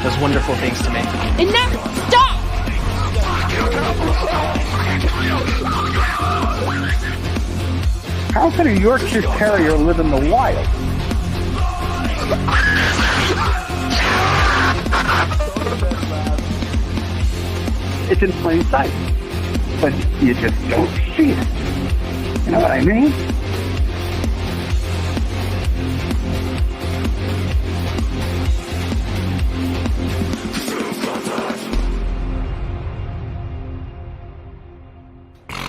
does wonderful things to me. Enough! Stop! How can a Yorkshire Terrier live in the wild? It's in plain sight, but you just don't see it. You know what I mean?